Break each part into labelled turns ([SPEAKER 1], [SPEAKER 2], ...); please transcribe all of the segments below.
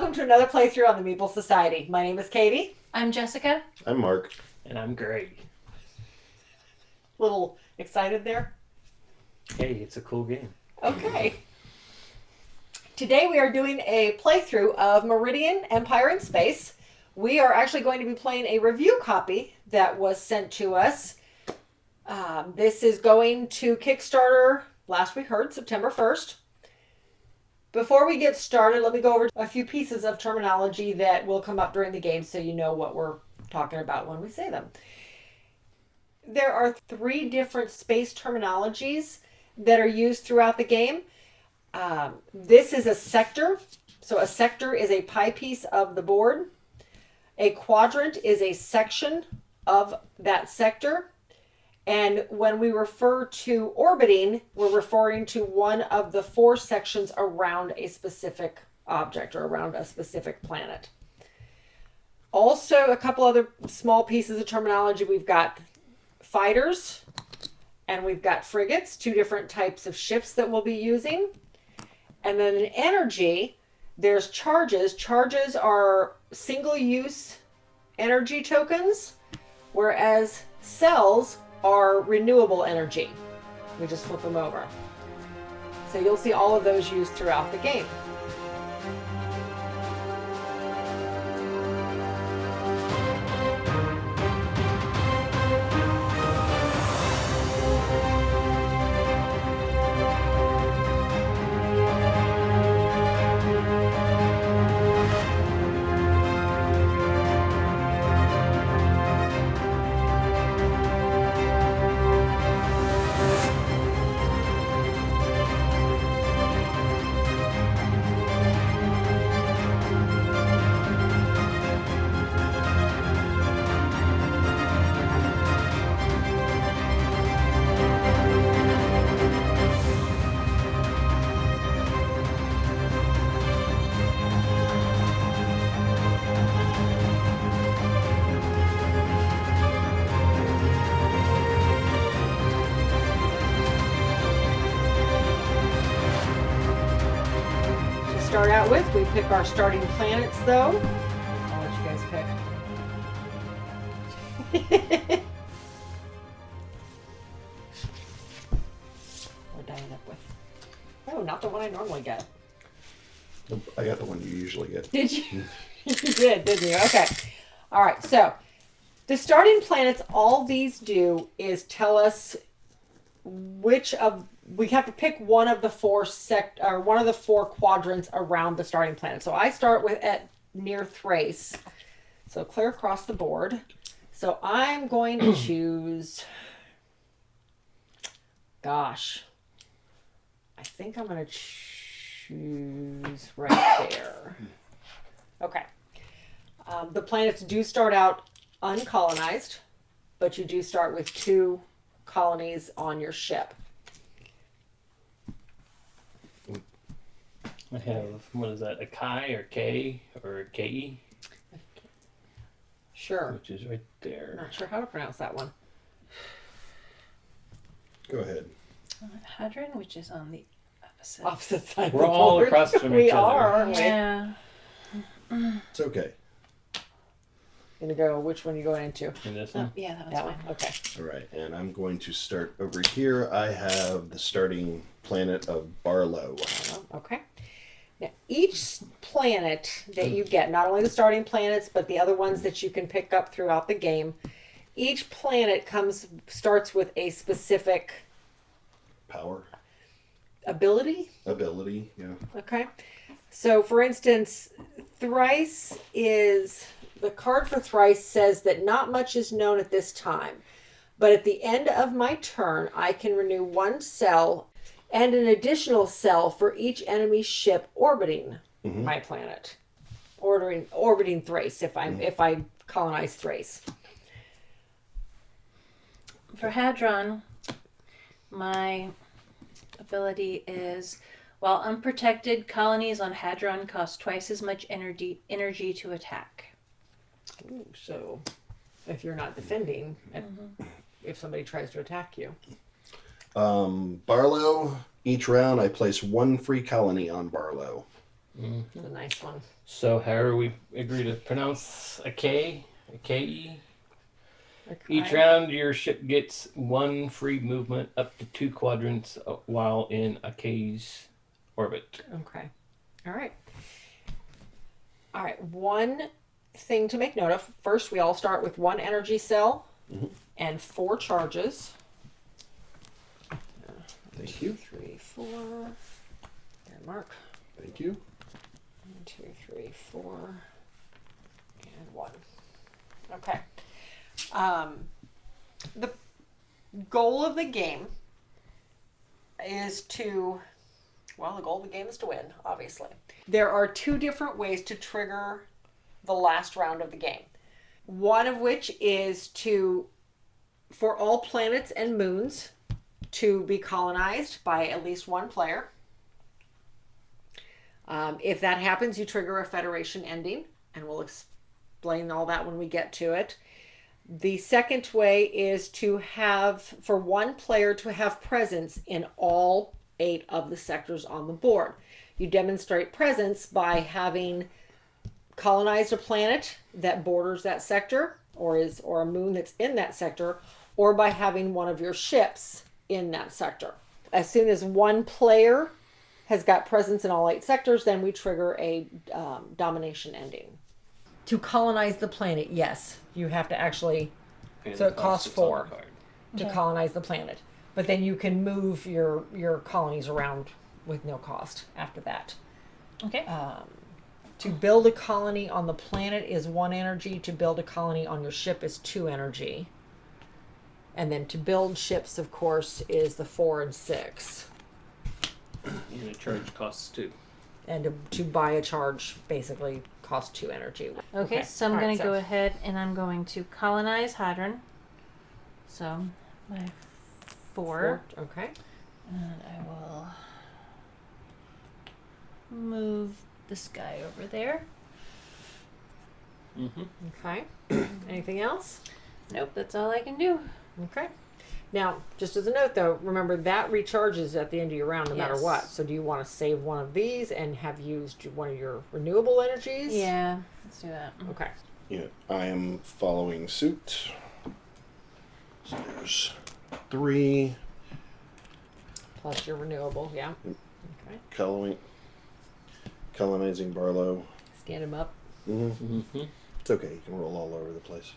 [SPEAKER 1] welcome to another playthrough on the Meeple Society. My name is Katie.
[SPEAKER 2] I'm Jessica.
[SPEAKER 3] I'm Mark.
[SPEAKER 4] And I'm Greg.
[SPEAKER 1] Little excited there?
[SPEAKER 4] Hey, it's a cool game.
[SPEAKER 1] Okay. Today we are doing a playthrough of Meridian Empire in Space. We are actually going to be playing a review copy that was sent to us. This is going to Kickstarter, last we heard, September 1st. Before we get started, let me go over a few pieces of terminology that will come up during the game so you know what we're talking about when we say them. There are 3 different space terminologies that are used throughout the game. This is a sector. So a sector is a pie piece of the board. A quadrant is a section of that sector. And when we refer to orbiting, we're referring to one of the 4 sections around a specific object or around a specific planet. Also, a couple other small pieces of terminology. We've got fighters and we've got frigates, 2 different types of ships that we'll be using. And then in energy, there's charges. Charges are single-use energy tokens, whereas cells are renewable energy. We just flip them over. So you'll see all of those used throughout the game. Start out with, we pick our starting planets though. I'll let you guys pick. We're dying up with. Oh, not the one I normally get.
[SPEAKER 3] I got the one you usually get.
[SPEAKER 1] Did you? You did, didn't you? Okay. All right. So the starting planets, all these do is tell us which of we have to pick one of the 4 one of the 4 quadrants around the starting planet. So I start with at near Thrace. So clear across the board. So I'm going to choose. Gosh, I think I'm going to choose right there. Okay. The planets do start out uncolonized, but you do start with 2 colonies on your ship.
[SPEAKER 4] I have, what is that, a Chi or K or a Ke?
[SPEAKER 1] Sure.
[SPEAKER 4] Which is right there.
[SPEAKER 1] Not sure how to pronounce that one.
[SPEAKER 3] Go ahead.
[SPEAKER 2] Hadron, which is on the opposite.
[SPEAKER 1] Opposite side.
[SPEAKER 4] We're all across from
[SPEAKER 1] we
[SPEAKER 4] each other.
[SPEAKER 1] are, aren't we?
[SPEAKER 2] Yeah.
[SPEAKER 3] It's okay.
[SPEAKER 1] Gonna go. Which one are you going into?
[SPEAKER 4] In this
[SPEAKER 2] Oh,
[SPEAKER 4] one?
[SPEAKER 2] yeah, that was
[SPEAKER 1] That
[SPEAKER 2] fine.
[SPEAKER 1] one. Okay.
[SPEAKER 3] All right, and I'm going to start over here. I have the starting planet of Barlow.
[SPEAKER 1] Okay. Now, each planet that you get, not only the starting planets, but the other ones that you can pick up throughout the game, each planet starts with a specific
[SPEAKER 3] Power.
[SPEAKER 1] ability.
[SPEAKER 3] Ability, yeah.
[SPEAKER 1] Okay. So, for instance, Thrice is... The card for Thrice says that not much is known at this time, but at the end of my turn, I can renew 1 cell and an additional cell for each enemy ship orbiting my planet. Orbiting Thrace if I colonize Thrace.
[SPEAKER 2] For Hadron, my ability is, while unprotected, colonies on Hadron cost twice as much energy to attack.
[SPEAKER 1] Ooh, so if you're not defending, if somebody tries to attack you.
[SPEAKER 3] Barlow, each round I place 1 free colony on Barlow.
[SPEAKER 1] It's a nice one.
[SPEAKER 4] So, however we agree to pronounce a K, a KE.
[SPEAKER 1] Okay.
[SPEAKER 4] Each round, your ship gets 1 free movement up to 2 quadrants while in a K's orbit.
[SPEAKER 1] Okay. All right. All right. One thing to make note of. First, we all start with 1 energy cell and 4 charges.
[SPEAKER 3] Thank you.
[SPEAKER 1] 3, 4. There, Mark.
[SPEAKER 3] Thank you.
[SPEAKER 1] 1, 2, 3, 4, and 1. Okay. The goal of the game is to, well, the goal of the game is to win, obviously. There are 2 different ways to trigger the last round of the game. One of which is for all planets and moons to be colonized by at least 1 player. If that happens, you trigger a Federation ending, and we'll explain all that when we get to it. The second way is for 1 player to have presence in all 8 of the sectors on the board. You demonstrate presence by having colonized a planet that borders that sector, or a moon that's in that sector, or by having one of your ships in that sector. As soon as 1 player has got presence in all 8 sectors, then we trigger a domination ending. To colonize the planet, yes, you have to actually,
[SPEAKER 4] And
[SPEAKER 1] so it costs
[SPEAKER 4] that's on the
[SPEAKER 1] 4
[SPEAKER 4] card.
[SPEAKER 1] to
[SPEAKER 2] Okay.
[SPEAKER 1] colonize the planet. But then you can move your colonies around with no cost after that.
[SPEAKER 2] Okay.
[SPEAKER 1] To build a colony on the planet is 1 energy. To build a colony on your ship is 2 energy. And then to build ships, of course, is the 4 and 6.
[SPEAKER 4] And a charge costs 2.
[SPEAKER 1] And to buy a charge basically costs 2 energy.
[SPEAKER 2] Okay, so I'm
[SPEAKER 1] All
[SPEAKER 2] going
[SPEAKER 1] right,
[SPEAKER 2] to go ahead and I'm going to colonize Hadron. So, my 4.
[SPEAKER 1] Okay.
[SPEAKER 2] And I will move this guy over there.
[SPEAKER 4] Mm-hmm.
[SPEAKER 1] Okay. Anything else?
[SPEAKER 2] Nope, that's all I can do.
[SPEAKER 1] Okay. Now, just as a note though, remember that recharges at the end of your round no matter
[SPEAKER 2] Yes.
[SPEAKER 1] what. So do you want to save one of these and have used one of your renewable energies?
[SPEAKER 2] Yeah, let's do that.
[SPEAKER 1] Okay.
[SPEAKER 3] Yeah, I am following suit. So there's 3
[SPEAKER 1] Plus your renewable, yeah.
[SPEAKER 3] Yep.
[SPEAKER 1] Okay.
[SPEAKER 3] colonizing Barlow.
[SPEAKER 1] Stand him up.
[SPEAKER 3] Mm-hmm.
[SPEAKER 4] Mm-hmm.
[SPEAKER 3] It's okay. You can roll all over the place.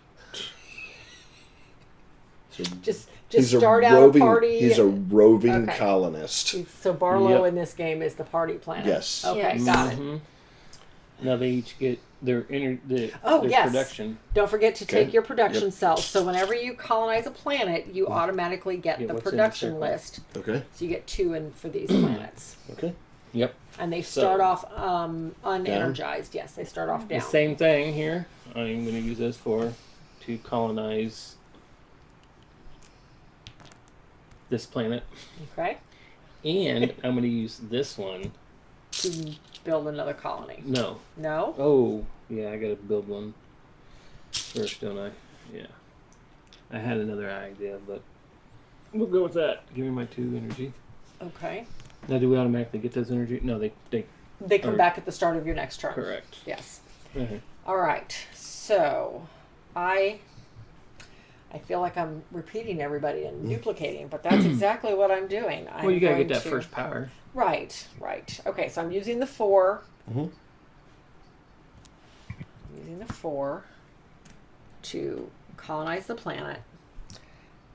[SPEAKER 3] So
[SPEAKER 1] Just
[SPEAKER 3] he's
[SPEAKER 1] start
[SPEAKER 3] a
[SPEAKER 1] out
[SPEAKER 3] roving,
[SPEAKER 1] a party.
[SPEAKER 3] He's a roving
[SPEAKER 1] Okay.
[SPEAKER 3] colonist.
[SPEAKER 1] So Barlow
[SPEAKER 4] Yep.
[SPEAKER 1] in this game is the party planet.
[SPEAKER 3] Yes.
[SPEAKER 1] Okay,
[SPEAKER 2] Yes.
[SPEAKER 1] got it.
[SPEAKER 4] Mm-hmm. Now they each get their their
[SPEAKER 1] yes.
[SPEAKER 4] production.
[SPEAKER 1] Don't forget to
[SPEAKER 3] Okay.
[SPEAKER 1] take your production
[SPEAKER 3] Yep.
[SPEAKER 1] cells. So whenever you colonize a planet, you automatically get
[SPEAKER 4] Yeah,
[SPEAKER 1] the
[SPEAKER 4] what's in the
[SPEAKER 1] production
[SPEAKER 4] circle?
[SPEAKER 1] list.
[SPEAKER 3] Okay.
[SPEAKER 1] So you get 2 for these planets.
[SPEAKER 3] Okay.
[SPEAKER 4] Yep.
[SPEAKER 1] And they
[SPEAKER 4] So-
[SPEAKER 1] start off unenergized. Yes, they start off
[SPEAKER 4] The
[SPEAKER 1] down.
[SPEAKER 4] same thing here. I'm going to use those 4 to colonize this planet.
[SPEAKER 1] Okay.
[SPEAKER 4] And I'm going to use this one.
[SPEAKER 1] To build another colony.
[SPEAKER 4] No.
[SPEAKER 1] No?
[SPEAKER 4] Oh, yeah, I got to build one first, don't I? Yeah. I had another idea, but we'll go with that. Give me my 2 energy.
[SPEAKER 1] Okay.
[SPEAKER 4] Now, do we automatically get those energy? No, they
[SPEAKER 1] They come
[SPEAKER 4] Or-
[SPEAKER 1] back at the start of your next turn.
[SPEAKER 4] correct.
[SPEAKER 1] Yes.
[SPEAKER 4] Okay.
[SPEAKER 1] All right. So I feel like I'm repeating everybody and duplicating, but that's exactly what I'm doing.
[SPEAKER 4] Well, you got to
[SPEAKER 1] going
[SPEAKER 4] get that first power.
[SPEAKER 1] Right, right. Okay, so I'm using the 4.
[SPEAKER 3] Mhm.
[SPEAKER 1] Using the 4 to colonize the planet.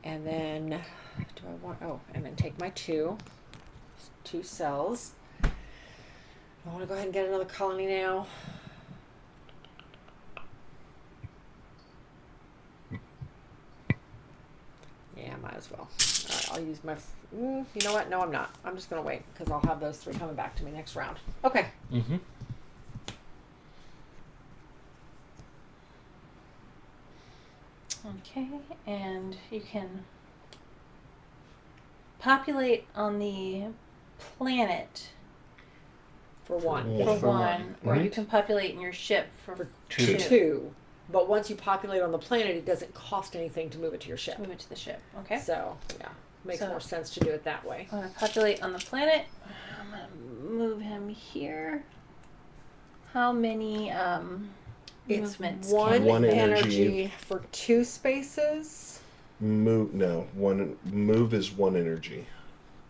[SPEAKER 1] And then, do I want, and then take my 2 cells. I want to go ahead and get another colony now. Yeah, might as well. All right, I'll use my, you know what? No, I'm not. I'm just going to wait because I'll have those 3 coming back to me next round. Okay.
[SPEAKER 4] Mm-hmm.
[SPEAKER 2] Okay, and you can populate on the planet
[SPEAKER 1] For 1.
[SPEAKER 3] Yeah.
[SPEAKER 2] for
[SPEAKER 4] For
[SPEAKER 2] 1,
[SPEAKER 4] one.
[SPEAKER 2] or you
[SPEAKER 3] Right.
[SPEAKER 2] can populate in your ship for
[SPEAKER 1] For
[SPEAKER 4] 2.
[SPEAKER 1] 2. But once you populate on the planet, it doesn't cost anything to move it to your ship.
[SPEAKER 2] Move it to the ship. Okay.
[SPEAKER 1] So, yeah, makes
[SPEAKER 2] So-
[SPEAKER 1] more sense to do it that way.
[SPEAKER 2] I'm gonna populate on the planet. I'm gonna move him here. How many
[SPEAKER 1] It's
[SPEAKER 2] movements?
[SPEAKER 1] one,
[SPEAKER 2] can
[SPEAKER 3] One
[SPEAKER 2] we-
[SPEAKER 3] energy.
[SPEAKER 1] for 2 spaces.
[SPEAKER 3] Move is 1 energy.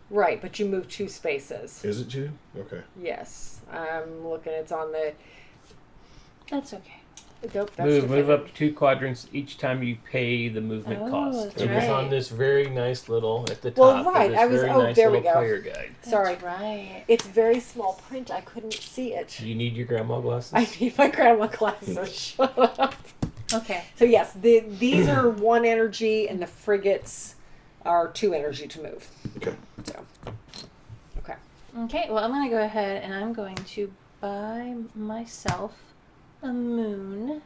[SPEAKER 1] Right, but you move 2 spaces.
[SPEAKER 3] Is it 2? Okay.
[SPEAKER 1] Yes, I'm looking. It's on the.
[SPEAKER 2] That's okay.
[SPEAKER 1] Nope, that's
[SPEAKER 4] Move
[SPEAKER 1] different.
[SPEAKER 4] up to 2 quadrants each time you pay the movement
[SPEAKER 2] Oh,
[SPEAKER 4] cost.
[SPEAKER 2] that's
[SPEAKER 4] It was
[SPEAKER 2] right.
[SPEAKER 4] on this very nice little at the top.
[SPEAKER 1] Well,
[SPEAKER 4] of
[SPEAKER 1] right,
[SPEAKER 4] this
[SPEAKER 1] I was-
[SPEAKER 4] very
[SPEAKER 1] oh,
[SPEAKER 4] nice
[SPEAKER 1] there we
[SPEAKER 4] little
[SPEAKER 1] go.
[SPEAKER 4] player guide.
[SPEAKER 1] Sorry,
[SPEAKER 2] That's right.
[SPEAKER 1] it's very small print. I couldn't see it.
[SPEAKER 4] Do you need your grandma glasses?
[SPEAKER 1] I need my grandma glasses. Shut up.
[SPEAKER 2] Okay.
[SPEAKER 1] So yes, these are 1 energy, and the frigates are 2 energy to move.
[SPEAKER 3] Okay.
[SPEAKER 1] So, okay.
[SPEAKER 2] Okay, well, I'm going to go ahead and I'm going to buy myself a moon.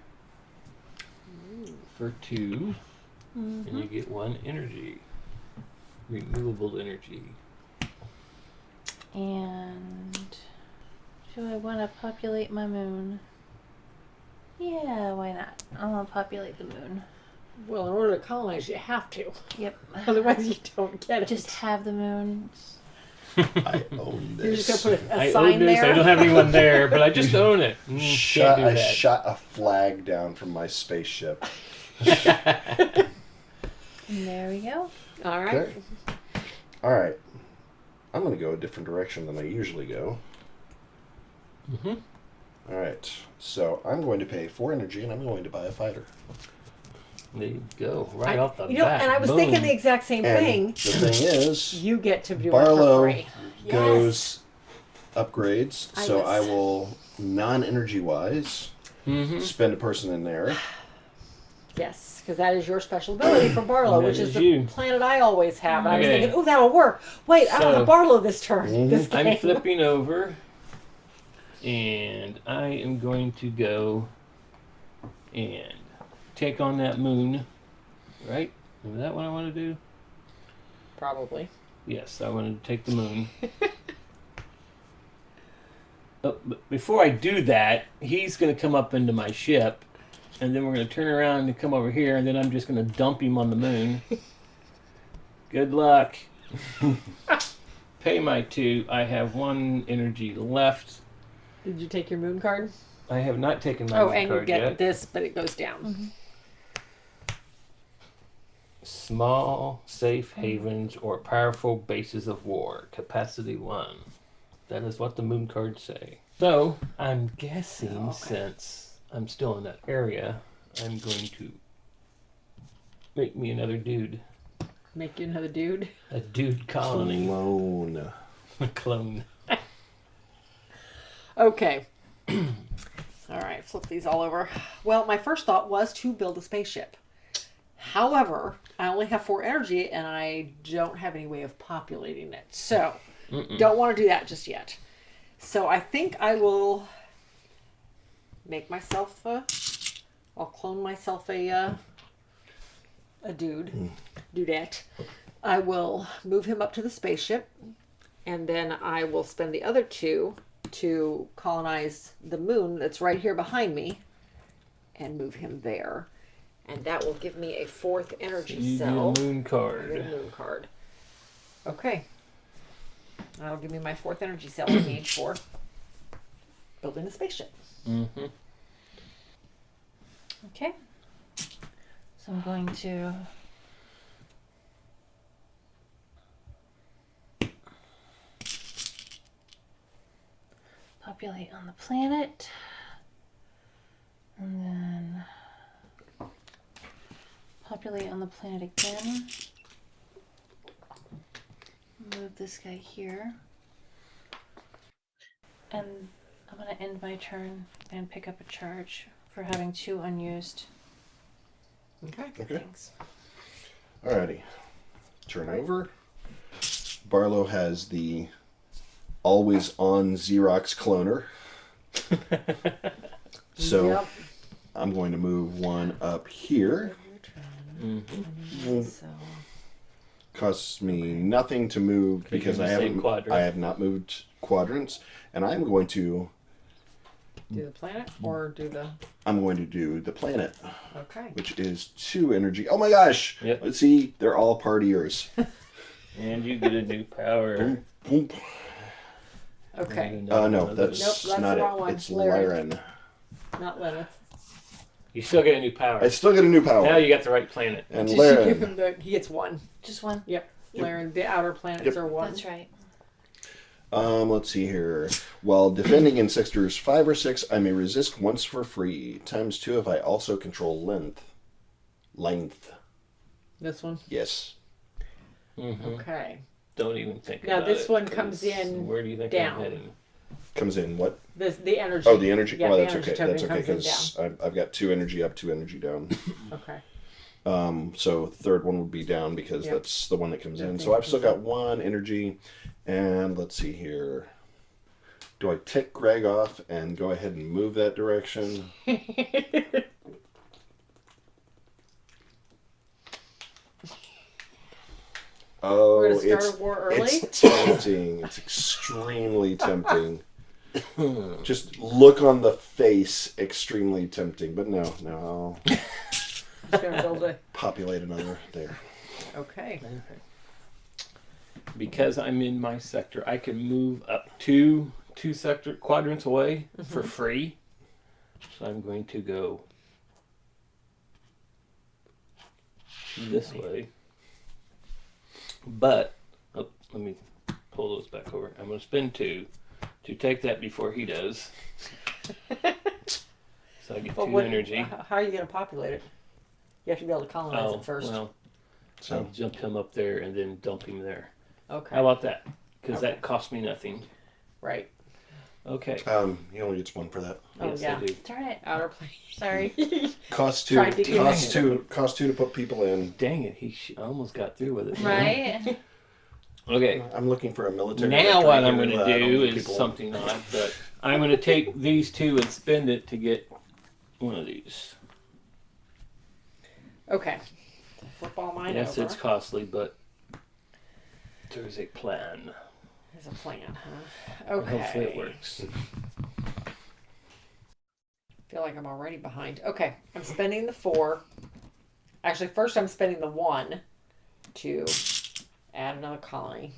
[SPEAKER 4] For 2, and
[SPEAKER 2] Mm-hmm.
[SPEAKER 4] you get 1 energy. Renewable energy.
[SPEAKER 2] And do I want to populate my moon? Yeah, why not? I want to populate the moon.
[SPEAKER 1] Well, in order to colonize, you have to.
[SPEAKER 2] Yep.
[SPEAKER 1] Otherwise, you don't get it.
[SPEAKER 2] Just have the moon.
[SPEAKER 3] I own
[SPEAKER 1] You're
[SPEAKER 3] this.
[SPEAKER 1] just gonna put a
[SPEAKER 4] I
[SPEAKER 1] sign
[SPEAKER 4] own this.
[SPEAKER 1] there.
[SPEAKER 4] I don't have anyone there, but I just own it. Can't do
[SPEAKER 3] I
[SPEAKER 4] that.
[SPEAKER 3] shot a flag down from my spaceship.
[SPEAKER 2] And there we go.
[SPEAKER 1] All right.
[SPEAKER 3] Okay. All right. I'm going to go a different direction than I usually go.
[SPEAKER 4] Mhm.
[SPEAKER 3] All right. So I'm going to pay 4 energy, and I'm going to buy a fighter.
[SPEAKER 4] There you go. Right off the
[SPEAKER 1] You know,
[SPEAKER 4] bat.
[SPEAKER 1] and I was
[SPEAKER 4] Boom.
[SPEAKER 1] thinking the exact same
[SPEAKER 3] And
[SPEAKER 1] thing.
[SPEAKER 3] the thing is,
[SPEAKER 1] You get to do
[SPEAKER 3] Barlow
[SPEAKER 1] it for free.
[SPEAKER 3] goes upgrades,
[SPEAKER 1] I
[SPEAKER 3] so
[SPEAKER 1] was-
[SPEAKER 3] I will non-energy wise
[SPEAKER 4] Mhm.
[SPEAKER 3] spend a person in there.
[SPEAKER 1] Yes, because that is your special ability for Barlow,
[SPEAKER 4] That
[SPEAKER 1] which is
[SPEAKER 4] is
[SPEAKER 1] the
[SPEAKER 4] you.
[SPEAKER 1] planet I always have. And I was
[SPEAKER 4] Okay.
[SPEAKER 1] thinking, oh, that'll work. Wait, I don't
[SPEAKER 4] So-
[SPEAKER 1] have Barlow this turn.
[SPEAKER 3] Mhm.
[SPEAKER 1] This game.
[SPEAKER 4] I'm flipping over, and I am going to go and take on that moon. Right? Is that what I want to do?
[SPEAKER 1] Probably.
[SPEAKER 4] Yes, I want to take the moon. Oh, but before I do that, he's going to come up into my ship, and then we're going to turn around and come over here, and then I'm just going to dump him on the moon. Good luck. Pay my 2. I have 1 energy left.
[SPEAKER 1] Did you take your moon card?
[SPEAKER 4] I have not taken my
[SPEAKER 1] Oh,
[SPEAKER 4] moon
[SPEAKER 1] and you
[SPEAKER 4] card
[SPEAKER 1] get
[SPEAKER 4] yet.
[SPEAKER 1] this, but it goes down.
[SPEAKER 4] Small, safe havens or powerful bases of war. Capacity 1. That is what the moon cards say. So, I'm guessing
[SPEAKER 1] Okay.
[SPEAKER 4] since I'm still in that area, I'm going to make me another dude.
[SPEAKER 1] Make you another dude.
[SPEAKER 4] A dude colony.
[SPEAKER 3] Clone.
[SPEAKER 4] A clone.
[SPEAKER 1] Okay. All right, flip these all over. Well, my first thought was to build a spaceship. However, I only have 4 energy and I don't have any way of populating it. So, don't want to do that just yet. So, I think I will make myself I'll clone myself a dudette. I will move him up to the spaceship, and then I will spend the other 2 to colonize the moon that's right here behind me and move him there. And that will give me a 4th energy
[SPEAKER 4] You
[SPEAKER 1] cell.
[SPEAKER 4] get a moon
[SPEAKER 1] I get a
[SPEAKER 4] card.
[SPEAKER 1] moon card. Okay. That'll give me my 4th energy cell I need for building a spaceship.
[SPEAKER 4] Mm-hmm.
[SPEAKER 2] Okay. So I'm going to populate on the planet. And then populate on the planet again. Move this guy here. And I'm going to end my turn and pick up a charge for having 2 unused
[SPEAKER 1] Okay.
[SPEAKER 3] Okay.
[SPEAKER 2] things.
[SPEAKER 3] Alrighty. Turn over. Barlow has the always on Xerox cloner. So
[SPEAKER 1] Yep.
[SPEAKER 3] I'm going to move 1 up here.
[SPEAKER 1] So,
[SPEAKER 3] Costs me nothing to move because
[SPEAKER 4] you're
[SPEAKER 3] I
[SPEAKER 4] in the same
[SPEAKER 3] haven't.
[SPEAKER 4] quadrant.
[SPEAKER 3] I have not moved quadrants, and I'm going to.
[SPEAKER 1] do the planet or do the.
[SPEAKER 3] I'm going to do the planet,
[SPEAKER 1] Okay.
[SPEAKER 3] which is 2 energy. Oh my gosh!
[SPEAKER 4] Yep.
[SPEAKER 3] Let's see, they're all partiers.
[SPEAKER 4] And you get a new power.
[SPEAKER 3] Boom, boom.
[SPEAKER 1] Okay.
[SPEAKER 3] No, that's
[SPEAKER 1] Nope, that's
[SPEAKER 3] not
[SPEAKER 1] the wrong
[SPEAKER 3] it.
[SPEAKER 1] one.
[SPEAKER 3] It's
[SPEAKER 1] Lyran.
[SPEAKER 3] Lyran.
[SPEAKER 1] Not Lilith.
[SPEAKER 4] You still get a new power.
[SPEAKER 3] I still get a new power.
[SPEAKER 4] Now you got the right planet.
[SPEAKER 3] and
[SPEAKER 1] Did she give
[SPEAKER 3] Lyran.
[SPEAKER 1] him the? He gets one.
[SPEAKER 2] Just one.
[SPEAKER 1] Yep.
[SPEAKER 3] Yep.
[SPEAKER 1] Lyran. The outer planets
[SPEAKER 3] Yep.
[SPEAKER 1] are one.
[SPEAKER 2] That's right.
[SPEAKER 3] Let's see here. While defending in sectors 5 or 6, I may resist once for free. ×2 if I also control length. Length.
[SPEAKER 1] This one.
[SPEAKER 3] Yes.
[SPEAKER 4] Mm-hmm.
[SPEAKER 1] Okay.
[SPEAKER 4] Don't even think
[SPEAKER 1] Now
[SPEAKER 4] about
[SPEAKER 1] this
[SPEAKER 4] it,
[SPEAKER 1] one
[SPEAKER 4] 'cause
[SPEAKER 1] comes in
[SPEAKER 4] Where do you think
[SPEAKER 1] down.
[SPEAKER 4] I'm heading?
[SPEAKER 3] Comes in what?
[SPEAKER 1] The energy.
[SPEAKER 3] Oh, the energy.
[SPEAKER 1] Yeah,
[SPEAKER 3] well,
[SPEAKER 1] the
[SPEAKER 3] that's
[SPEAKER 1] energy
[SPEAKER 3] okay.
[SPEAKER 1] token
[SPEAKER 3] That's okay
[SPEAKER 1] comes in
[SPEAKER 3] because I've got 2 energy up, 2 energy down.
[SPEAKER 1] Okay.
[SPEAKER 3] So third one would be down because
[SPEAKER 1] Yep.
[SPEAKER 3] that's the one that comes in.
[SPEAKER 1] That
[SPEAKER 3] So I've still
[SPEAKER 1] comes
[SPEAKER 3] got 1 energy, and let's see here. Do I tick Greg off and go ahead and move that direction? Oh,
[SPEAKER 1] We're gonna start a war early.
[SPEAKER 3] it's tempting. It's extremely tempting. Just look on the face, extremely tempting. But no,
[SPEAKER 1] Just gonna build a.
[SPEAKER 3] populate another there.
[SPEAKER 1] Okay.
[SPEAKER 4] Because I'm in my sector, I can move up two sector quadrants away for free. So I'm going to go this way. But let me pull those back over. I'm going to spend 2 to take that before he does. So I get 2 energy.
[SPEAKER 1] How are you gonna populate it? You have to be able to colonize it first.
[SPEAKER 4] Well,
[SPEAKER 3] So
[SPEAKER 4] I'll jump him up there and then dump him there.
[SPEAKER 1] Okay.
[SPEAKER 4] How about that? Because
[SPEAKER 1] Okay.
[SPEAKER 4] that cost me nothing.
[SPEAKER 1] Right.
[SPEAKER 4] Okay.
[SPEAKER 3] he only gets 1 for that.
[SPEAKER 1] Oh,
[SPEAKER 4] Yes,
[SPEAKER 1] yeah.
[SPEAKER 4] I do.
[SPEAKER 2] Darn it.
[SPEAKER 1] Outer plane.
[SPEAKER 2] Sorry.
[SPEAKER 3] Cost 2.
[SPEAKER 1] Tried to get
[SPEAKER 3] Cost
[SPEAKER 1] it.
[SPEAKER 3] 2. Cost 2 to put people in.
[SPEAKER 4] Dang it! I almost got through with it.
[SPEAKER 2] Right?
[SPEAKER 4] Okay.
[SPEAKER 3] I'm looking for a military.
[SPEAKER 4] Now
[SPEAKER 3] victory
[SPEAKER 4] what I'm
[SPEAKER 3] here.
[SPEAKER 4] going
[SPEAKER 3] I
[SPEAKER 4] to
[SPEAKER 3] don't
[SPEAKER 4] do
[SPEAKER 3] need
[SPEAKER 4] is
[SPEAKER 3] people-
[SPEAKER 4] something odd, but I'm going to take these 2 and spend it to get one of these.
[SPEAKER 1] Okay. Flip all mine
[SPEAKER 4] Yes,
[SPEAKER 1] over.
[SPEAKER 4] it's costly, but there's a plan.
[SPEAKER 1] There's a plan, huh? Okay.
[SPEAKER 4] Hopefully it works.
[SPEAKER 1] Feel like I'm already behind. Okay, I'm spending the 4. Actually, first I'm spending the 1 to add another colony.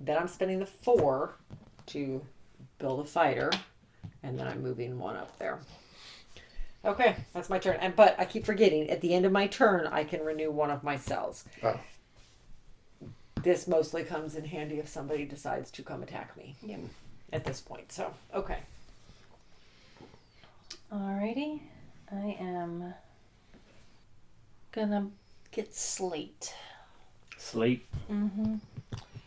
[SPEAKER 1] Then I'm spending the 4 to build a fighter, and then I'm moving 1 up there. Okay, that's my turn. But I keep forgetting, at the end of my turn, I can renew 1 of my cells.
[SPEAKER 3] Oh.
[SPEAKER 1] This mostly comes in handy if somebody decides to come attack me.
[SPEAKER 2] Yep.
[SPEAKER 1] At this point, so okay.
[SPEAKER 2] Alrighty. I am gonna get slate.
[SPEAKER 4] Slate
[SPEAKER 2] Mm-hmm.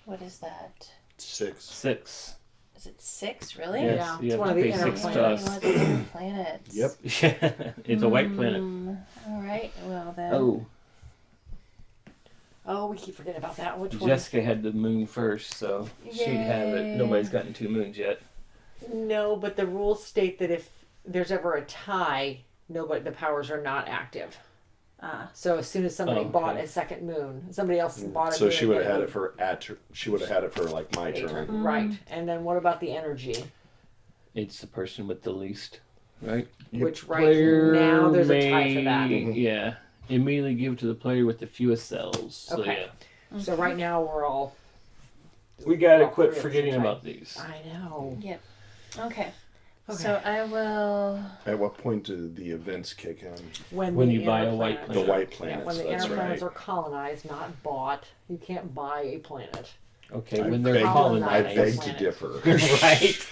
[SPEAKER 2] What is that?
[SPEAKER 3] 6.
[SPEAKER 4] 6.
[SPEAKER 2] Is it 6? Really?
[SPEAKER 4] Yes,
[SPEAKER 1] Yeah,
[SPEAKER 4] you
[SPEAKER 1] it's
[SPEAKER 4] have
[SPEAKER 1] one
[SPEAKER 4] to
[SPEAKER 1] of the
[SPEAKER 4] pay
[SPEAKER 1] inner
[SPEAKER 4] 6 to
[SPEAKER 1] planets.
[SPEAKER 4] us.
[SPEAKER 2] One of the inner planets.
[SPEAKER 3] Yep.
[SPEAKER 4] It's a white planet.
[SPEAKER 2] Alright, well then.
[SPEAKER 4] Oh,
[SPEAKER 1] Oh, we keep forgetting about that. Which one?
[SPEAKER 4] Jessica had the moon first, so she'd have it.
[SPEAKER 2] Yay.
[SPEAKER 4] Nobody's gotten 2 moons yet.
[SPEAKER 1] No, but the rules state that if there's ever a tie, the powers are not active.
[SPEAKER 2] Ah.
[SPEAKER 1] So as soon as somebody
[SPEAKER 4] Oh, okay.
[SPEAKER 1] bought a second moon, somebody else bought a
[SPEAKER 3] So
[SPEAKER 1] moon.
[SPEAKER 3] she would have
[SPEAKER 1] then
[SPEAKER 3] had it for she would have had it for like my
[SPEAKER 1] a
[SPEAKER 3] turn.
[SPEAKER 1] Right. And then what about the energy?
[SPEAKER 4] It's the person with the least, right?
[SPEAKER 3] Yep.
[SPEAKER 1] Which right now there's a tie for that.
[SPEAKER 3] Mhm.
[SPEAKER 4] Yeah. Immediately give to the player with the fewest cells. So
[SPEAKER 1] Okay.
[SPEAKER 4] yeah.
[SPEAKER 1] So right now we're all.
[SPEAKER 4] We gotta
[SPEAKER 1] Well,
[SPEAKER 4] quit
[SPEAKER 1] three of us
[SPEAKER 4] forgetting
[SPEAKER 1] are
[SPEAKER 4] about these.
[SPEAKER 1] I know.
[SPEAKER 2] Yep. Okay.
[SPEAKER 1] Okay.
[SPEAKER 2] So I will.
[SPEAKER 3] At what point do the events kick in?
[SPEAKER 1] When
[SPEAKER 4] When
[SPEAKER 1] the
[SPEAKER 4] you buy
[SPEAKER 1] inner
[SPEAKER 4] a white
[SPEAKER 1] planets-
[SPEAKER 3] The
[SPEAKER 4] planet.
[SPEAKER 3] white
[SPEAKER 1] Yeah,
[SPEAKER 3] planets.
[SPEAKER 1] when the
[SPEAKER 3] that's
[SPEAKER 1] inner planets
[SPEAKER 3] right.
[SPEAKER 1] are colonized, not bought, you can't buy a planet.
[SPEAKER 4] Okay,
[SPEAKER 3] I
[SPEAKER 4] when they're
[SPEAKER 3] beg- I
[SPEAKER 4] colonized.
[SPEAKER 3] beg to
[SPEAKER 1] planet.
[SPEAKER 3] differ.
[SPEAKER 4] Right.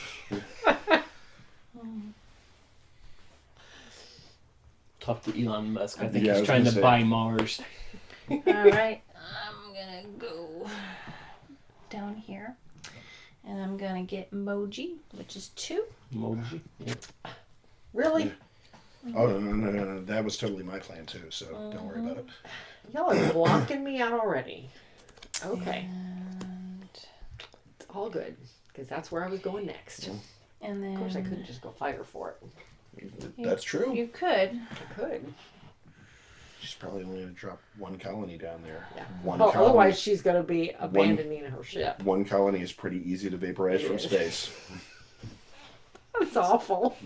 [SPEAKER 4] Talk to Elon Musk. I think
[SPEAKER 3] Yeah, I
[SPEAKER 4] he's
[SPEAKER 3] was
[SPEAKER 4] trying to
[SPEAKER 3] gonna say.
[SPEAKER 4] buy Mars.
[SPEAKER 2] Alright. I'm gonna go down here. And I'm gonna get Moji, which is 2.
[SPEAKER 4] Emoji. Yeah.
[SPEAKER 1] Really?
[SPEAKER 3] Oh no! That was totally my plan too. So don't worry about it.
[SPEAKER 1] Y'all are blocking me out already. Okay.
[SPEAKER 2] And,
[SPEAKER 1] It's all good. Because that's where I was going next.
[SPEAKER 2] and then.
[SPEAKER 1] Of course, I couldn't just go fight her for it.
[SPEAKER 3] That's true.
[SPEAKER 2] You could.
[SPEAKER 1] I could.
[SPEAKER 3] She's probably only going to drop 1 colony down there.
[SPEAKER 1] Yeah.
[SPEAKER 3] One
[SPEAKER 1] Well,
[SPEAKER 3] colony.
[SPEAKER 1] otherwise, she's going to be abandoning her ship.
[SPEAKER 3] 1 colony is pretty easy to vaporize
[SPEAKER 1] It
[SPEAKER 3] from
[SPEAKER 1] is.
[SPEAKER 3] space.
[SPEAKER 1] That's awful.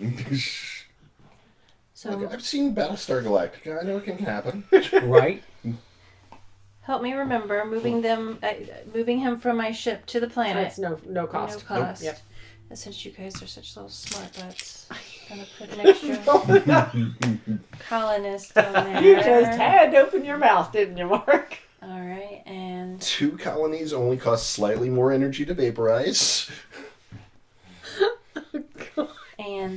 [SPEAKER 2] So
[SPEAKER 3] Look, I've seen Battlestar Galactica. I know it can happen.
[SPEAKER 4] Right?
[SPEAKER 2] help me remember moving him from my ship to the planet.
[SPEAKER 1] That's no cost.
[SPEAKER 2] No cost.
[SPEAKER 1] Yep.
[SPEAKER 2] since you guys are such little smart butts, I'm gonna put an extra colonist on there.
[SPEAKER 1] You just had to open your mouth, didn't you, Mark?
[SPEAKER 2] All right, and
[SPEAKER 3] 2 colonies only cost slightly more energy to vaporize.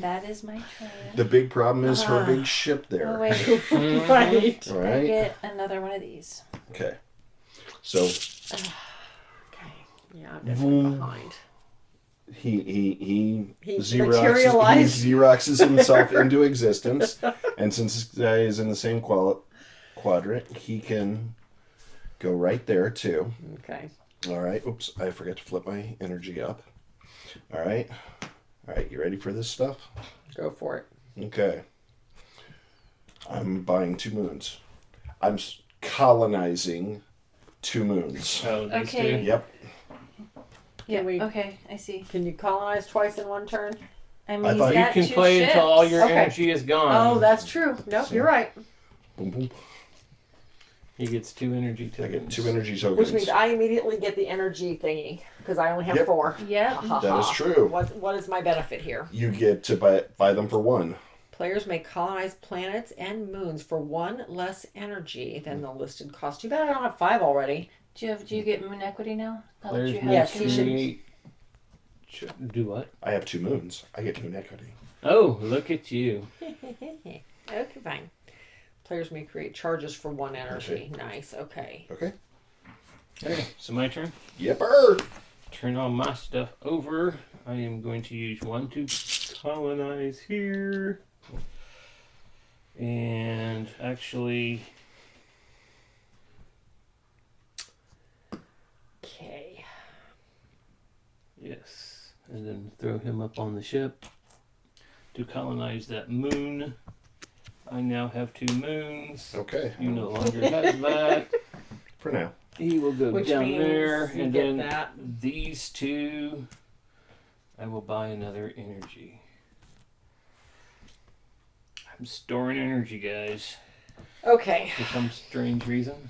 [SPEAKER 2] that is my turn.
[SPEAKER 3] The big problem is her big ship there.
[SPEAKER 2] Oh wait,
[SPEAKER 1] Right.
[SPEAKER 3] All
[SPEAKER 2] I
[SPEAKER 3] right.
[SPEAKER 2] get another one of these.
[SPEAKER 3] Okay. So
[SPEAKER 1] Okay. Yeah, I'm definitely behind.
[SPEAKER 3] he
[SPEAKER 1] He
[SPEAKER 3] Xeroxes himself into existence, and since this guy is in the same quadrant, he can go right there too.
[SPEAKER 1] Okay.
[SPEAKER 3] All right. Oops, I forgot to flip my energy up. All right. All right, you ready for this stuff?
[SPEAKER 1] Go for it.
[SPEAKER 3] Okay. I'm buying 2 moons. I'm colonizing 2 moons.
[SPEAKER 4] Oh, these
[SPEAKER 2] Okay.
[SPEAKER 4] two.
[SPEAKER 3] Yep.
[SPEAKER 2] Yeah.
[SPEAKER 1] we-
[SPEAKER 2] Okay, I see.
[SPEAKER 1] Can you colonize twice in one turn?
[SPEAKER 2] I mean,
[SPEAKER 3] I
[SPEAKER 2] he's
[SPEAKER 3] thought
[SPEAKER 4] You
[SPEAKER 2] got
[SPEAKER 4] can
[SPEAKER 2] 2
[SPEAKER 4] play
[SPEAKER 2] ships.
[SPEAKER 4] until all your
[SPEAKER 1] Okay.
[SPEAKER 4] energy is gone.
[SPEAKER 1] Oh, that's true. Nope, you're right.
[SPEAKER 3] Boom, boom.
[SPEAKER 4] He gets 2 energy
[SPEAKER 3] I get
[SPEAKER 4] tokens.
[SPEAKER 3] 2 energy tokens.
[SPEAKER 1] Which means I immediately get the energy thingy because I only have
[SPEAKER 3] Yep.
[SPEAKER 1] 4.
[SPEAKER 2] Yep.
[SPEAKER 3] That is true.
[SPEAKER 1] What is my benefit here?
[SPEAKER 3] You get to buy them for 1.
[SPEAKER 1] Players may colonize planets and moons for 1 less energy than the listed cost. Too bad I don't have 5 already.
[SPEAKER 2] Do you get moon equity now? Now that
[SPEAKER 4] Players
[SPEAKER 2] you
[SPEAKER 4] may
[SPEAKER 1] Yes,
[SPEAKER 2] have
[SPEAKER 1] he should.
[SPEAKER 4] create... Do what?
[SPEAKER 3] I have 2 moons. I get moon equity.
[SPEAKER 4] Oh, look at you.
[SPEAKER 1] Okay, fine. Players may create charges for 1 energy. Nice. Okay.
[SPEAKER 3] Okay.
[SPEAKER 4] Okay, so my turn.
[SPEAKER 3] Yepper.
[SPEAKER 4] Turn all my stuff over. I am going to use 1 to colonize here. And actually,
[SPEAKER 1] Okay.
[SPEAKER 4] yes. And then throw him up on the ship to colonize that moon. I now have 2 moons.
[SPEAKER 3] Okay.
[SPEAKER 4] You no longer have that.
[SPEAKER 3] For now.
[SPEAKER 4] He will go
[SPEAKER 1] Which
[SPEAKER 4] down
[SPEAKER 1] means
[SPEAKER 4] there,
[SPEAKER 1] you
[SPEAKER 4] and
[SPEAKER 1] get
[SPEAKER 4] then
[SPEAKER 1] that.
[SPEAKER 4] these 2, I will buy another energy. I'm storing energy, guys,
[SPEAKER 1] Okay.
[SPEAKER 4] for some strange reason.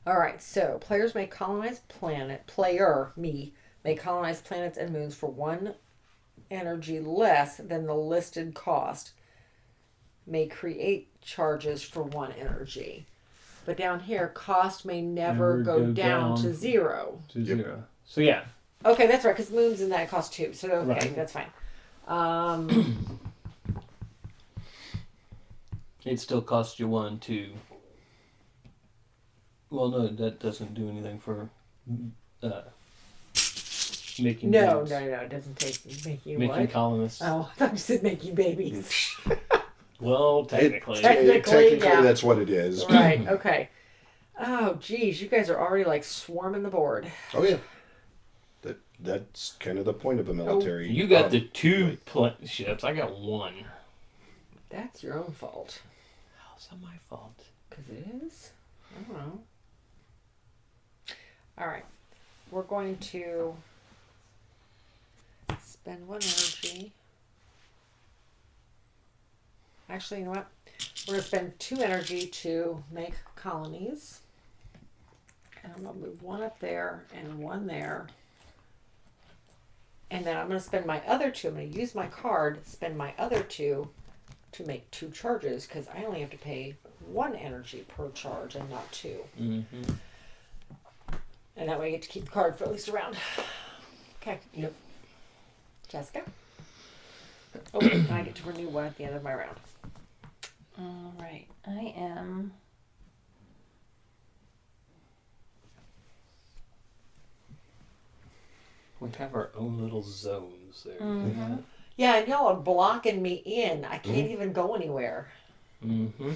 [SPEAKER 1] All right. So players may colonize may colonize planets and moons for 1 energy less than the listed cost. May create charges for 1 energy. But down here, cost may never go down to 0.
[SPEAKER 4] To 0. So yeah,
[SPEAKER 1] Okay, that's right, because moons and that cost 2. So, okay,
[SPEAKER 4] Right.
[SPEAKER 1] that's fine.
[SPEAKER 4] it still costs you 1 to. Well, no, that doesn't do anything for making
[SPEAKER 1] No,
[SPEAKER 4] babies.
[SPEAKER 1] it doesn't make you
[SPEAKER 4] Making
[SPEAKER 1] what?
[SPEAKER 4] colonists.
[SPEAKER 1] Oh, I thought you said making babies.
[SPEAKER 4] Well, technically.
[SPEAKER 1] Technically, yeah.
[SPEAKER 3] That's what it is.
[SPEAKER 1] Right, okay. Oh, geez, you guys are already like swarming the board.
[SPEAKER 3] Oh yeah. That's kind of the point of a military.
[SPEAKER 4] You got the 2 ships. I got 1.
[SPEAKER 1] That's your own fault.
[SPEAKER 4] How's that my fault?
[SPEAKER 1] Because it is? I don't know. All right. We're going to spend 1 energy. Actually, you know what? We're going to spend 2 energy to make colonies. And I'm going to move 1 up there and 1 there. And then I'm going to spend my other 2. I'm going to use my card, spend my other 2 to make 2 charges because I only have to pay 1 energy per charge and not 2.
[SPEAKER 4] Mm-hmm.
[SPEAKER 1] And that way I get to keep the card for at least a round. Okay.
[SPEAKER 4] Yep.
[SPEAKER 1] Jessica? Oh, and I get to renew 1 at the end of my round.
[SPEAKER 2] All right, I am.
[SPEAKER 4] We have our own little zones there.
[SPEAKER 2] Mm-hmm.
[SPEAKER 1] Yeah, and y'all are blocking me in. I can't even go anywhere.
[SPEAKER 4] Mm-hmm.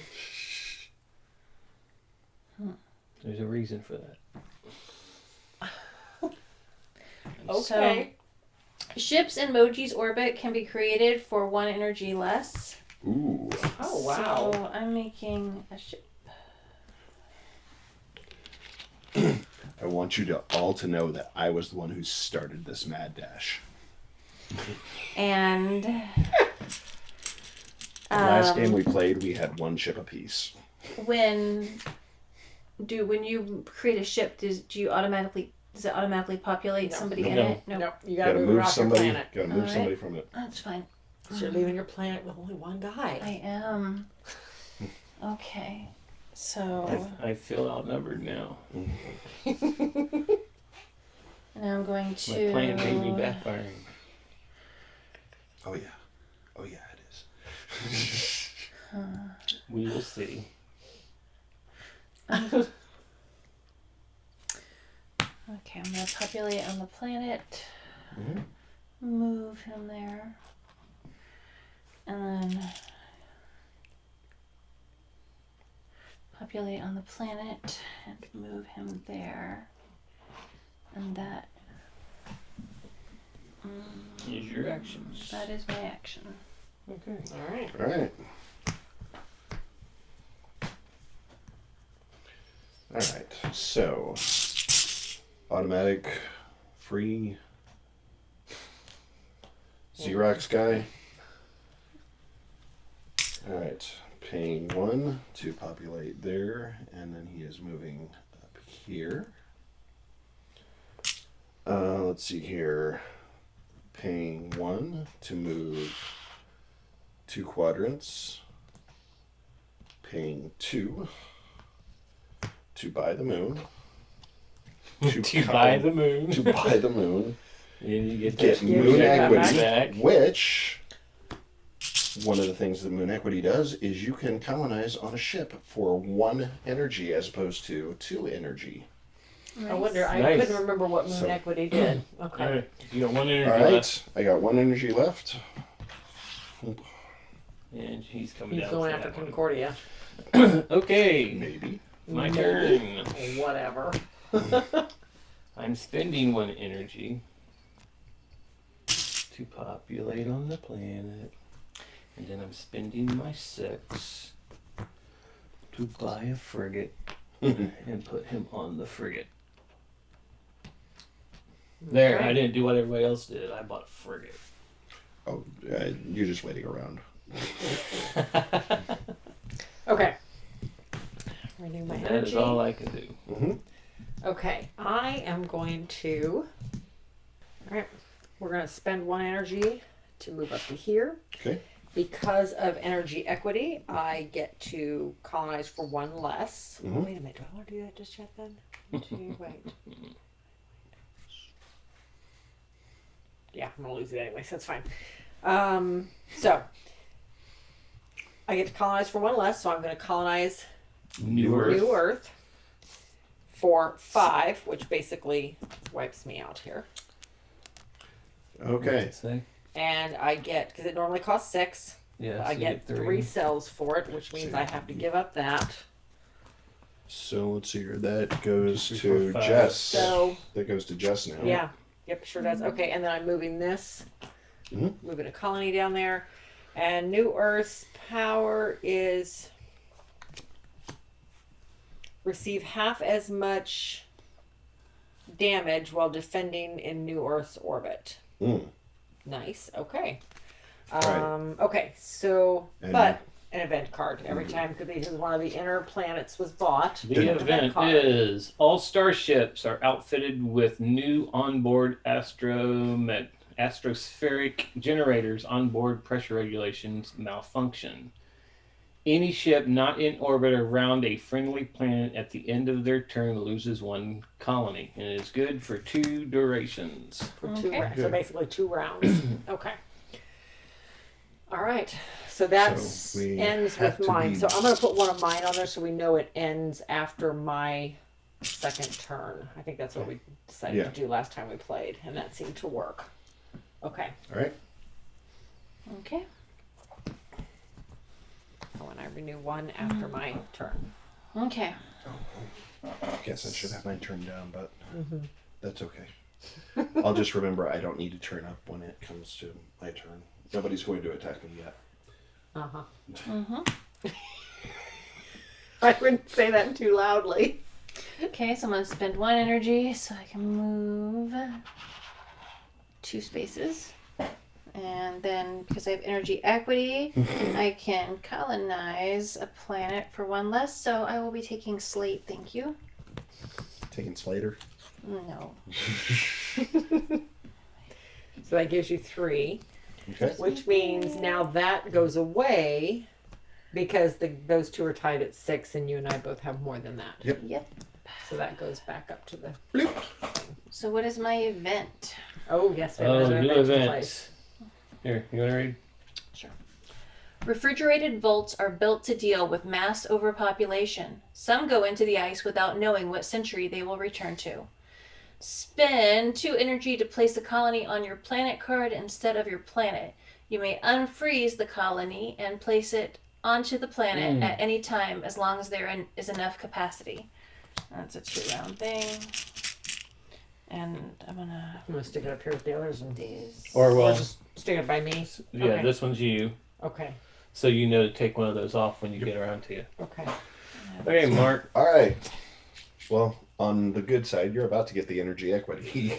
[SPEAKER 4] There's a reason for that.
[SPEAKER 1] Okay.
[SPEAKER 2] Ships in Moji's orbit can be created for 1 energy less.
[SPEAKER 3] Ooh.
[SPEAKER 1] Oh, wow.
[SPEAKER 2] So I'm making a ship.
[SPEAKER 3] I want you to all to know that I was the one who started this mad dash.
[SPEAKER 2] And
[SPEAKER 3] The last game we played, we had 1 ship apiece.
[SPEAKER 2] when you create a ship, do you automatically Does it automatically populate
[SPEAKER 1] No.
[SPEAKER 2] somebody
[SPEAKER 3] No.
[SPEAKER 2] in
[SPEAKER 3] No.
[SPEAKER 2] it? No.
[SPEAKER 1] Nope, you
[SPEAKER 3] Gotta
[SPEAKER 1] gotta
[SPEAKER 3] move
[SPEAKER 1] off
[SPEAKER 3] somebody.
[SPEAKER 1] your planet.
[SPEAKER 3] Gotta move
[SPEAKER 2] Alright.
[SPEAKER 3] somebody from it.
[SPEAKER 2] That's fine.
[SPEAKER 1] You're leaving your planet with only one guy.
[SPEAKER 2] I am. Okay. So
[SPEAKER 4] I feel outnumbered now.
[SPEAKER 2] now I'm going
[SPEAKER 4] My
[SPEAKER 2] to.
[SPEAKER 4] plan may be backfiring.
[SPEAKER 3] Oh yeah. Oh yeah, it is.
[SPEAKER 4] We will see.
[SPEAKER 2] Okay, I'm gonna populate on the planet.
[SPEAKER 3] Mhm.
[SPEAKER 2] Move him there. And then populate on the planet and move him there. And that
[SPEAKER 4] Use your actions.
[SPEAKER 2] that is my action.
[SPEAKER 4] Okay.
[SPEAKER 1] All right.
[SPEAKER 3] All right. All right. So, automatic, free, Xerox guy. All right. Paying 1 to populate there, and then he is moving up here. Let's see here. Paying 1 to move 2 quadrants. Paying 2 to buy the moon.
[SPEAKER 4] To buy the moon.
[SPEAKER 3] To buy the moon.
[SPEAKER 4] And you get
[SPEAKER 3] Get
[SPEAKER 4] that
[SPEAKER 3] moon
[SPEAKER 1] that
[SPEAKER 3] equity,
[SPEAKER 4] back.
[SPEAKER 3] which one of the things that moon equity does is you can colonize on a ship for 1 energy as opposed to 2 energy.
[SPEAKER 1] I wonder. I
[SPEAKER 4] Nice.
[SPEAKER 1] couldn't remember what moon
[SPEAKER 3] So-
[SPEAKER 1] equity did. Okay.
[SPEAKER 4] Alright, you got 1 energy
[SPEAKER 3] All right,
[SPEAKER 4] left.
[SPEAKER 3] I got 1 energy left.
[SPEAKER 4] And he's coming
[SPEAKER 1] He's
[SPEAKER 4] down.
[SPEAKER 1] going
[SPEAKER 4] for
[SPEAKER 1] after
[SPEAKER 4] that one.
[SPEAKER 1] Concordia.
[SPEAKER 4] Okay,
[SPEAKER 3] Maybe.
[SPEAKER 4] my
[SPEAKER 1] Maybe.
[SPEAKER 4] turn.
[SPEAKER 1] Whatever.
[SPEAKER 4] I'm spending 1 energy to populate on the planet. And then I'm spending my 6 to buy a frigate and put him on the frigate. There,
[SPEAKER 1] Okay.
[SPEAKER 4] I didn't do what everybody else did. I bought a frigate.
[SPEAKER 3] Oh, you're just waiting around.
[SPEAKER 1] Okay. Renew my
[SPEAKER 4] That
[SPEAKER 1] energy.
[SPEAKER 4] is all I can do.
[SPEAKER 3] Mm-hmm.
[SPEAKER 1] Okay, I am going to. All right, we're going to spend 1 energy to move up to here.
[SPEAKER 3] Okay.
[SPEAKER 1] Because of energy equity, I get to colonize for 1 less.
[SPEAKER 3] Mhm.
[SPEAKER 1] Wait a minute, do I want to do that just yet then? Wait. Yeah, I'm going to lose it anyway, so that's fine. So, I get to colonize for 1 less, so I'm going to colonize
[SPEAKER 4] New Earth.
[SPEAKER 1] New Earth for 5, which basically wipes me out here.
[SPEAKER 3] Okay.
[SPEAKER 4] Say?
[SPEAKER 1] And I get, because it normally costs 6,
[SPEAKER 4] Yeah,
[SPEAKER 1] I
[SPEAKER 4] so you
[SPEAKER 1] get 3 cells for it, which means I have to give up that.
[SPEAKER 3] So let's see here. That goes
[SPEAKER 4] 2, 3,
[SPEAKER 3] to
[SPEAKER 4] 4, 5.
[SPEAKER 3] Jess.
[SPEAKER 1] So,
[SPEAKER 3] That goes to Jess now.
[SPEAKER 1] yeah. Yep, sure does. Okay, and then I'm moving this,
[SPEAKER 3] Mhm.
[SPEAKER 1] moving a colony down there. And New Earth's power is receive half as much damage while defending in New Earth's orbit.
[SPEAKER 3] Mm.
[SPEAKER 1] Nice. Okay.
[SPEAKER 3] Right.
[SPEAKER 1] Okay. So,
[SPEAKER 3] And-
[SPEAKER 1] but an event card every time could be because one of the inner planets was bought.
[SPEAKER 4] The event
[SPEAKER 1] card.
[SPEAKER 4] is all starships are outfitted with new onboard astrospheric generators. Onboard pressure regulations malfunction. Any ship not in orbit around a friendly planet at the end of their turn loses 1 colony, and it is good for 2 durations.
[SPEAKER 1] For 2
[SPEAKER 2] Okay.
[SPEAKER 1] rounds. So basically 2 rounds. Okay. All right. So that
[SPEAKER 3] So we
[SPEAKER 1] ends
[SPEAKER 3] have
[SPEAKER 1] with
[SPEAKER 3] to
[SPEAKER 1] mine.
[SPEAKER 3] be-
[SPEAKER 1] So I'm going to put one of mine on there so we know it ends after my second turn. I think that's what we decided
[SPEAKER 3] Yeah.
[SPEAKER 1] to do last time we played, and that seemed to work. Okay.
[SPEAKER 3] All right.
[SPEAKER 2] Okay.
[SPEAKER 1] So when I renew 1 after my turn.
[SPEAKER 2] Okay.
[SPEAKER 3] I guess I should have my turn down, but that's okay. I'll just remember I don't need to turn up when it comes to my turn. Nobody's going to attack me yet.
[SPEAKER 1] Uh huh.
[SPEAKER 2] Mm-hmm.
[SPEAKER 1] I wouldn't say that too loudly.
[SPEAKER 2] Okay, so I'm going to spend 1 energy so I can move 2 spaces. And then, because I have energy equity, I can colonize a planet for 1 less. So I will be taking Slate, thank you.
[SPEAKER 3] Taking Slater.
[SPEAKER 2] No.
[SPEAKER 1] So that gives you 3,
[SPEAKER 3] Okay.
[SPEAKER 1] which means now that goes away because those 2 are tied at 6, and you and I both have more than that.
[SPEAKER 2] Yep.
[SPEAKER 1] So that goes back up to the.
[SPEAKER 2] So what is my event?
[SPEAKER 1] Oh yes, we have
[SPEAKER 4] Oh,
[SPEAKER 1] another
[SPEAKER 4] new
[SPEAKER 1] event in
[SPEAKER 4] event.
[SPEAKER 1] place.
[SPEAKER 4] Here, you want to read?
[SPEAKER 2] Refrigerated vaults are built to deal with mass overpopulation. Some go into the ice without knowing what century they will return to. Spend 2 energy to place a colony on your planet card instead of your planet. You may unfreeze the colony and place it onto the planet at any time as long as there is enough capacity. That's a 2-round thing. And I'm gonna
[SPEAKER 1] stick it up here with the others and
[SPEAKER 2] these.
[SPEAKER 4] Or well,
[SPEAKER 1] just stick it by me.
[SPEAKER 4] yeah,
[SPEAKER 1] Okay.
[SPEAKER 4] this one's you.
[SPEAKER 1] Okay.
[SPEAKER 4] So you know to take one of those off when you get around to you.
[SPEAKER 1] Okay.
[SPEAKER 4] Okay, Mark.
[SPEAKER 3] All right. Well, on the good side, you're about to get the energy equity.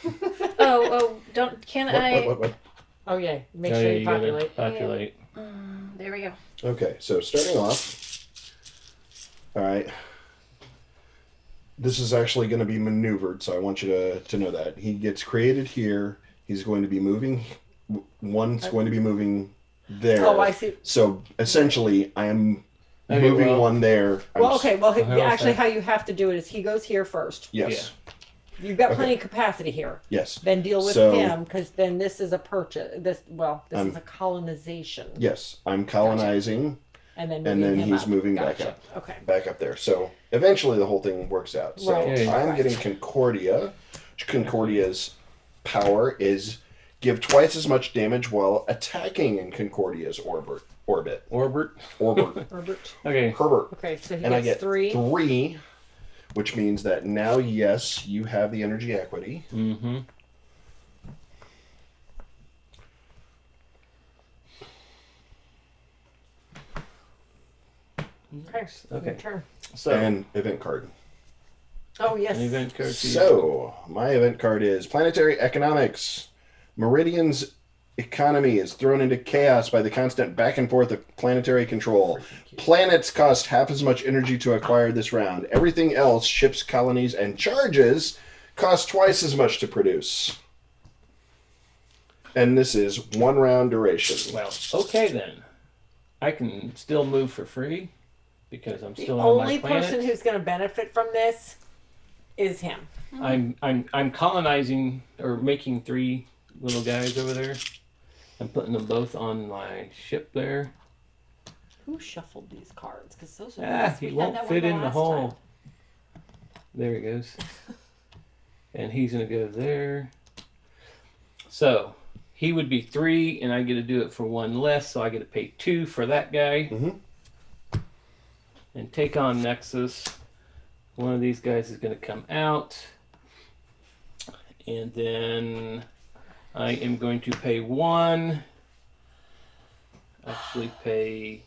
[SPEAKER 2] Can I?
[SPEAKER 3] What?
[SPEAKER 1] Oh yeah. Make
[SPEAKER 4] Oh,
[SPEAKER 1] sure
[SPEAKER 4] yeah,
[SPEAKER 1] you
[SPEAKER 4] gotta
[SPEAKER 1] populate.
[SPEAKER 4] Populate.
[SPEAKER 2] There we go.
[SPEAKER 3] Okay, so starting off. All right. This is actually going to be maneuvered, so I want you to know that. He gets created here. He's going to be moving. One's going to be moving there.
[SPEAKER 1] Oh, I see.
[SPEAKER 3] So essentially, I am
[SPEAKER 4] Okay,
[SPEAKER 3] moving
[SPEAKER 4] well-
[SPEAKER 3] one there.
[SPEAKER 1] Well, okay. Well,
[SPEAKER 4] Okay,
[SPEAKER 1] actually,
[SPEAKER 4] okay.
[SPEAKER 1] how you have to do it is he goes here first.
[SPEAKER 3] Yes.
[SPEAKER 1] You've got
[SPEAKER 3] Okay.
[SPEAKER 1] plenty of capacity here.
[SPEAKER 3] Yes.
[SPEAKER 1] Then deal with
[SPEAKER 3] So-
[SPEAKER 1] him because then this is a purchase. This is a colonization.
[SPEAKER 3] Yes. I'm colonizing
[SPEAKER 1] And then
[SPEAKER 3] And then
[SPEAKER 1] moving him
[SPEAKER 3] he's
[SPEAKER 1] up.
[SPEAKER 3] moving
[SPEAKER 1] Gotcha.
[SPEAKER 3] back up.
[SPEAKER 1] Okay.
[SPEAKER 3] back up there. So eventually the whole thing works out. So
[SPEAKER 1] Right.
[SPEAKER 4] Okay.
[SPEAKER 3] I'm getting Concordia. Concordia's power is give twice as much damage while attacking in Concordia's orbit.
[SPEAKER 4] Orbit.
[SPEAKER 3] Orbit.
[SPEAKER 1] Herbert.
[SPEAKER 4] Okay.
[SPEAKER 3] Herbert.
[SPEAKER 1] Okay, so he
[SPEAKER 3] And I
[SPEAKER 1] gets
[SPEAKER 3] get
[SPEAKER 1] 3.
[SPEAKER 3] 3, which means that now, yes, you have the energy equity.
[SPEAKER 4] Mm-hmm.
[SPEAKER 1] Okay.
[SPEAKER 4] Okay.
[SPEAKER 1] Your turn.
[SPEAKER 4] So,
[SPEAKER 3] And event card.
[SPEAKER 1] Oh yes.
[SPEAKER 4] an event card to you.
[SPEAKER 3] So, my event card is Planetary Economics. Meridian's economy is thrown into chaos by the constant back and forth of planetary control. Planets cost half as much energy to acquire this round. Everything else, ships, colonies, and charges, cost twice as much to produce. And this is 1 round duration.
[SPEAKER 4] Well, okay then. I can still move for free because I'm
[SPEAKER 1] The
[SPEAKER 4] still on
[SPEAKER 1] only
[SPEAKER 4] my planet.
[SPEAKER 1] person who's going to benefit from this is him.
[SPEAKER 4] I'm colonizing or making 3 little guys over there. I'm putting them both on my ship there.
[SPEAKER 1] Who shuffled these cards? Because those are
[SPEAKER 4] He won't fit in the hole. There he goes. And he's gonna go there. So he would be 3, and I get to do it for 1 less, so I get to pay 2 for that guy.
[SPEAKER 3] Mhm.
[SPEAKER 4] And take on Nexus. One of these guys is gonna come out. And then I am going to pay 1. Actually pay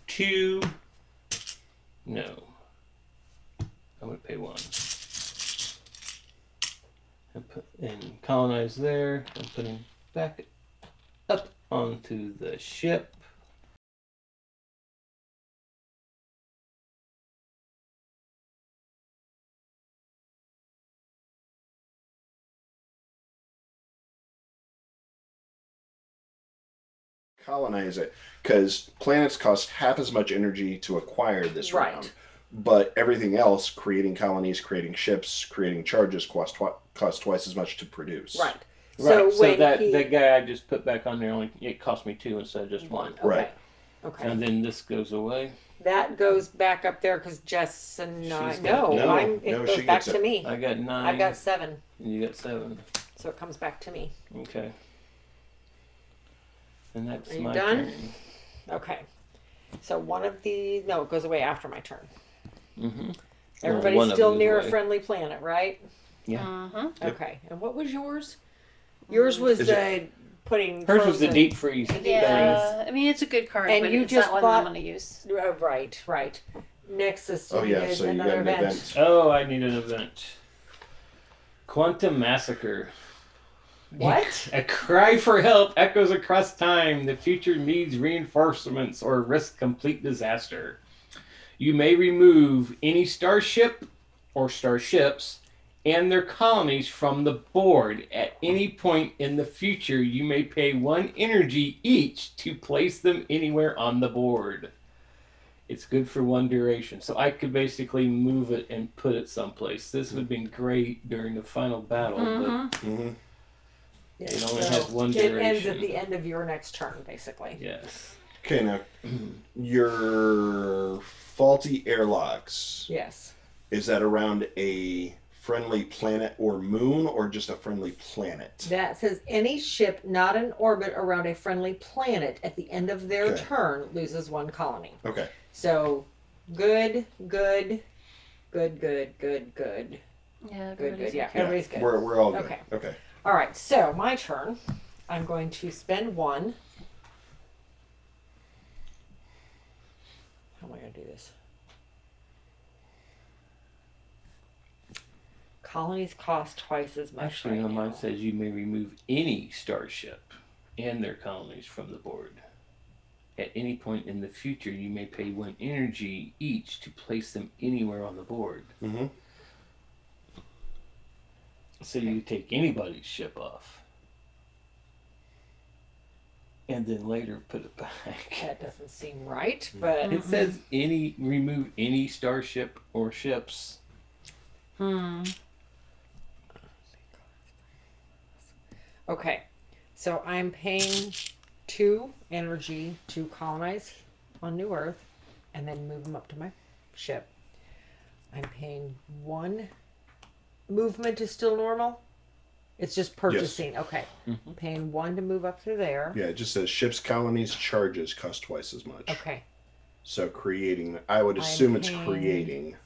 [SPEAKER 4] 2. No. I'm going to pay 1. And colonize there. And put him back up onto the ship.
[SPEAKER 3] Colonize it. Because planets cost half as much energy to acquire this
[SPEAKER 1] Right.
[SPEAKER 3] round. But everything else, creating colonies, creating ships, creating charges, cost twice as much to produce.
[SPEAKER 1] Right.
[SPEAKER 4] Right. So
[SPEAKER 1] when
[SPEAKER 4] that,
[SPEAKER 1] he...
[SPEAKER 4] that guy I just put back on there, only it cost me 2 instead of just 1.
[SPEAKER 1] Okay.
[SPEAKER 3] Right.
[SPEAKER 1] Okay.
[SPEAKER 4] And then this goes away.
[SPEAKER 1] That goes back up there because Jess and I...
[SPEAKER 4] She's got-
[SPEAKER 1] No,
[SPEAKER 3] no,
[SPEAKER 1] it
[SPEAKER 3] no,
[SPEAKER 1] goes
[SPEAKER 3] she
[SPEAKER 1] back
[SPEAKER 3] gets
[SPEAKER 1] to
[SPEAKER 3] it.
[SPEAKER 1] me.
[SPEAKER 4] I got 9.
[SPEAKER 1] I've got 7,
[SPEAKER 4] And you got 7.
[SPEAKER 1] so it comes back to me.
[SPEAKER 4] Okay. And that's
[SPEAKER 1] Are you
[SPEAKER 4] my
[SPEAKER 1] done?
[SPEAKER 4] turn.
[SPEAKER 1] Okay. So one of the... No, it goes away after my turn.
[SPEAKER 4] Mm-hmm.
[SPEAKER 1] Everybody's
[SPEAKER 4] one of
[SPEAKER 1] still
[SPEAKER 4] them is
[SPEAKER 1] near
[SPEAKER 4] away.
[SPEAKER 1] a friendly planet, right?
[SPEAKER 4] Yeah.
[SPEAKER 2] Mm-hmm.
[SPEAKER 3] Yep.
[SPEAKER 1] Okay. And what was yours? Yours was
[SPEAKER 3] Is
[SPEAKER 1] the putting...
[SPEAKER 4] Hers was the
[SPEAKER 1] frozen-
[SPEAKER 4] deep freeze. thing.
[SPEAKER 2] Yeah, I mean it's a good card,
[SPEAKER 1] And
[SPEAKER 2] but
[SPEAKER 1] you
[SPEAKER 2] it's
[SPEAKER 1] just
[SPEAKER 2] not one
[SPEAKER 1] bought-
[SPEAKER 2] I'm going to use.
[SPEAKER 1] Right. Nexus,
[SPEAKER 3] Oh,
[SPEAKER 1] you
[SPEAKER 3] yeah,
[SPEAKER 1] needed
[SPEAKER 3] so you got
[SPEAKER 1] another
[SPEAKER 3] an
[SPEAKER 1] event.
[SPEAKER 3] event.
[SPEAKER 4] Oh, I need an event. Quantum Massacre.
[SPEAKER 1] What?
[SPEAKER 4] A cry for help echoes across time. The future needs reinforcements or risk complete disaster. You may remove any starship or starships, and their colonies from the board. At any point in the future, you may pay 1 energy each to place them anywhere on the board. It's good for 1 duration. So I could basically move it and put it someplace. This would have been great during the final battle, but
[SPEAKER 1] Yeah,
[SPEAKER 4] it only has 1
[SPEAKER 1] it
[SPEAKER 4] duration.
[SPEAKER 1] ends at the end of your next turn, basically.
[SPEAKER 4] Yes.
[SPEAKER 3] Okay, now your faulty airlocks.
[SPEAKER 1] Yes.
[SPEAKER 3] Is that around a friendly planet or moon, or just a friendly planet?
[SPEAKER 1] That says any ship not in orbit around a friendly planet at the end of their
[SPEAKER 3] Okay.
[SPEAKER 1] turn loses 1 colony.
[SPEAKER 3] Okay.
[SPEAKER 1] So, good, good, good, good, good, good,
[SPEAKER 2] Yeah,
[SPEAKER 1] good, good. Yeah,
[SPEAKER 2] okay.
[SPEAKER 1] everybody's good.
[SPEAKER 3] We're all good.
[SPEAKER 1] Okay.
[SPEAKER 3] Okay.
[SPEAKER 1] All right, so my turn. I'm going to spend 1. How am I going to do this? Colonies cost twice as much.
[SPEAKER 4] Actually,
[SPEAKER 1] right
[SPEAKER 4] on mine
[SPEAKER 1] now.
[SPEAKER 4] says you may remove any starship and their colonies from the board. At any point in the future, you may pay 1 energy each to place them anywhere on the board.
[SPEAKER 3] Mm-hmm.
[SPEAKER 4] So you take anybody's ship off. And then later put it back.
[SPEAKER 1] That doesn't seem right, but
[SPEAKER 4] It says remove any starship or ships.
[SPEAKER 1] okay. So I'm paying 2 energy to colonize on New Earth and then move them up to my ship. I'm paying 1. Movement is still normal? It's just purchasing. Okay. Paying 1 to move up to there.
[SPEAKER 3] Yeah, it just says ships, colonies, charges cost twice as much.
[SPEAKER 1] Okay.
[SPEAKER 3] So creating, I would assume it's
[SPEAKER 1] paying-
[SPEAKER 3] creating.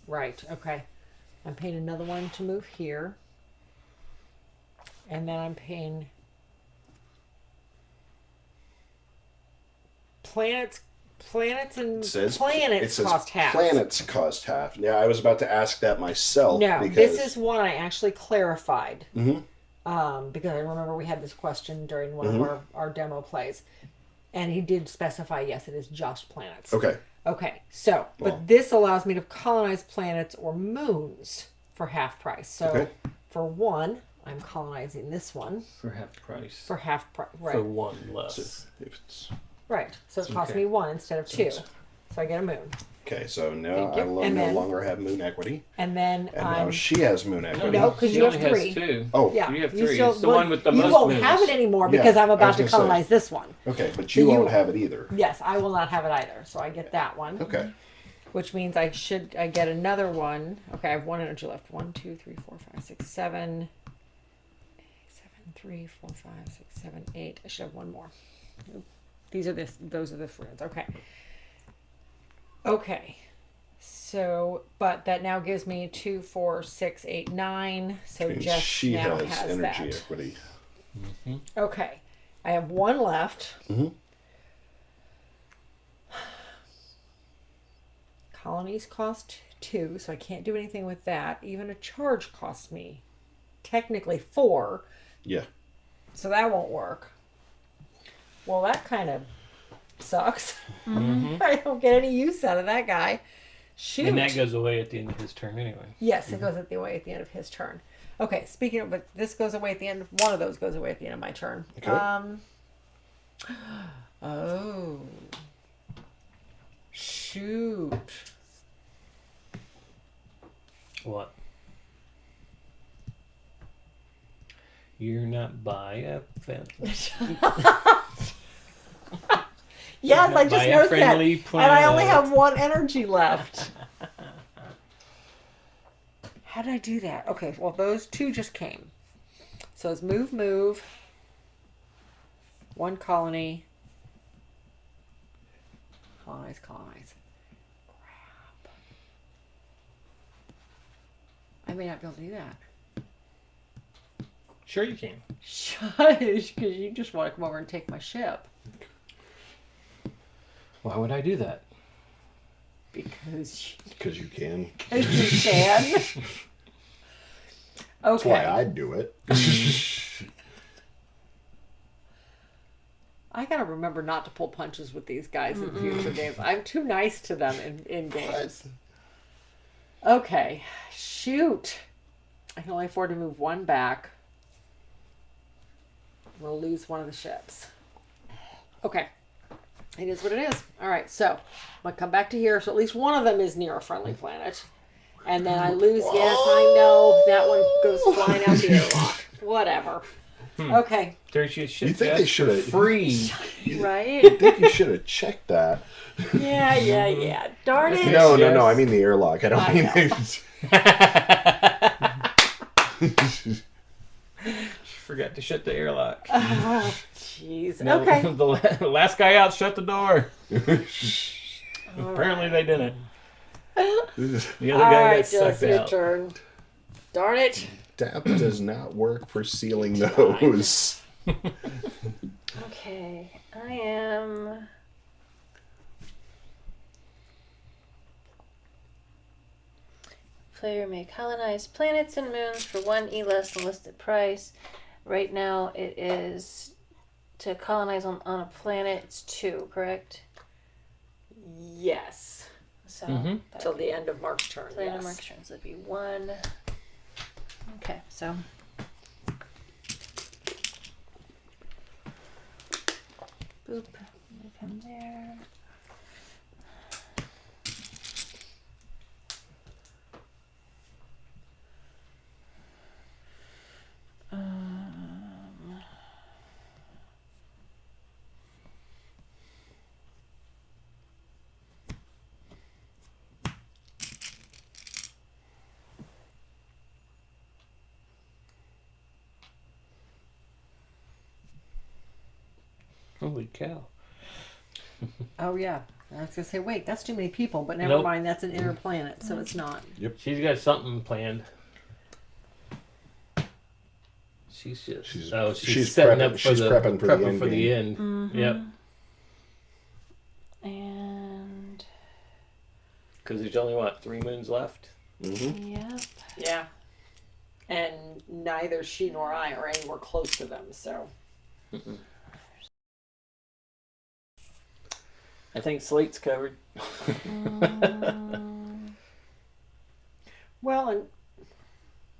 [SPEAKER 1] Right. Okay. I'm paying another 1 to move here. And then I'm paying planets and
[SPEAKER 3] It says
[SPEAKER 1] planets cost half.
[SPEAKER 3] Planets cost half. Yeah, I was about to ask that myself.
[SPEAKER 1] No,
[SPEAKER 3] because,
[SPEAKER 1] this is one I actually clarified.
[SPEAKER 3] Mhm.
[SPEAKER 1] Because I remember we had this question during one of our demo plays. And he did specify, yes, it is just planets.
[SPEAKER 3] Okay.
[SPEAKER 1] Okay, so, but
[SPEAKER 3] Well.
[SPEAKER 1] this allows me to colonize planets or moons for half price. So,
[SPEAKER 3] Okay.
[SPEAKER 1] for 1, I'm colonizing this one
[SPEAKER 4] For half price.
[SPEAKER 1] for half price. Right,
[SPEAKER 4] For 1 less.
[SPEAKER 3] If it's
[SPEAKER 1] right. So it costs
[SPEAKER 4] Okay.
[SPEAKER 1] me 1 instead of 2. So I get a moon.
[SPEAKER 3] okay, so now
[SPEAKER 1] Thank you.
[SPEAKER 3] I
[SPEAKER 1] And
[SPEAKER 3] no
[SPEAKER 1] then-
[SPEAKER 3] longer have moon equity,
[SPEAKER 1] And then
[SPEAKER 3] and now
[SPEAKER 1] I'm...
[SPEAKER 3] she has moon equity.
[SPEAKER 1] No, 'cause
[SPEAKER 4] She
[SPEAKER 1] you have
[SPEAKER 4] only
[SPEAKER 1] 3.
[SPEAKER 4] has 2.
[SPEAKER 3] Oh,
[SPEAKER 1] Yeah,
[SPEAKER 4] You have
[SPEAKER 1] you
[SPEAKER 4] 3.
[SPEAKER 1] still-
[SPEAKER 4] It's the
[SPEAKER 1] well,
[SPEAKER 4] one with the
[SPEAKER 1] you
[SPEAKER 4] most
[SPEAKER 1] won't
[SPEAKER 4] moons.
[SPEAKER 1] have it anymore
[SPEAKER 3] Yeah,
[SPEAKER 1] because I'm
[SPEAKER 3] I
[SPEAKER 1] about
[SPEAKER 3] was
[SPEAKER 1] to
[SPEAKER 3] gonna say.
[SPEAKER 1] colonize this one.
[SPEAKER 3] Okay, but
[SPEAKER 1] So
[SPEAKER 3] you
[SPEAKER 1] you-
[SPEAKER 3] won't have it either.
[SPEAKER 1] Yes, I will not have it either. So I get that one.
[SPEAKER 3] Okay.
[SPEAKER 1] Which means I get another one. Okay, I have 1 energy left. 1, 2, 3, 4, 5, 6, 7. 7, 3, 4, 5, 6, 7, 8. I should have 1 more. Nope. Those are the friends. Okay. Okay. So, but that now gives me 2, 4, 6, 8, 9. So
[SPEAKER 3] And
[SPEAKER 1] Jess
[SPEAKER 3] she
[SPEAKER 1] now
[SPEAKER 3] has
[SPEAKER 1] has
[SPEAKER 3] energy
[SPEAKER 1] that.
[SPEAKER 3] equity.
[SPEAKER 1] Okay. I have 1 left.
[SPEAKER 3] Mhm.
[SPEAKER 1] Colonies cost 2, so I can't do anything with that. Even a charge costs me technically 4,
[SPEAKER 3] Yeah.
[SPEAKER 1] so that won't work. Well, that kind of sucks. I don't get any use out of that guy. Shoot.
[SPEAKER 4] And that goes away at the end of his turn anyway.
[SPEAKER 1] Yes, it goes at the way at the end of his turn. Okay, speaking of, but this goes away at the end of one of those goes away at the end of my turn.
[SPEAKER 3] Okay.
[SPEAKER 1] Oh. Shoot.
[SPEAKER 4] What? You're not by a fence.
[SPEAKER 1] Yes, I just
[SPEAKER 4] By a
[SPEAKER 1] noticed that.
[SPEAKER 4] friendly
[SPEAKER 1] And I only
[SPEAKER 4] planet.
[SPEAKER 1] have 1 energy left. How did I do that? Okay, well, those 2 just came. So it's move, 1 colony. Colonize. Crap. I may not be able to do that.
[SPEAKER 4] Sure you can.
[SPEAKER 1] Shush, because you just want to come over and take my ship.
[SPEAKER 4] Why would I do that?
[SPEAKER 1] Because
[SPEAKER 3] Because you can.
[SPEAKER 1] you can.
[SPEAKER 3] That's why
[SPEAKER 1] Okay.
[SPEAKER 3] I'd do it.
[SPEAKER 1] I gotta remember not to pull punches with these guys in future games. I'm too nice to them in games. Okay. Shoot. I can only afford to move one back. We'll lose one of the ships. Okay. It is what it is. All right, so I'm going to come back to here. So at least one of them is near a friendly planet. And then I lose. Yes, I know. That one goes flying out the airlock. Whatever. Okay.
[SPEAKER 4] There's your ship.
[SPEAKER 3] You think they
[SPEAKER 4] Jess,
[SPEAKER 3] should
[SPEAKER 4] for
[SPEAKER 3] have
[SPEAKER 4] free?
[SPEAKER 2] Right?
[SPEAKER 3] I think you should have checked that.
[SPEAKER 1] Yeah. Darn it.
[SPEAKER 3] No. I mean the airlock. I don't
[SPEAKER 1] I
[SPEAKER 3] mean
[SPEAKER 1] know.
[SPEAKER 4] She forgot to shut the airlock.
[SPEAKER 1] Jeez.
[SPEAKER 4] No,
[SPEAKER 1] Okay.
[SPEAKER 4] The last guy out shut the door. Apparently they didn't. The other
[SPEAKER 1] All
[SPEAKER 4] guy
[SPEAKER 1] right,
[SPEAKER 4] got sucked
[SPEAKER 1] Jess, your
[SPEAKER 4] out.
[SPEAKER 1] turn. Darn it.
[SPEAKER 3] Tap does not work for sealing those.
[SPEAKER 2] Okay. I am. Player may colonize planets and moons for 1 E less than listed price. Right now it is to colonize on a planet, it's 2, correct?
[SPEAKER 1] Yes.
[SPEAKER 2] So
[SPEAKER 4] Mhm.
[SPEAKER 2] that
[SPEAKER 1] Till
[SPEAKER 2] would
[SPEAKER 1] the end of Mark's turn.
[SPEAKER 2] be planet
[SPEAKER 1] Yes.
[SPEAKER 2] mark turns would be 1. Okay, so boop, move him there.
[SPEAKER 4] Holy cow.
[SPEAKER 1] Oh, yeah. I was going to say, wait, that's too many people, but never
[SPEAKER 4] Nope.
[SPEAKER 1] mind. That's an inner planet, so it's not.
[SPEAKER 4] She's got something planned. She's just. She's setting
[SPEAKER 3] prepping-
[SPEAKER 4] up for
[SPEAKER 3] she's
[SPEAKER 4] the
[SPEAKER 3] prepping for the end
[SPEAKER 4] for the
[SPEAKER 3] game.
[SPEAKER 4] end. Yep.
[SPEAKER 2] And
[SPEAKER 4] Because there's only what 3 moons left.
[SPEAKER 3] Mm-hmm.
[SPEAKER 2] yep.
[SPEAKER 1] Yeah. And neither she nor I are anywhere close to them, so.
[SPEAKER 4] I think Slate's covered.
[SPEAKER 1] Well, and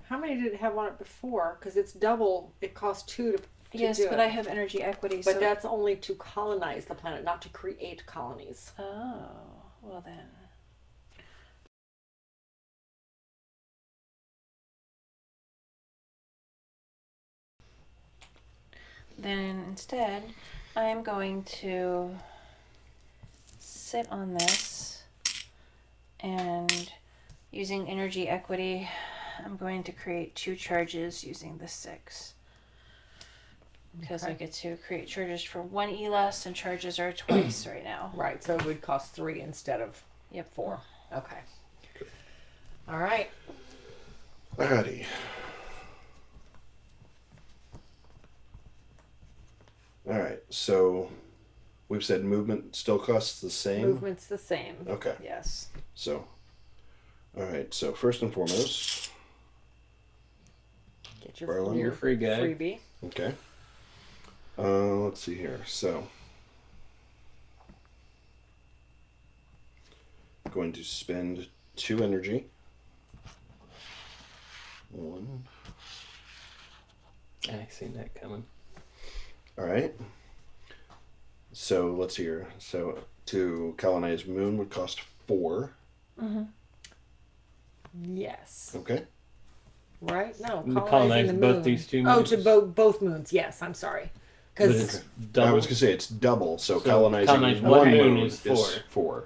[SPEAKER 1] how many did it have on it before? Because it's double. It costs 2 to
[SPEAKER 2] Yes,
[SPEAKER 1] do
[SPEAKER 2] but
[SPEAKER 1] it.
[SPEAKER 2] I have energy equity.
[SPEAKER 1] But
[SPEAKER 2] so
[SPEAKER 1] that's only to colonize the planet, not to create colonies.
[SPEAKER 2] Oh, well then. Then instead, I'm going to sit on this and using energy equity, I'm going to create 2 charges using the 6. Because I
[SPEAKER 1] Okay.
[SPEAKER 2] get to create charges for 1 E less, and charges are twice right now.
[SPEAKER 1] Right, so it would cost 3 instead of 4. Okay. All right.
[SPEAKER 3] Alrighty. Alright, so we've said movement still costs the same.
[SPEAKER 1] Movement's the same.
[SPEAKER 3] Okay,
[SPEAKER 1] Yes.
[SPEAKER 3] so. Alright, so first and foremost.
[SPEAKER 1] Get your
[SPEAKER 3] Berlin.
[SPEAKER 4] You're a free guy.
[SPEAKER 1] freebie.
[SPEAKER 3] Okay. Let's see here. So. Going to spend 2 energy. 1.
[SPEAKER 4] I seen that coming.
[SPEAKER 3] All right. So let's see here. So to colonize moon would cost 4.
[SPEAKER 1] Yes.
[SPEAKER 3] Okay.
[SPEAKER 1] Right? No.
[SPEAKER 4] To
[SPEAKER 1] Colonizing
[SPEAKER 4] colonize
[SPEAKER 1] the
[SPEAKER 4] both
[SPEAKER 1] moon.
[SPEAKER 4] these 2
[SPEAKER 1] Oh,
[SPEAKER 4] moons.
[SPEAKER 1] to both moons. Yes, I'm sorry.
[SPEAKER 4] But
[SPEAKER 1] Because
[SPEAKER 4] it's
[SPEAKER 3] I
[SPEAKER 4] double.
[SPEAKER 3] was gonna say it's double. So,
[SPEAKER 4] So
[SPEAKER 3] colonizing
[SPEAKER 4] colonize
[SPEAKER 3] one
[SPEAKER 4] one
[SPEAKER 3] moon
[SPEAKER 4] moon
[SPEAKER 3] is
[SPEAKER 4] is
[SPEAKER 3] 4.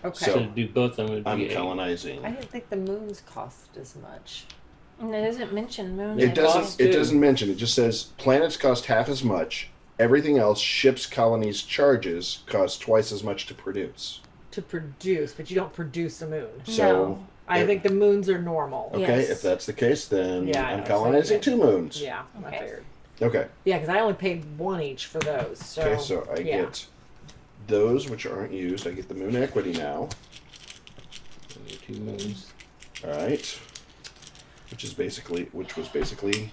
[SPEAKER 1] okay,
[SPEAKER 4] So
[SPEAKER 3] so
[SPEAKER 4] to do both of them would
[SPEAKER 3] I'm
[SPEAKER 4] be 8.
[SPEAKER 3] colonizing.
[SPEAKER 1] I didn't think the moons cost as much.
[SPEAKER 2] And it doesn't mention moons.
[SPEAKER 3] It
[SPEAKER 2] I
[SPEAKER 3] doesn't.
[SPEAKER 2] think.
[SPEAKER 4] do.
[SPEAKER 3] It doesn't mention. It just says planets cost half as much. Everything else, ships, colonies, charges cost twice as much to produce.
[SPEAKER 1] To produce, but you don't produce a moon.
[SPEAKER 3] So
[SPEAKER 2] No.
[SPEAKER 1] I think the moons are normal.
[SPEAKER 3] okay,
[SPEAKER 2] Yes.
[SPEAKER 3] if that's the case, then
[SPEAKER 1] Yeah, I
[SPEAKER 3] I'm
[SPEAKER 1] know,
[SPEAKER 3] colonizing
[SPEAKER 1] so-
[SPEAKER 3] 2 moons.
[SPEAKER 1] Yeah, I
[SPEAKER 2] Okay.
[SPEAKER 1] figured.
[SPEAKER 3] Okay.
[SPEAKER 1] Yeah, because I only paid 1 each for those. So,
[SPEAKER 3] Okay, so I
[SPEAKER 1] yeah.
[SPEAKER 3] get those which aren't used. I get the moon equity now.
[SPEAKER 4] Only 2 moons.
[SPEAKER 3] All right, which was basically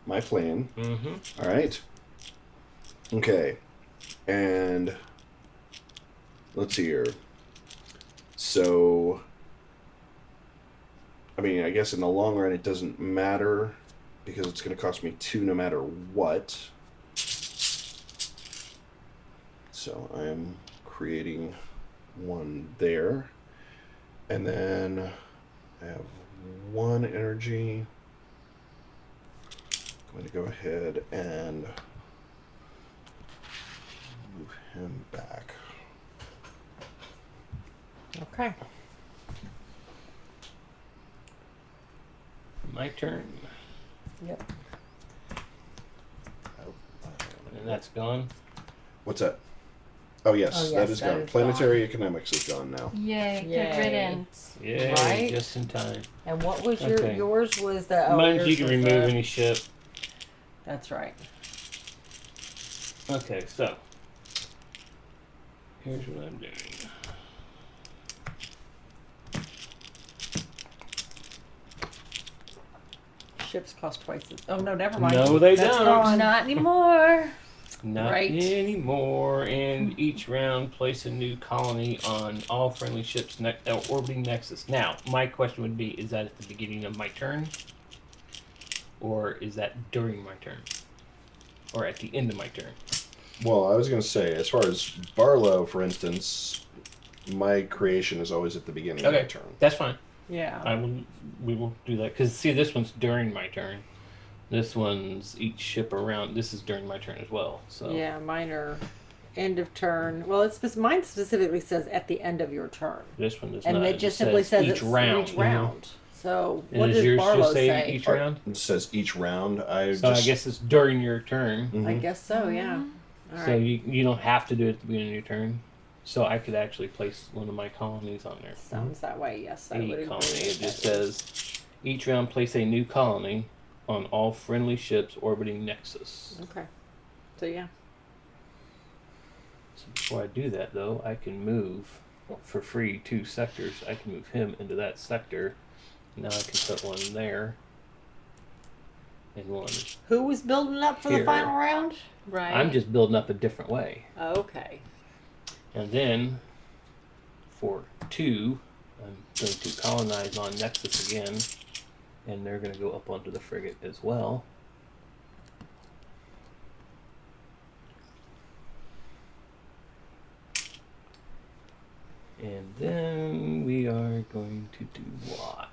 [SPEAKER 3] my plan.
[SPEAKER 4] Mm-hmm.
[SPEAKER 3] All right. Okay, and let's see here. So, I mean, I guess in the long run it doesn't matter because it's going to cost me 2 no matter what. So I am creating 1 there. And then I have 1 energy. I'm going to go ahead and move him back.
[SPEAKER 1] Okay.
[SPEAKER 4] My turn.
[SPEAKER 1] Yep.
[SPEAKER 4] And that's gone.
[SPEAKER 3] What's that? Oh yes,
[SPEAKER 1] Oh, yes,
[SPEAKER 3] that is
[SPEAKER 1] that
[SPEAKER 3] gone.
[SPEAKER 1] is
[SPEAKER 3] Planetary economics is gone now.
[SPEAKER 2] Yay,
[SPEAKER 1] Yay.
[SPEAKER 2] good riddance.
[SPEAKER 4] Yay,
[SPEAKER 1] Right?
[SPEAKER 4] just in time.
[SPEAKER 1] And what was
[SPEAKER 4] Okay.
[SPEAKER 1] yours was the...
[SPEAKER 4] Mine's you
[SPEAKER 1] yours
[SPEAKER 4] can
[SPEAKER 1] was
[SPEAKER 4] remove
[SPEAKER 1] the-
[SPEAKER 4] any ship.
[SPEAKER 1] That's right.
[SPEAKER 4] Okay, so here's what I'm doing.
[SPEAKER 1] Ships cost twice as... Oh, no, never mind.
[SPEAKER 4] No, they
[SPEAKER 1] That's
[SPEAKER 4] don't.
[SPEAKER 1] gone.
[SPEAKER 2] Not anymore.
[SPEAKER 4] Not
[SPEAKER 1] Right.
[SPEAKER 4] anymore. And each round, place a new colony on all friendly ships orbiting Nexus. Now, my question would be: is that at the beginning of my turn, or is that during my turn, or at the end of my turn?
[SPEAKER 3] Well, I was going to say, as far as Barlow, for instance, my creation is always at the beginning of my
[SPEAKER 4] Okay.
[SPEAKER 3] turn.
[SPEAKER 4] That's fine.
[SPEAKER 1] Yeah.
[SPEAKER 4] We will do that because see, this one's during my turn. This one's each ship around. This is during my turn as well. So
[SPEAKER 1] Yeah, mine are end of turn. Well, mine specifically says at the end of your turn.
[SPEAKER 4] this one does
[SPEAKER 1] And
[SPEAKER 4] not.
[SPEAKER 1] it just simply says
[SPEAKER 4] each
[SPEAKER 1] it's
[SPEAKER 4] round.
[SPEAKER 1] each round. So
[SPEAKER 4] And
[SPEAKER 1] what
[SPEAKER 4] does
[SPEAKER 1] does
[SPEAKER 4] yours
[SPEAKER 1] Barlow
[SPEAKER 4] just say each
[SPEAKER 3] Oh,
[SPEAKER 4] round?
[SPEAKER 3] It says each round.
[SPEAKER 4] So I guess it's during your turn.
[SPEAKER 3] Mhm.
[SPEAKER 1] I guess so, yeah. All
[SPEAKER 4] So
[SPEAKER 1] right.
[SPEAKER 4] you don't have to do it at the beginning of your turn. So I could actually place one of my colonies on there.
[SPEAKER 1] Sounds that way, yes. I would
[SPEAKER 4] A
[SPEAKER 1] agree.
[SPEAKER 4] colony. It
[SPEAKER 1] with
[SPEAKER 4] just
[SPEAKER 1] that.
[SPEAKER 4] says each round place a new colony on all friendly ships orbiting Nexus.
[SPEAKER 1] Okay. So, yeah.
[SPEAKER 4] So before I do that, though, I can move for free 2 sectors. I can move him into that sector. Now I can put one there and one.
[SPEAKER 1] Who was building up for
[SPEAKER 4] Here.
[SPEAKER 1] the final round?
[SPEAKER 2] Right.
[SPEAKER 4] I'm just building up a different way.
[SPEAKER 1] Okay.
[SPEAKER 4] And then for 2, I'm going to colonize on Nexus again. And they're going to go up onto the frigate as well. And then we are going to do what?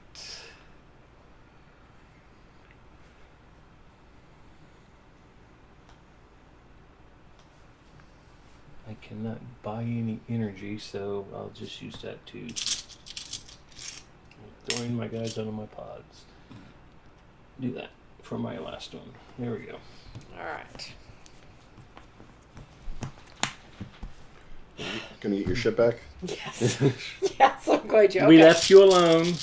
[SPEAKER 4] I cannot buy any energy, so I'll just use that to throwing my guys out of my pods. Do that for my last one. There we go.
[SPEAKER 1] All right.
[SPEAKER 3] Going to get your ship back?
[SPEAKER 1] Yes. Yes, I'm going to. Okay.
[SPEAKER 4] We left you alone.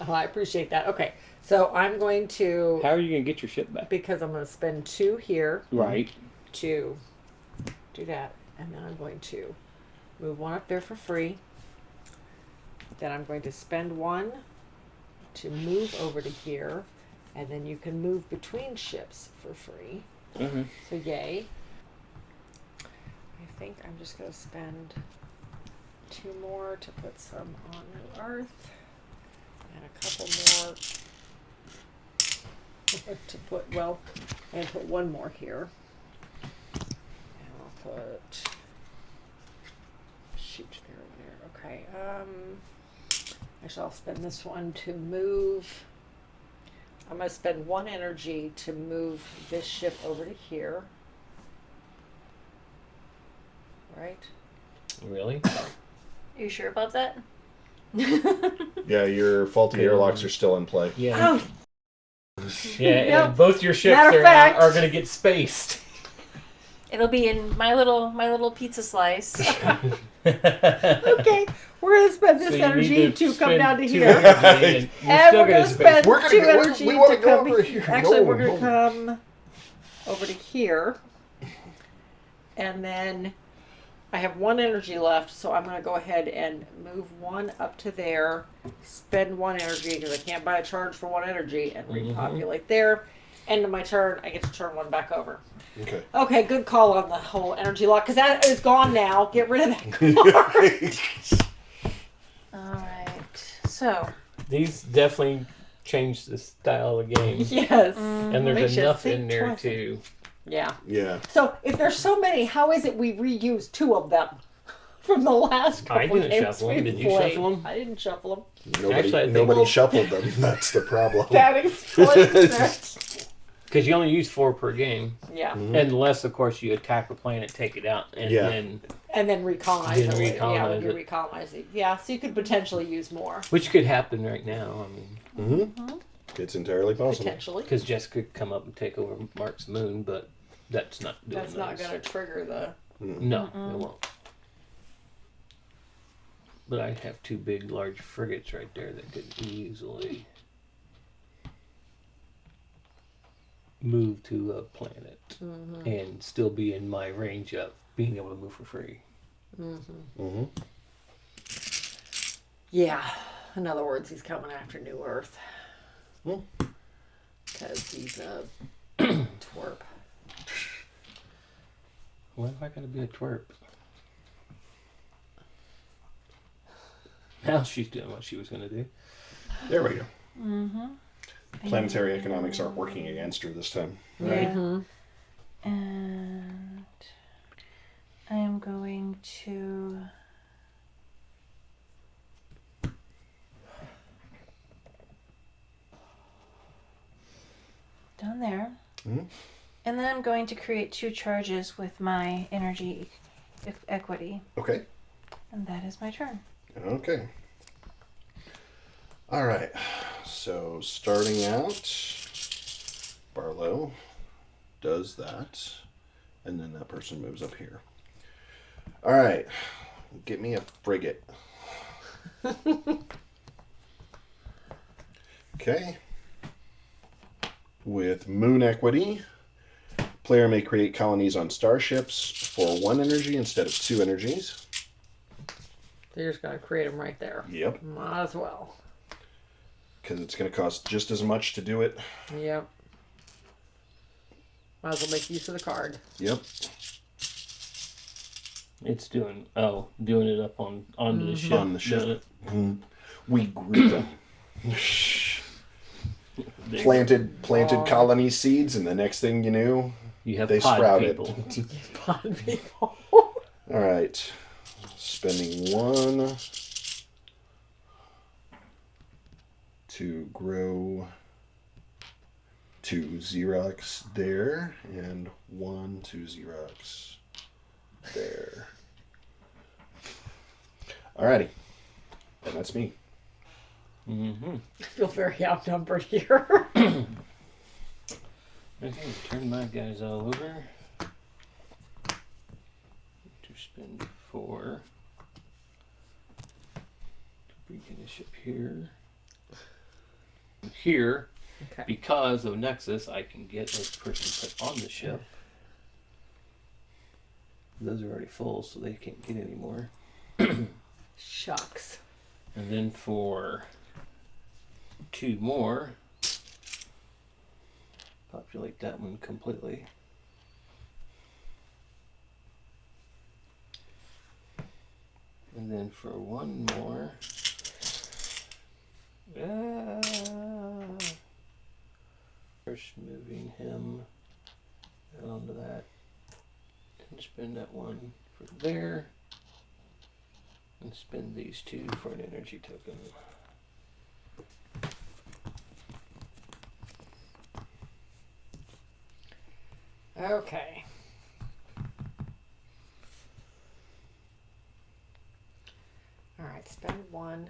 [SPEAKER 1] Oh, I appreciate that. Okay. So I'm going to,
[SPEAKER 4] How are you going to get your ship back?
[SPEAKER 1] because I'm going to spend 2 here
[SPEAKER 4] Right.
[SPEAKER 1] to do that. And then I'm going to move 1 up there for free. Then I'm going to spend 1 to move over to here. And then you can move between ships for free.
[SPEAKER 4] Mm-hmm.
[SPEAKER 1] So yay. I think I'm just going to spend 2 more to put some on New Earth. And a couple more to put, well, and put 1 more here. And I'll put, shoot, there. Okay, actually I'll spend this one to move. I'm going to spend 1 energy to move this ship over to here. Right?
[SPEAKER 4] Really?
[SPEAKER 2] Are you sure about that?
[SPEAKER 3] Yeah, your faulty airlocks are still in play.
[SPEAKER 4] Yeah.
[SPEAKER 1] Oh,
[SPEAKER 4] Yeah,
[SPEAKER 1] Yep.
[SPEAKER 4] and both your ships
[SPEAKER 1] Matter of fact.
[SPEAKER 4] are going to get spaced.
[SPEAKER 2] It'll be in my little pizza slice.
[SPEAKER 1] okay. We're going to spend this
[SPEAKER 4] So you
[SPEAKER 1] energy
[SPEAKER 4] need
[SPEAKER 1] to come
[SPEAKER 4] spend
[SPEAKER 1] down to
[SPEAKER 4] 2
[SPEAKER 1] here.
[SPEAKER 4] energy, and you're
[SPEAKER 1] And
[SPEAKER 4] still
[SPEAKER 1] we're
[SPEAKER 4] gonna
[SPEAKER 1] going to
[SPEAKER 4] space.
[SPEAKER 1] spend
[SPEAKER 3] We're gonna
[SPEAKER 1] 2
[SPEAKER 3] go- we
[SPEAKER 1] energy
[SPEAKER 3] wanna
[SPEAKER 1] to
[SPEAKER 3] go
[SPEAKER 1] come
[SPEAKER 3] over here.
[SPEAKER 1] Actually,
[SPEAKER 3] No,
[SPEAKER 1] we're going to
[SPEAKER 3] no.
[SPEAKER 1] come over to here. And then I have 1 energy left, so I'm going to go ahead and move 1 up to there, spend 1 energy because I can't buy a charge for 1 energy, and repopulate there. End of my turn, I get to turn 1 back over.
[SPEAKER 3] Okay.
[SPEAKER 1] Okay, good call on the whole energy lock because that is gone now. Get rid of that card.
[SPEAKER 2] All right. So
[SPEAKER 4] These definitely change the style of the game.
[SPEAKER 1] Yes.
[SPEAKER 4] And there's
[SPEAKER 1] Makes you
[SPEAKER 4] enough
[SPEAKER 1] think
[SPEAKER 4] in there
[SPEAKER 1] twice.
[SPEAKER 4] to.
[SPEAKER 1] Yeah.
[SPEAKER 3] Yeah.
[SPEAKER 1] So if there's so many, how is it we reused 2 of them from the last couple
[SPEAKER 4] I didn't
[SPEAKER 1] games
[SPEAKER 4] shuffle 'em.
[SPEAKER 1] we
[SPEAKER 4] Did you
[SPEAKER 1] played?
[SPEAKER 4] shuffle 'em?
[SPEAKER 1] I didn't shuffle them.
[SPEAKER 3] Nobody,
[SPEAKER 4] Actually, I think-
[SPEAKER 3] nobody shuffled them. That's the problem.
[SPEAKER 1] That explains it.
[SPEAKER 4] Because you only use 4 per game.
[SPEAKER 1] Yeah.
[SPEAKER 4] Unless, of course, you attack a planet, take it out, and
[SPEAKER 3] Yeah.
[SPEAKER 4] then.
[SPEAKER 1] And then recolonize
[SPEAKER 4] Then
[SPEAKER 1] it. Yeah, when
[SPEAKER 4] recolonize
[SPEAKER 1] you
[SPEAKER 4] it.
[SPEAKER 1] recolonize it. Yeah, so you could potentially use more.
[SPEAKER 4] Which could happen right now. I mean,
[SPEAKER 3] It's entirely possible.
[SPEAKER 1] Potentially.
[SPEAKER 4] because Jessica could come up and take over Mark's moon, but that's not doing
[SPEAKER 1] That's not
[SPEAKER 4] those.
[SPEAKER 1] going to trigger the.
[SPEAKER 4] No, it won't. But I have 2 big, large frigates right there that could easily move to a planet and still be in my range of being able to move for free.
[SPEAKER 1] Yeah. In other words, he's coming after New Earth. Because he's a twerp.
[SPEAKER 4] Why have I got to be a twerp? Now she's doing what she was going to do.
[SPEAKER 3] There we go. Planetary economics aren't working against her this time.
[SPEAKER 4] Right?
[SPEAKER 2] And I am going to down there. And then I'm going to create 2 charges with my energy equity.
[SPEAKER 3] Okay.
[SPEAKER 2] And that is my turn.
[SPEAKER 3] Okay. All right. So starting out, Barlow does that, and then that person moves up here. All right. Get me a frigate. Okay. With moon equity, player may create colonies on starships for 1 energy instead of 2 energies.
[SPEAKER 1] So you're just going to create them right there.
[SPEAKER 3] Yep.
[SPEAKER 1] Might as well.
[SPEAKER 3] Because it's going to cost just as much to do it.
[SPEAKER 1] Yep. Might as well make use of the card.
[SPEAKER 3] Yep.
[SPEAKER 4] It's doing it up onto the ship.
[SPEAKER 3] On the ship.
[SPEAKER 4] doing it.
[SPEAKER 3] We grew them. planted colony seeds, and the next thing you knew,
[SPEAKER 4] You have
[SPEAKER 3] they
[SPEAKER 4] pod
[SPEAKER 3] sprouted.
[SPEAKER 4] people.
[SPEAKER 1] Pod people.
[SPEAKER 3] All right. Spending 1 to grow 2 Xerox there, and 1 to Xerox there. Alrighty. And that's me.
[SPEAKER 1] I feel very outnumbered here.
[SPEAKER 4] Okay, turn my guys all over. To spend 4. To bring in a ship here. Here,
[SPEAKER 1] Okay.
[SPEAKER 4] because of Nexus, I can get a person put on the ship. Those are already full, so they can't get any more.
[SPEAKER 1] Shucks.
[SPEAKER 4] And then for 2 more, populate that one completely. And then for 1 more, first moving him onto that, and spend that 1 for there, and spend these 2 for an energy token.
[SPEAKER 1] Okay. All right, spend 1.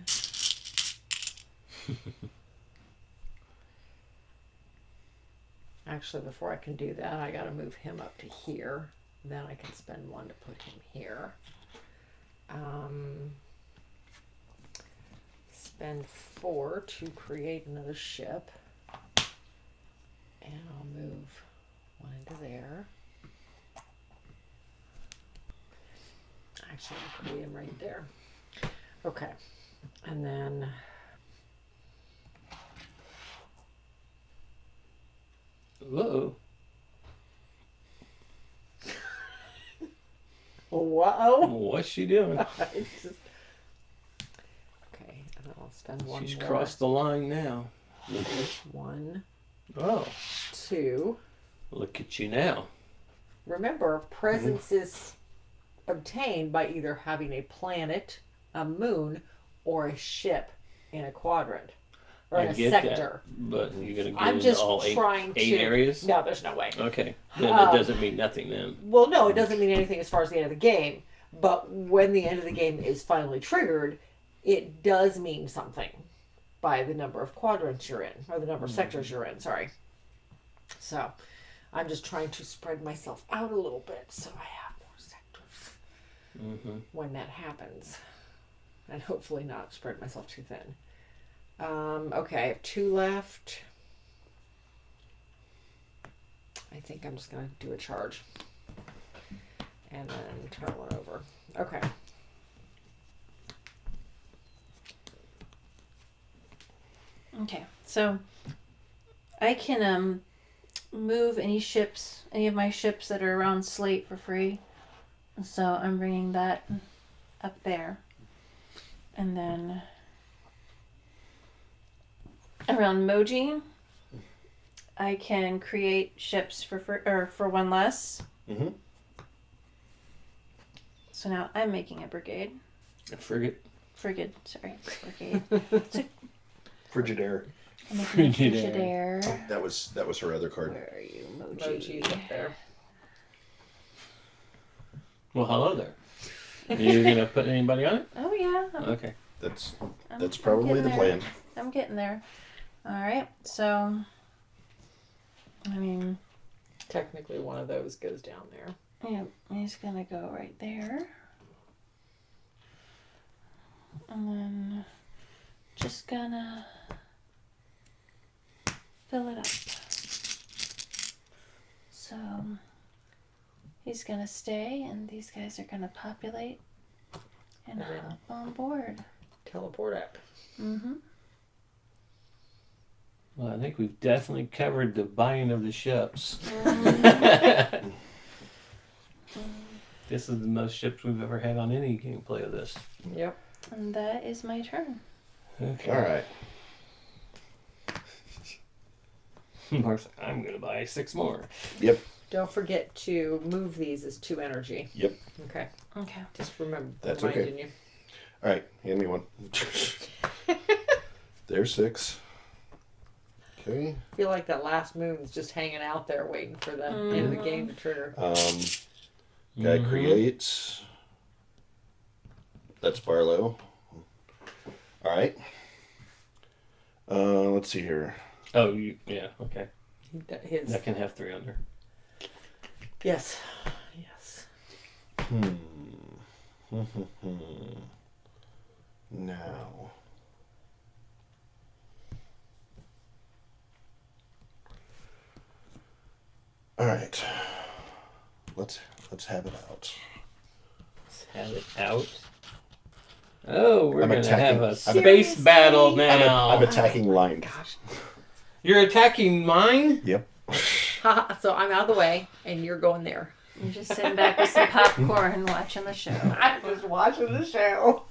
[SPEAKER 1] Actually, before I can do that, I got to move him up to here. Then I can spend 1 to put him here. Spend 4 to create another ship. And I'll move 1 into there. Actually, I'll create him right there. Okay. And then
[SPEAKER 4] Whoa.
[SPEAKER 1] whoa.
[SPEAKER 4] What's she doing?
[SPEAKER 1] Okay, and then I'll spend 1
[SPEAKER 4] She's
[SPEAKER 1] more.
[SPEAKER 4] crossed the line now.
[SPEAKER 1] 1,
[SPEAKER 4] Oh,
[SPEAKER 1] 2.
[SPEAKER 4] look at you now.
[SPEAKER 1] Remember, presence is obtained by either having a planet, a moon, or a ship in a quadrant or in a sector.
[SPEAKER 4] That, but you're going to get
[SPEAKER 1] I'm
[SPEAKER 4] into
[SPEAKER 1] just
[SPEAKER 4] all
[SPEAKER 1] trying
[SPEAKER 4] eight
[SPEAKER 1] to.
[SPEAKER 4] areas?
[SPEAKER 1] No, there's no way.
[SPEAKER 4] Okay. Then that doesn't mean nothing then.
[SPEAKER 1] Well, no, it doesn't mean anything as far as the end of the game. But when the end of the game is finally triggered, it does mean something by the number of quadrants you're in, or the number of sectors you're in, sorry. So, I'm just trying to spread myself out a little bit so I have more sectors when that happens. And hopefully not spread myself too thin. Okay, I have 2 left. I think I'm just going to do a charge. And then turn one over. Okay.
[SPEAKER 2] Okay, so I can move any of my ships that are around Slate for free. So I'm bringing that up there. And then around Moji, I can create ships for free, or for 1 less.
[SPEAKER 3] Mm-hmm.
[SPEAKER 2] So now I'm making a brigade.
[SPEAKER 4] A frigate.
[SPEAKER 2] Frigate, sorry. Brigade.
[SPEAKER 3] Frigidaire.
[SPEAKER 2] I'm making a
[SPEAKER 4] Frigidaire.
[SPEAKER 2] Frigidaire.
[SPEAKER 3] That was her other card.
[SPEAKER 2] Where are you,
[SPEAKER 1] Moji's up there.
[SPEAKER 4] Well, hello there. Are you going to put anybody on it?
[SPEAKER 2] Oh yeah.
[SPEAKER 4] Okay.
[SPEAKER 3] That's
[SPEAKER 2] I'm
[SPEAKER 3] probably
[SPEAKER 2] getting
[SPEAKER 3] the
[SPEAKER 2] there.
[SPEAKER 3] plan.
[SPEAKER 2] I'm getting there. All right. So, I mean,
[SPEAKER 1] Technically, one of those goes down there.
[SPEAKER 2] yeah, he's gonna go right there, and then just gonna fill it up. So he's gonna stay, and these guys are gonna populate and
[SPEAKER 1] And then-
[SPEAKER 2] hop on board.
[SPEAKER 1] Teleport up.
[SPEAKER 2] Mm-hmm.
[SPEAKER 4] Well, I think we've definitely covered the buying of the ships. This is the most ships we've ever had on any gameplay of this.
[SPEAKER 1] Yep.
[SPEAKER 2] And that is my turn.
[SPEAKER 4] Okay.
[SPEAKER 3] All right.
[SPEAKER 4] Of course, I'm going to buy 6 more.
[SPEAKER 3] Yep.
[SPEAKER 1] Don't forget to move these as 2 energy.
[SPEAKER 3] Yep.
[SPEAKER 1] Okay.
[SPEAKER 2] Okay.
[SPEAKER 1] Just remember.
[SPEAKER 3] That's
[SPEAKER 1] reminding
[SPEAKER 3] okay.
[SPEAKER 1] you.
[SPEAKER 3] All right. Hand me one. There's 6. Okay.
[SPEAKER 1] I feel like that last moon's just hanging out there waiting for the end of the game to trigger.
[SPEAKER 3] Guy creates. That's Barlow. All right. Let's see here.
[SPEAKER 4] Oh, yeah, okay.
[SPEAKER 1] His.
[SPEAKER 4] That can have 3 under.
[SPEAKER 1] Yes. Yes.
[SPEAKER 3] Now. All right. Let's have it out.
[SPEAKER 4] Let's have it out. Oh, we're
[SPEAKER 3] I'm
[SPEAKER 4] going to
[SPEAKER 3] attacking-
[SPEAKER 4] have a
[SPEAKER 3] I'm-
[SPEAKER 4] space
[SPEAKER 2] Seriously?
[SPEAKER 4] battle now.
[SPEAKER 3] I'm attacking line.
[SPEAKER 1] Gosh.
[SPEAKER 4] You're attacking mine?
[SPEAKER 3] Yep.
[SPEAKER 1] So I'm out of the way, and you're going there.
[SPEAKER 2] I'm just sitting back with some popcorn watching the show.
[SPEAKER 1] I'm just watching the show.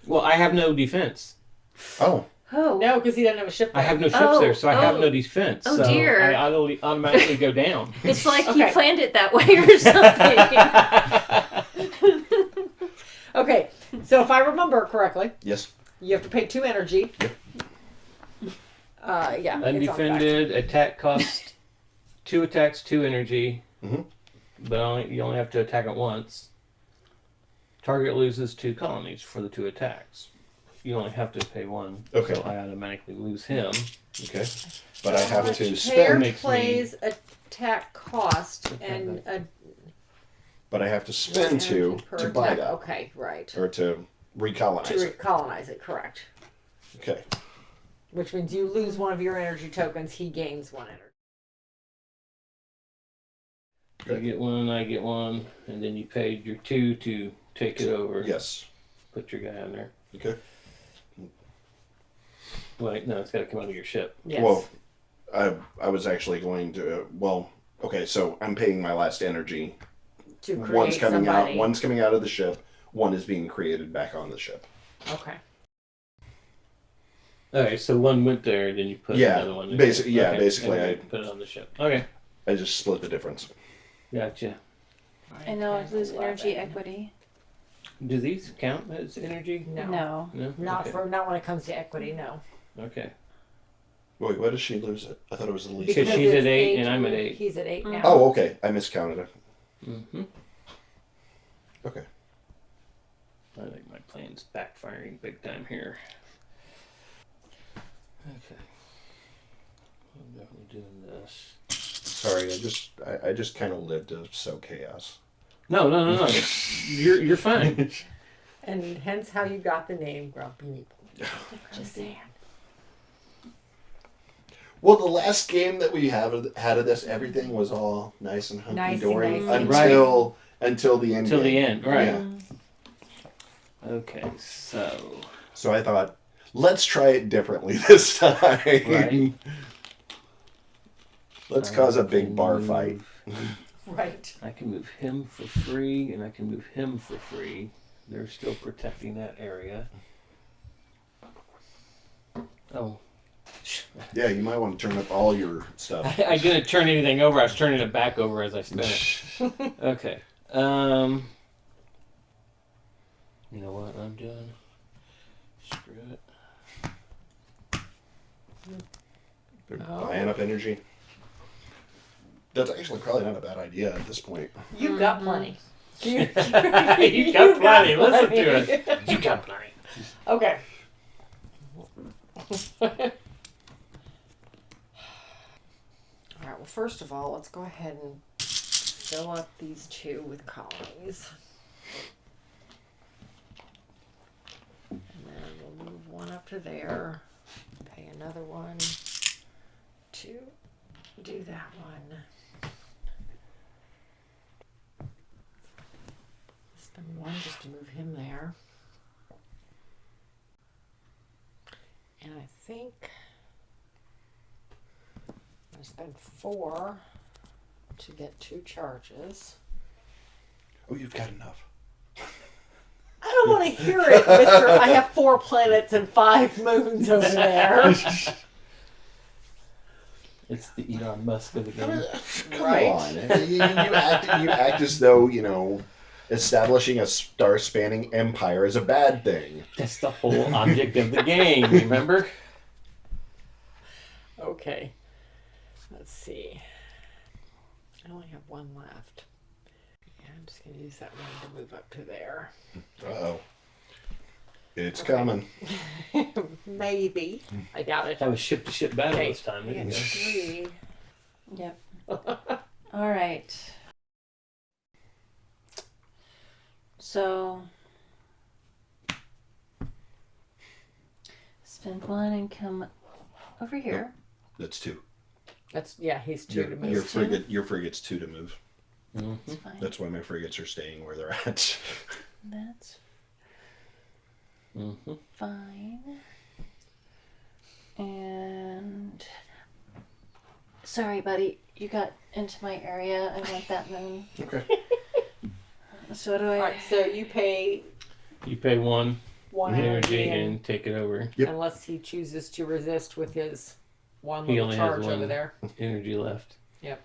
[SPEAKER 4] Well, I have no defense.
[SPEAKER 3] Oh.
[SPEAKER 2] Oh.
[SPEAKER 1] No, because he doesn't have a ship.
[SPEAKER 4] I
[SPEAKER 1] there.
[SPEAKER 4] have no ships
[SPEAKER 2] Oh,
[SPEAKER 4] there, so I have
[SPEAKER 2] oh.
[SPEAKER 4] no defense.
[SPEAKER 2] Oh,
[SPEAKER 4] so
[SPEAKER 2] dear.
[SPEAKER 4] I automatically go down.
[SPEAKER 2] It's like
[SPEAKER 1] Okay.
[SPEAKER 2] he planned it that way or something.
[SPEAKER 1] Okay, so if I remember correctly,
[SPEAKER 3] Yes.
[SPEAKER 1] you have to pay 2 energy.
[SPEAKER 3] Yep.
[SPEAKER 1] Yeah. it's on the back.
[SPEAKER 4] Undefended attack costs 2 attacks, 2 energy.
[SPEAKER 3] Mhm.
[SPEAKER 4] But you only have to attack it once. Target loses 2 colonies for the 2 attacks. You only have to pay 1.
[SPEAKER 3] Okay.
[SPEAKER 4] So I automatically lose him.
[SPEAKER 3] Okay. But I have to
[SPEAKER 1] Player
[SPEAKER 3] spend.
[SPEAKER 4] makes me-
[SPEAKER 1] plays attack cost and a
[SPEAKER 3] But I have to spend 2
[SPEAKER 1] per
[SPEAKER 3] to buy
[SPEAKER 1] attack.
[SPEAKER 3] that,
[SPEAKER 1] Okay, right.
[SPEAKER 3] or to recolonize
[SPEAKER 1] To
[SPEAKER 3] it.
[SPEAKER 1] colonize it, correct.
[SPEAKER 3] Okay.
[SPEAKER 1] Which means you lose one of your energy tokens, he gains 1 energy.
[SPEAKER 4] You get 1, I get 1, and then you paid your 2 to take it over.
[SPEAKER 3] Yes.
[SPEAKER 4] Put your guy on there.
[SPEAKER 3] Okay.
[SPEAKER 4] Wait, no, it's got to come out of your ship.
[SPEAKER 1] Yes.
[SPEAKER 3] Well, I was actually going to. Okay. So I'm paying my last energy.
[SPEAKER 1] to create
[SPEAKER 3] One's coming
[SPEAKER 1] somebody.
[SPEAKER 3] out. One's coming out of the ship. one is being created back on the ship.
[SPEAKER 1] Okay.
[SPEAKER 4] Okay, so one went there, then you put
[SPEAKER 3] Yeah,
[SPEAKER 4] another one in.
[SPEAKER 3] basically
[SPEAKER 4] and
[SPEAKER 3] I
[SPEAKER 4] put it on the ship. Okay,
[SPEAKER 3] just split the difference.
[SPEAKER 4] gotcha.
[SPEAKER 2] And now I lose energy equity.
[SPEAKER 4] Do these count as energy?
[SPEAKER 1] No.
[SPEAKER 2] No.
[SPEAKER 4] No.
[SPEAKER 1] Not
[SPEAKER 4] Okay.
[SPEAKER 1] not when it comes to equity, no.
[SPEAKER 4] Okay.
[SPEAKER 3] Wait, why does she lose it? I thought it was the least.
[SPEAKER 4] Because she's
[SPEAKER 1] it's
[SPEAKER 4] at 8 and I'm at 8.
[SPEAKER 1] He's at 8 now.
[SPEAKER 3] Oh, okay. I miscounted it.
[SPEAKER 4] Mm-hmm.
[SPEAKER 3] Okay.
[SPEAKER 4] I think my plan's backfiring big time here. Okay. I'm definitely doing this.
[SPEAKER 3] Sorry, I just kind of lived to sow chaos.
[SPEAKER 4] No. You're fine.
[SPEAKER 1] And hence how you got the name Grumpy Meeple. Just saying.
[SPEAKER 3] Well, the last game that we had of this, everything was all nice and hunky dory
[SPEAKER 1] Nicey.
[SPEAKER 3] until the end.
[SPEAKER 4] Till the
[SPEAKER 3] game.
[SPEAKER 4] end, right?
[SPEAKER 3] Yeah.
[SPEAKER 4] Okay, so
[SPEAKER 3] So I thought, let's try it differently this time.
[SPEAKER 4] Right.
[SPEAKER 3] Let's cause a big bar fight.
[SPEAKER 1] Right.
[SPEAKER 4] I can move him for free, and I can move him for free. They're still protecting that area. Oh.
[SPEAKER 3] Yeah, you might want to turn up all your stuff.
[SPEAKER 4] I didn't turn anything over. I was turning it back over as I spin it. Okay. You know what I'm doing? Screw it.
[SPEAKER 3] They're buying up energy. That's actually probably not a bad idea at this point.
[SPEAKER 1] You've got plenty.
[SPEAKER 4] You got plenty. Listen to it. You got plenty.
[SPEAKER 1] Okay. All right, well, first of all, let's go ahead and fill up these two with colonies. And then we'll move one up to there, pay another one to do that one. Spend one just to move him there. And I think I'm going to spend 4 to get 2 charges.
[SPEAKER 3] Oh, you've got enough.
[SPEAKER 1] I don't want to hear it, Mister. I have 4 planets and 5 moons over there.
[SPEAKER 4] It's the Elon Musk of the game.
[SPEAKER 3] Come
[SPEAKER 1] Right.
[SPEAKER 3] on. You act as though, establishing a star-spanning empire is a bad thing.
[SPEAKER 4] That's the whole object of the game, remember?
[SPEAKER 1] Okay. Let's see. I only have 1 left. Yeah, I'm just going to use that one to move up to there.
[SPEAKER 3] Uh-oh. It's
[SPEAKER 1] Okay.
[SPEAKER 3] coming.
[SPEAKER 1] Maybe. I doubt it.
[SPEAKER 4] That was ship-to-ship battle
[SPEAKER 1] Okay.
[SPEAKER 4] this time,
[SPEAKER 1] We
[SPEAKER 4] didn't
[SPEAKER 1] got
[SPEAKER 4] it?
[SPEAKER 1] 3.
[SPEAKER 2] Yep. All right. So spend 1 and come over here.
[SPEAKER 3] That's 2.
[SPEAKER 1] He's 2 to move.
[SPEAKER 3] Your frigate's 2 to move.
[SPEAKER 4] Mm-hmm.
[SPEAKER 2] That's fine.
[SPEAKER 3] That's why my frigates are staying where they're at.
[SPEAKER 2] That's
[SPEAKER 4] Mm-hmm.
[SPEAKER 2] fine. And sorry, buddy, you got into my area. I want that moon.
[SPEAKER 3] Okay.
[SPEAKER 2] So what do I?
[SPEAKER 1] Alright, so you pay
[SPEAKER 4] You pay 1
[SPEAKER 1] 1
[SPEAKER 4] energy
[SPEAKER 1] energy
[SPEAKER 4] and take it over.
[SPEAKER 3] Yep.
[SPEAKER 1] unless he chooses to resist with his 1
[SPEAKER 4] He
[SPEAKER 1] little
[SPEAKER 4] only has
[SPEAKER 1] charge
[SPEAKER 4] 1
[SPEAKER 1] over there.
[SPEAKER 4] energy left.
[SPEAKER 1] Yep.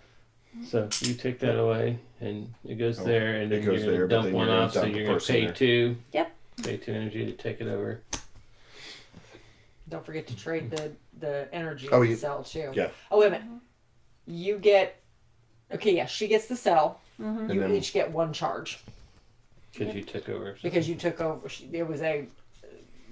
[SPEAKER 4] So you take that away, and it goes
[SPEAKER 3] Oh,
[SPEAKER 4] there, and then
[SPEAKER 3] it goes
[SPEAKER 4] you're
[SPEAKER 3] there,
[SPEAKER 4] going
[SPEAKER 3] but
[SPEAKER 4] to dump
[SPEAKER 3] then
[SPEAKER 4] 1
[SPEAKER 3] you're gonna
[SPEAKER 4] off, so
[SPEAKER 3] dump
[SPEAKER 4] you're
[SPEAKER 3] a
[SPEAKER 4] going to
[SPEAKER 3] person
[SPEAKER 4] pay
[SPEAKER 3] there.
[SPEAKER 4] 2.
[SPEAKER 2] Yep.
[SPEAKER 4] Pay 2 energy to take it over.
[SPEAKER 1] Don't forget to trade the energy
[SPEAKER 3] Oh,
[SPEAKER 1] in the
[SPEAKER 3] you-
[SPEAKER 1] cell too.
[SPEAKER 3] Yeah.
[SPEAKER 1] Oh, wait a minute. You get. Okay, yeah, she gets the cell.
[SPEAKER 2] Mm-hmm.
[SPEAKER 1] You
[SPEAKER 3] then-
[SPEAKER 1] each get 1 charge
[SPEAKER 4] Because you took over.
[SPEAKER 1] because you took over. There was a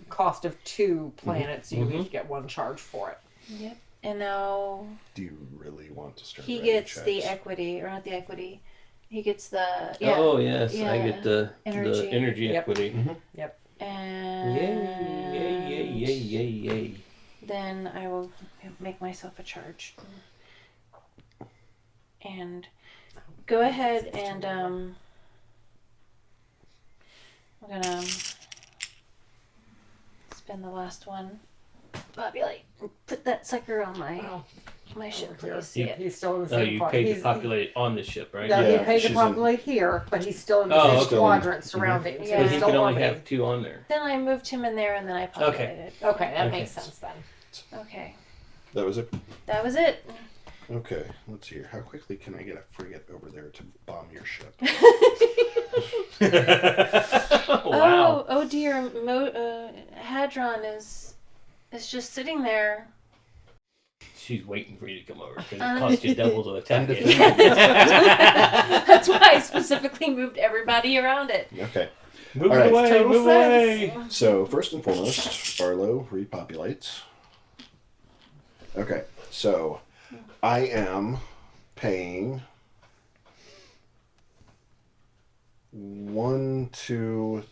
[SPEAKER 1] cost of 2 planets. So you
[SPEAKER 4] Mhm.
[SPEAKER 1] each get 1 charge for it.
[SPEAKER 2] Yep. And now
[SPEAKER 3] Do you really want to start
[SPEAKER 2] he
[SPEAKER 3] writing
[SPEAKER 2] gets the
[SPEAKER 3] checks?
[SPEAKER 2] equity, or not the equity. He gets the
[SPEAKER 4] Oh, yes. I
[SPEAKER 2] Yeah.
[SPEAKER 4] get the
[SPEAKER 2] Energy.
[SPEAKER 4] energy
[SPEAKER 1] Yep.
[SPEAKER 4] equity.
[SPEAKER 2] and
[SPEAKER 4] Yay.
[SPEAKER 2] then I will make myself a charge. And go ahead and I'm gonna spend the last one. Bobby, like, put that sucker on my.
[SPEAKER 1] Oh,
[SPEAKER 2] my ship,
[SPEAKER 1] Here.
[SPEAKER 2] please see it.
[SPEAKER 1] He's still in the
[SPEAKER 4] Oh,
[SPEAKER 1] same
[SPEAKER 4] you
[SPEAKER 1] part.
[SPEAKER 4] paid to
[SPEAKER 1] He's,
[SPEAKER 4] populate on the ship, right?
[SPEAKER 1] No,
[SPEAKER 3] Yeah,
[SPEAKER 1] he paid to
[SPEAKER 3] she's
[SPEAKER 1] populate here, but he's still in the
[SPEAKER 4] Oh,
[SPEAKER 1] same
[SPEAKER 4] okay.
[SPEAKER 1] quadrant surrounding. So
[SPEAKER 2] Yeah.
[SPEAKER 4] But
[SPEAKER 1] he's
[SPEAKER 4] he
[SPEAKER 1] still
[SPEAKER 4] can only
[SPEAKER 1] orbiting.
[SPEAKER 4] have 2 on there.
[SPEAKER 2] Then I moved him in there and then I populated.
[SPEAKER 1] Okay, that
[SPEAKER 4] Okay.
[SPEAKER 1] makes sense then.
[SPEAKER 2] Okay.
[SPEAKER 3] That was it.
[SPEAKER 2] That was it.
[SPEAKER 3] Okay, let's see here. How quickly can I get a frigate over there to bomb your ship?
[SPEAKER 4] Wow.
[SPEAKER 2] Oh dear. Hadron is just sitting there.
[SPEAKER 4] She's waiting for you to come over because it costs you double to attack it.
[SPEAKER 2] That's why I specifically moved everybody around it.
[SPEAKER 3] Okay.
[SPEAKER 4] Move
[SPEAKER 3] All
[SPEAKER 4] it
[SPEAKER 3] right.
[SPEAKER 4] away,
[SPEAKER 1] Total
[SPEAKER 4] move
[SPEAKER 1] sense.
[SPEAKER 4] away.
[SPEAKER 3] So first and foremost, Barlow repopulates. Okay, so I am paying 1, 2,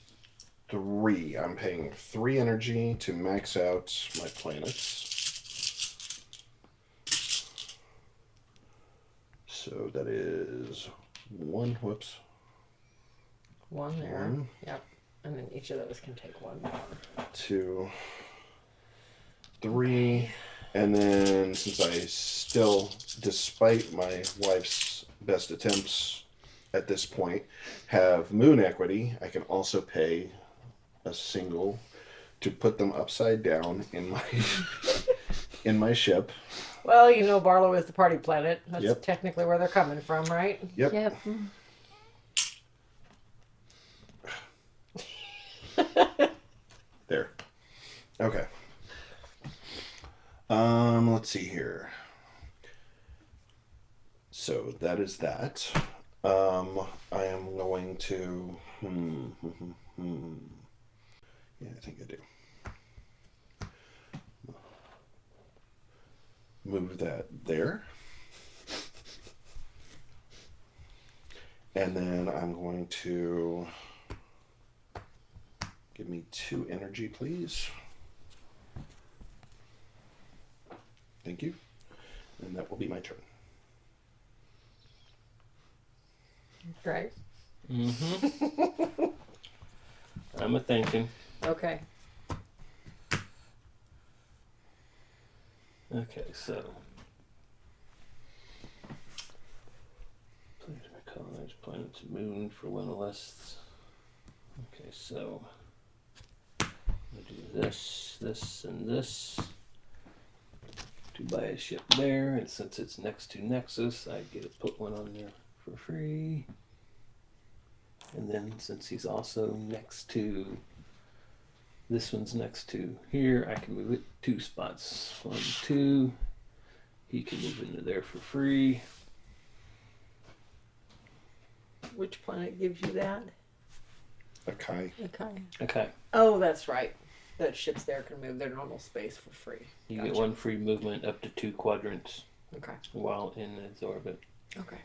[SPEAKER 3] 3. I'm paying 3 energy to max out my planets. So that is 1. Whoops.
[SPEAKER 1] One there.
[SPEAKER 3] 1,
[SPEAKER 1] Yep. And then each of those can take one more.
[SPEAKER 3] 2, 3, and then since I still, despite my wife's best attempts at this point, have moon equity, I can also pay a single to put them upside down in my in my ship.
[SPEAKER 1] Well, you know, Barlow is the party planet. That's
[SPEAKER 3] Yep.
[SPEAKER 1] technically where they're coming from, right?
[SPEAKER 3] Yep.
[SPEAKER 2] Yep.
[SPEAKER 3] There. Okay. Let's see here. So that is that. I am going to. Yeah, I think I do. Move that there. And then I'm going to. Give me 2 energy, please. Thank you. And that will be my turn.
[SPEAKER 1] Right.
[SPEAKER 4] Mm-hmm. I'm a thinking.
[SPEAKER 1] Okay.
[SPEAKER 4] Okay, so. Colonize planet's moon for 1 less. Okay, so. We'll do this, this, and this. To buy a ship there, and since it's next to Nexus, I get to put one on there for free. And then since he's also next to, this one's next to here, I can move it 2 spots. 1, 2. He can move into there for free.
[SPEAKER 1] Which planet gives you that?
[SPEAKER 3] Akai.
[SPEAKER 1] Okay.
[SPEAKER 4] Okay,
[SPEAKER 1] Oh, that's right. That ships there can move their normal space for free.
[SPEAKER 4] you
[SPEAKER 1] Gotcha.
[SPEAKER 4] get 1 free movement up to 2 quadrants
[SPEAKER 1] Okay.
[SPEAKER 4] while in its orbit.
[SPEAKER 1] Okay.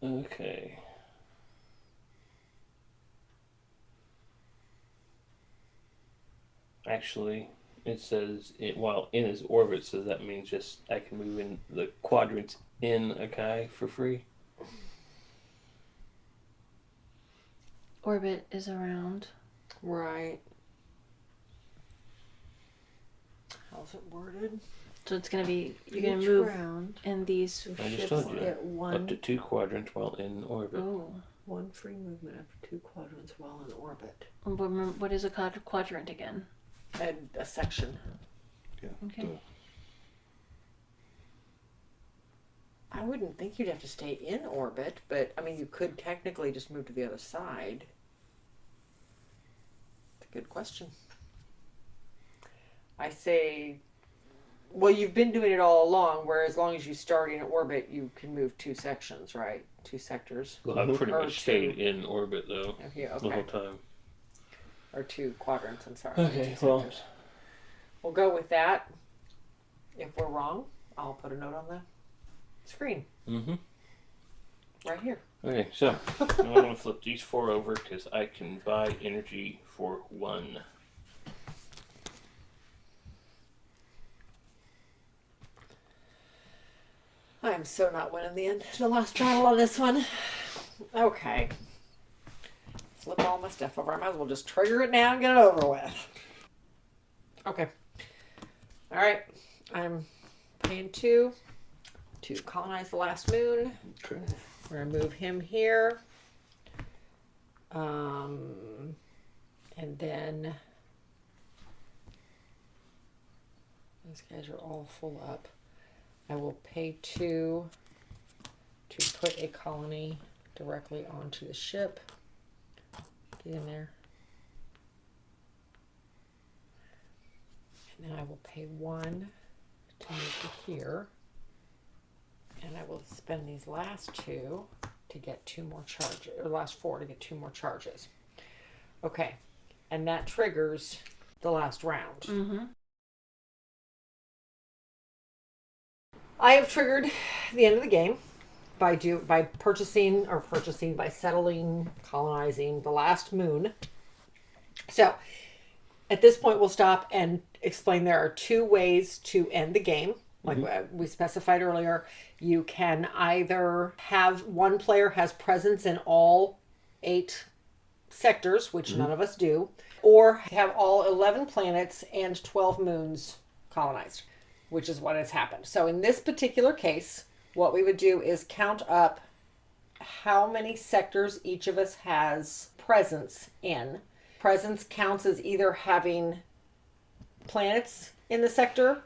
[SPEAKER 4] Okay. Actually, it says while in his orbit, so that means just I can move in the quadrants in Akai for free.
[SPEAKER 2] Orbit is around.
[SPEAKER 1] Right. How's it worded?
[SPEAKER 2] So it's gonna be you're gonna
[SPEAKER 1] Each
[SPEAKER 2] move
[SPEAKER 1] round,
[SPEAKER 2] in these.
[SPEAKER 4] I just
[SPEAKER 1] ships
[SPEAKER 4] told you.
[SPEAKER 1] get
[SPEAKER 4] Up to
[SPEAKER 1] one
[SPEAKER 4] 2 quadrants while in orbit.
[SPEAKER 2] Oh,
[SPEAKER 1] one free movement after 2 quadrants while in orbit.
[SPEAKER 2] what is a quadrant again?
[SPEAKER 1] And a section.
[SPEAKER 3] Yeah.
[SPEAKER 2] Okay.
[SPEAKER 3] the-
[SPEAKER 1] I wouldn't think you'd have to stay in orbit, but I mean, you could technically just move to the other side. It's a good question. I say, well, you've been doing it all along, where as long as you start in orbit, you can move 2 sections, right? 2 sectors.
[SPEAKER 4] Well, I've pretty
[SPEAKER 1] Or
[SPEAKER 4] much stayed
[SPEAKER 1] 2.
[SPEAKER 4] in orbit though
[SPEAKER 1] Okay,
[SPEAKER 4] the whole
[SPEAKER 1] okay.
[SPEAKER 4] time.
[SPEAKER 1] Or 2 quadrants, I'm sorry.
[SPEAKER 4] Okay,
[SPEAKER 1] 2
[SPEAKER 4] well,
[SPEAKER 1] sectors. We'll go with that. If we're wrong, I'll put a note on the screen
[SPEAKER 4] mm-hmm.
[SPEAKER 1] right here.
[SPEAKER 4] Okay, so I'm gonna flip these 4 over because I can buy energy for 1.
[SPEAKER 1] I am so not winning the last battle on this one. Okay. Flip all my stuff over. I might as well just trigger it now and get it over with. Okay. All right. I'm paying 2 to colonize the last moon.
[SPEAKER 3] Okay.
[SPEAKER 1] We're going to move him here. And then these guys are all full up. I will pay 2 to put a colony directly onto the ship. Get in there. And then I will pay 1 to move to here. And I will spend these last 2 to get 2 more charges, or last 4 to get 2 more charges. Okay. And that triggers the last round.
[SPEAKER 2] Mm-hmm.
[SPEAKER 1] I have triggered the end of the game by settling, colonizing the last moon. So at this point, we'll stop and explain there are 2 ways to end the game. Like we specified earlier, you can either have one player has presence in all 8 sectors, which none of us do, or have all 11 planets and 12 moons colonized, which is what has happened. So in this particular case, what we would do is count up how many sectors each of us has presence in. Presence counts as either having planets in the sector,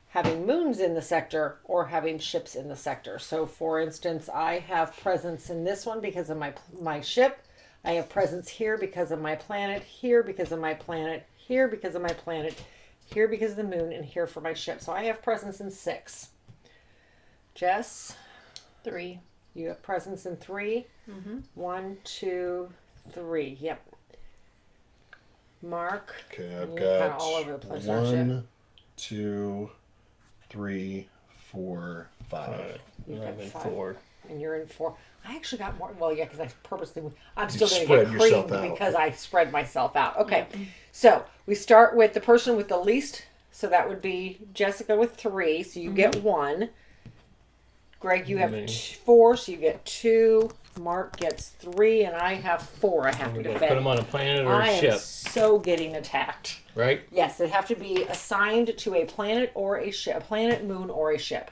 [SPEAKER 1] having moons in the sector, or having ships in the sector. So for instance, I have presence in this one because of my ship. I have presence here because of my planet, here because of my planet, here because of my planet, here because of the moon, and here for my ship. So I have presence in 6. Jess?
[SPEAKER 2] 3.
[SPEAKER 1] You have presence in 3?
[SPEAKER 2] Mm-hmm.
[SPEAKER 1] 1, 2, 3. Yep. Mark?
[SPEAKER 3] Okay, I've
[SPEAKER 1] You're
[SPEAKER 3] got
[SPEAKER 1] kinda all over the place, aren't you?
[SPEAKER 3] 1, 2, 3, 4, 5.
[SPEAKER 1] You've got
[SPEAKER 4] I'm in
[SPEAKER 1] 5.
[SPEAKER 4] 4.
[SPEAKER 1] And you're in 4. I actually got more. Well, yeah, because I purposely. I'm still
[SPEAKER 3] You
[SPEAKER 1] going to
[SPEAKER 3] spread
[SPEAKER 1] get
[SPEAKER 3] yourself
[SPEAKER 1] creamed
[SPEAKER 3] out.
[SPEAKER 1] because I spread myself out. Okay, so we start with the person with the least. So that would be Jessica with 3. So you get 1. Greg, you have
[SPEAKER 4] Me.
[SPEAKER 1] 4. So you get 2. Mark gets 3, and I have 4. I have to
[SPEAKER 4] We're going to
[SPEAKER 1] defend.
[SPEAKER 4] put them on a planet or
[SPEAKER 1] I
[SPEAKER 4] a
[SPEAKER 1] am
[SPEAKER 4] ship,
[SPEAKER 1] so getting attacked.
[SPEAKER 4] right?
[SPEAKER 1] Yes, they have to be assigned to a planet or a ship, a planet, moon, or a ship.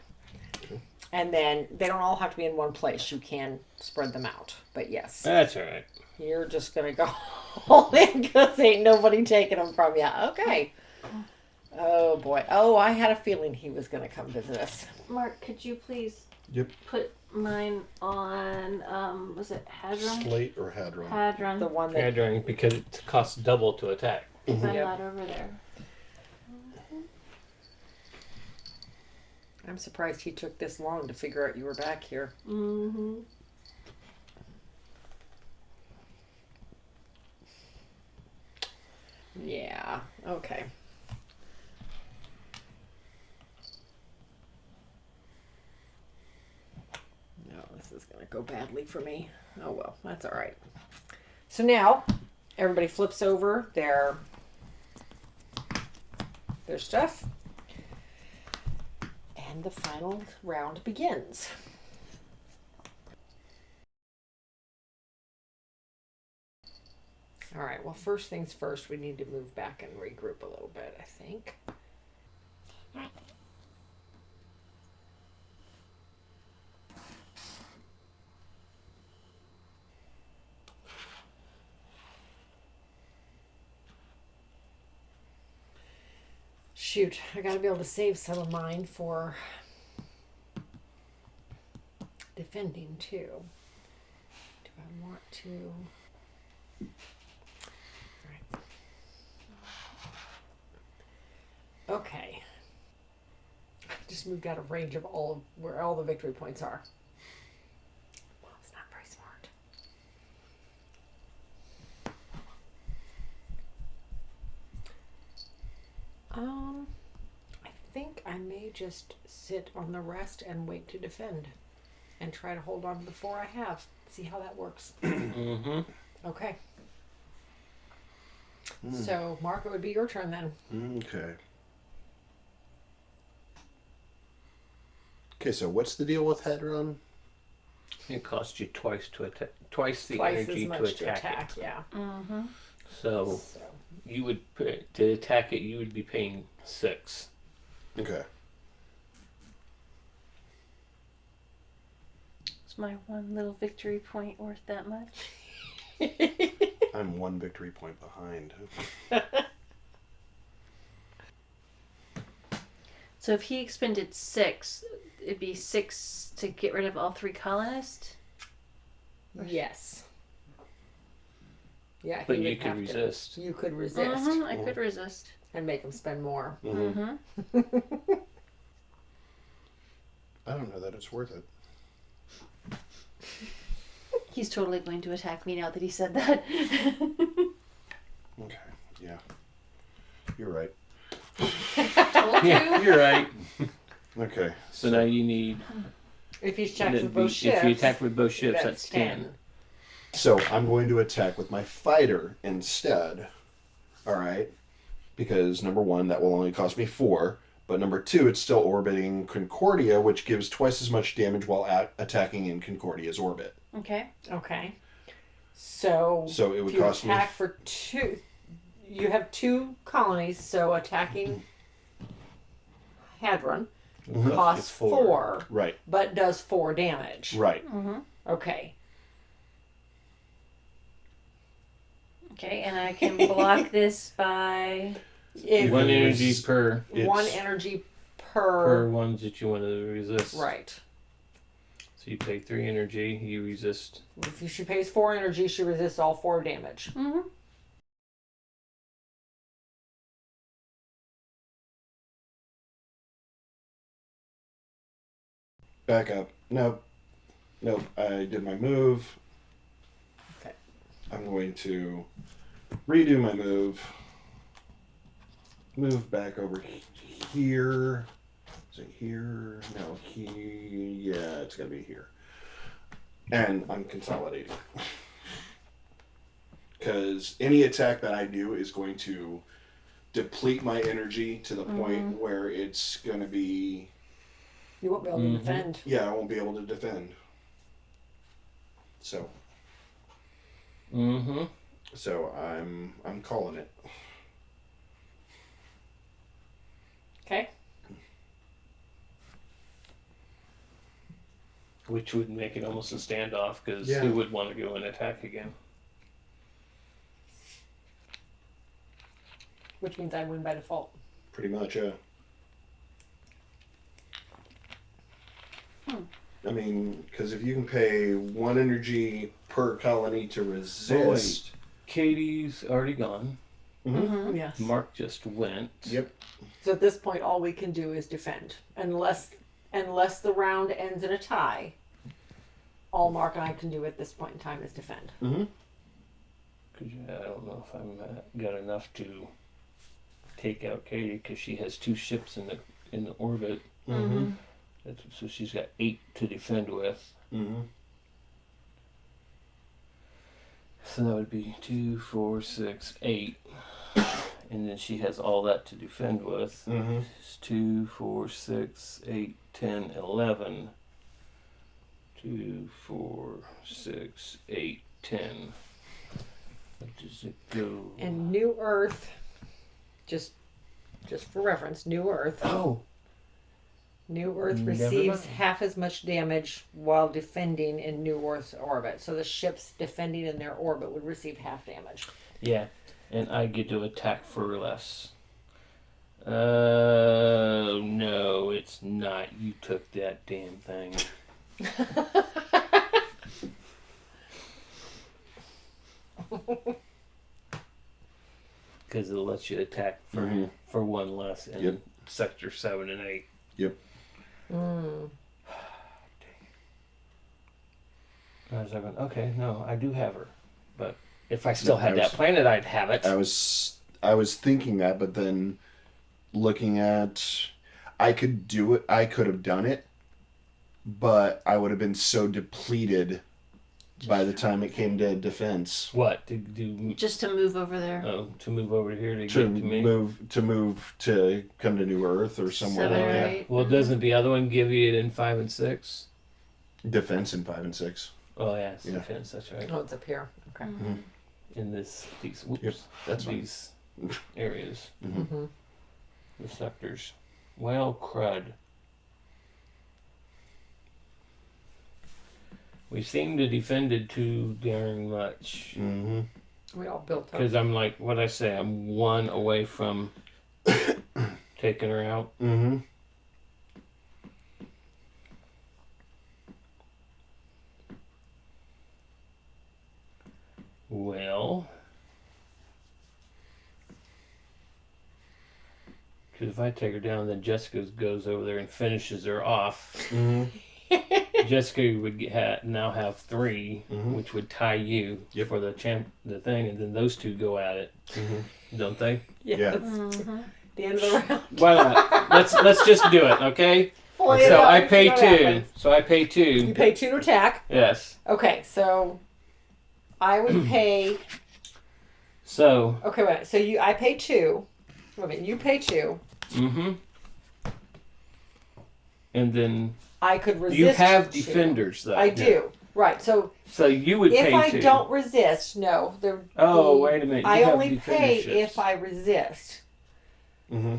[SPEAKER 1] And then they don't all have to be in one place. You can spread them out. But yes,
[SPEAKER 4] That's all right.
[SPEAKER 1] you're just going to go all in because ain't nobody taking them from you. Okay. Oh, boy. Oh, I had a feeling he was going to come visit us.
[SPEAKER 2] Mark, could you please
[SPEAKER 3] Yep.
[SPEAKER 2] put mine on, was it Hadron?
[SPEAKER 3] Slate or Hadron?
[SPEAKER 2] Hadron.
[SPEAKER 1] The one that...
[SPEAKER 4] Hadron, because it costs double to attack.
[SPEAKER 2] Find
[SPEAKER 1] Yep.
[SPEAKER 2] that over there.
[SPEAKER 1] I'm surprised he took this long to figure out you were back here.
[SPEAKER 2] Mm-hmm.
[SPEAKER 1] Yeah. Okay. No, this is going to go badly for me. Oh, well, that's all right. So now, everybody flips over their stuff. And the final round begins. All right, well, first things first, we need to move back and regroup a little bit, I think. Shoot, I gotta be able to save some of mine for defending too. Do I want to? Okay. I just moved out of range of where all the victory points are. Well, it's not very smart. I think I may just sit on the rest and wait to defend and try to hold on to the 4 I have. See how that works.
[SPEAKER 4] Mm-hmm.
[SPEAKER 1] Okay. So, Mark, it would be your turn then.
[SPEAKER 3] Okay. Okay, so what's the deal with Hadron?
[SPEAKER 4] It costs you twice to attack, twice the
[SPEAKER 1] Twice
[SPEAKER 4] energy
[SPEAKER 1] as much
[SPEAKER 4] to attack it.
[SPEAKER 1] yeah.
[SPEAKER 2] Mm-hmm.
[SPEAKER 4] So
[SPEAKER 1] So,
[SPEAKER 4] you would to attack it. You would be paying 6.
[SPEAKER 3] Okay.
[SPEAKER 2] Is my one little victory point worth that much?
[SPEAKER 3] I'm 1 victory point behind.
[SPEAKER 2] So if he expended 6, it'd be 6 to get rid of all 3 colonists?
[SPEAKER 1] Yes. Yeah,
[SPEAKER 4] But
[SPEAKER 1] he
[SPEAKER 4] you
[SPEAKER 1] would
[SPEAKER 4] could
[SPEAKER 1] have to.
[SPEAKER 4] resist.
[SPEAKER 1] You could resist
[SPEAKER 2] I could resist.
[SPEAKER 1] and make him spend more.
[SPEAKER 3] Mm-hmm.
[SPEAKER 2] Mm-hmm.
[SPEAKER 3] I don't know that it's worth it.
[SPEAKER 2] He's totally going to attack me now that he said that.
[SPEAKER 3] Okay. Yeah. You're right.
[SPEAKER 2] Told
[SPEAKER 4] Yeah,
[SPEAKER 2] you.
[SPEAKER 4] you're right.
[SPEAKER 3] Okay.
[SPEAKER 4] So now you need.
[SPEAKER 1] If he attacks
[SPEAKER 4] That'd
[SPEAKER 1] with
[SPEAKER 4] be-
[SPEAKER 1] both ships,
[SPEAKER 4] if you attack with both ships, that's 10.
[SPEAKER 3] So I'm going to attack with my fighter instead. All right. Because number 1, that will only cost me 4. But number 2, it's still orbiting Concordia, which gives twice as much damage while attacking in Concordia's orbit.
[SPEAKER 2] Okay.
[SPEAKER 1] Okay. So
[SPEAKER 3] So it would
[SPEAKER 1] if you
[SPEAKER 3] cost me.
[SPEAKER 1] attack for 2, you have 2 colonies, so attacking Hadron
[SPEAKER 3] Mhm.
[SPEAKER 1] costs
[SPEAKER 4] It's
[SPEAKER 1] 4,
[SPEAKER 3] Right.
[SPEAKER 1] but does 4 damage.
[SPEAKER 3] Right.
[SPEAKER 2] Mm-hmm.
[SPEAKER 1] Okay.
[SPEAKER 2] Okay, and I can block this by...
[SPEAKER 1] If
[SPEAKER 4] One
[SPEAKER 3] you
[SPEAKER 4] energy
[SPEAKER 3] res-
[SPEAKER 4] per
[SPEAKER 1] one
[SPEAKER 3] It's-
[SPEAKER 1] energy
[SPEAKER 4] per ones that you want to resist.
[SPEAKER 1] right.
[SPEAKER 4] So you pay 3 energy, you resist.
[SPEAKER 1] If she pays 4 energy, she resists all 4 damage.
[SPEAKER 2] Mm-hmm.
[SPEAKER 3] Back up. Nope. Nope. I did my move.
[SPEAKER 1] Okay.
[SPEAKER 3] I'm going to redo my move. Move back over here. Is it here? No, here. Yeah, it's going to be here. And I'm consolidating. Because any attack that I do is going to deplete my energy to the point where it's going to be.
[SPEAKER 1] You won't be able to defend.
[SPEAKER 3] Yeah, I won't be able to defend. So
[SPEAKER 4] Mm-hmm.
[SPEAKER 3] I'm calling it.
[SPEAKER 1] Okay.
[SPEAKER 4] Which would make it almost a standoff because
[SPEAKER 3] Yeah.
[SPEAKER 4] who would want to go and attack again?
[SPEAKER 1] Which means I win by default.
[SPEAKER 3] Pretty much, yeah. I mean, because if you can pay 1 energy per colony to resist.
[SPEAKER 4] Katie's already gone.
[SPEAKER 3] Mhm.
[SPEAKER 1] Yes.
[SPEAKER 4] Mark just went.
[SPEAKER 3] Yep.
[SPEAKER 1] So at this point, all we can do is defend, unless the round ends in a tie. All Mark and I can do at this point in time is defend.
[SPEAKER 3] Mm-hmm.
[SPEAKER 4] Cause I don't know if I'm got enough to take out Katie because she has 2 ships in the orbit.
[SPEAKER 3] Mm-hmm.
[SPEAKER 4] So she's got 8 to defend with.
[SPEAKER 3] Mm-hmm.
[SPEAKER 4] So that would be 2, 4, 6, 8. And then she has all that to defend with.
[SPEAKER 3] Mm-hmm.
[SPEAKER 4] It's 2, 4, 6, 8, 10, 11. 2, 4, 6, 8, 10. What does it go?
[SPEAKER 1] And New Earth, just for reference, New Earth.
[SPEAKER 4] Oh,
[SPEAKER 1] New Earth
[SPEAKER 4] Never
[SPEAKER 1] receives
[SPEAKER 4] mind.
[SPEAKER 1] half as much damage while defending in New Earth's orbit. So the ships defending in their orbit would receive half damage.
[SPEAKER 4] yeah. And I get to attack for less. No, it's not. You took that damn thing. Because it lets you attack for 1 less in
[SPEAKER 3] Yep.
[SPEAKER 4] sector 7 and 8.
[SPEAKER 1] Mm.
[SPEAKER 4] I was like, okay, no, I do have her, but if I still had
[SPEAKER 3] I
[SPEAKER 4] that
[SPEAKER 3] was-
[SPEAKER 4] planet, I'd have it.
[SPEAKER 3] I was thinking that, but then looking at, I could do it. I could have done it, but I would have been so depleted by the time it came to defense.
[SPEAKER 4] What to do?
[SPEAKER 2] Just to move over there.
[SPEAKER 4] To move over here to get
[SPEAKER 3] To
[SPEAKER 4] to me.
[SPEAKER 3] move to come to New Earth or somewhere
[SPEAKER 2] 7
[SPEAKER 3] like
[SPEAKER 2] or
[SPEAKER 3] that.
[SPEAKER 2] 8.
[SPEAKER 4] Well, doesn't the other one give you it in 5 and 6?
[SPEAKER 3] Defense in 5 and 6.
[SPEAKER 4] Oh yeah, it's
[SPEAKER 3] Yeah.
[SPEAKER 4] defense. That's right.
[SPEAKER 1] Oh, it's up here. Okay.
[SPEAKER 4] In these whoops,
[SPEAKER 3] Yep, that's fine.
[SPEAKER 4] these areas,
[SPEAKER 1] Mm-hmm.
[SPEAKER 4] the sectors. Well, crud. We seem to defended too darn much.
[SPEAKER 3] Mm-hmm.
[SPEAKER 1] We all built up.
[SPEAKER 4] Because I'm like, what I say, I'm one away from taking her out.
[SPEAKER 3] Mm-hmm.
[SPEAKER 4] Well, because if I take her down, then Jessica goes over there and finishes her off.
[SPEAKER 3] Mm-hmm.
[SPEAKER 4] Jessica would now have 3,
[SPEAKER 3] Mhm.
[SPEAKER 4] which would tie you
[SPEAKER 3] Yep.
[SPEAKER 4] for the thing, and then those two go at it, don't they?
[SPEAKER 1] Yes.
[SPEAKER 3] Yeah.
[SPEAKER 2] Mm-hmm.
[SPEAKER 1] The end of the round.
[SPEAKER 4] Why not? let's just do it, okay?
[SPEAKER 1] Play it
[SPEAKER 4] So
[SPEAKER 1] out
[SPEAKER 4] I
[SPEAKER 1] and see
[SPEAKER 4] pay
[SPEAKER 1] what
[SPEAKER 4] 2.
[SPEAKER 1] happens.
[SPEAKER 4] So I pay 2.
[SPEAKER 1] You pay 2 to attack.
[SPEAKER 4] Yes.
[SPEAKER 1] Okay, so I would pay.
[SPEAKER 4] So.
[SPEAKER 1] Okay, wait. So I pay 2. Wait a minute. You pay 2.
[SPEAKER 4] Mm-hmm. And then
[SPEAKER 1] I could resist.
[SPEAKER 4] you have
[SPEAKER 1] 2.
[SPEAKER 4] defenders, though.
[SPEAKER 1] I do. Right. So
[SPEAKER 4] So you would
[SPEAKER 1] if
[SPEAKER 4] pay
[SPEAKER 1] I
[SPEAKER 4] 2.
[SPEAKER 1] don't resist, no.
[SPEAKER 4] Oh, wait a minute. You
[SPEAKER 1] I
[SPEAKER 4] have
[SPEAKER 1] only pay
[SPEAKER 4] defenderships.
[SPEAKER 1] if I resist.
[SPEAKER 3] Mm-hmm.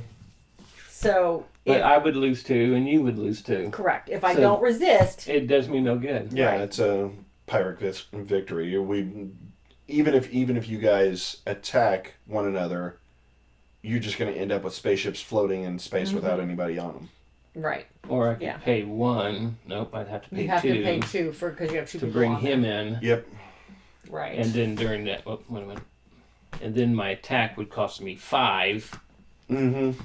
[SPEAKER 1] So
[SPEAKER 4] But
[SPEAKER 1] if,
[SPEAKER 4] I would lose 2, and you would lose 2.
[SPEAKER 1] correct. If I
[SPEAKER 4] So-
[SPEAKER 1] don't resist,
[SPEAKER 4] It does me no good.
[SPEAKER 3] Yeah,
[SPEAKER 1] Right.
[SPEAKER 3] it's a Pyrrhic victory. Even if you guys attack one another, you're just going to end up with spaceships floating in space without anybody on them.
[SPEAKER 1] right.
[SPEAKER 4] Or I could
[SPEAKER 1] Yeah.
[SPEAKER 4] pay 1. Nope, I'd have to pay
[SPEAKER 1] You have
[SPEAKER 4] 2
[SPEAKER 1] to pay 2 because you have 2
[SPEAKER 4] to
[SPEAKER 1] people
[SPEAKER 4] bring
[SPEAKER 1] on
[SPEAKER 4] him
[SPEAKER 1] there.
[SPEAKER 4] in.
[SPEAKER 3] Yep.
[SPEAKER 1] Right.
[SPEAKER 4] And then during that, wait a minute. And then my attack would cost me 5.
[SPEAKER 3] Mm-hmm.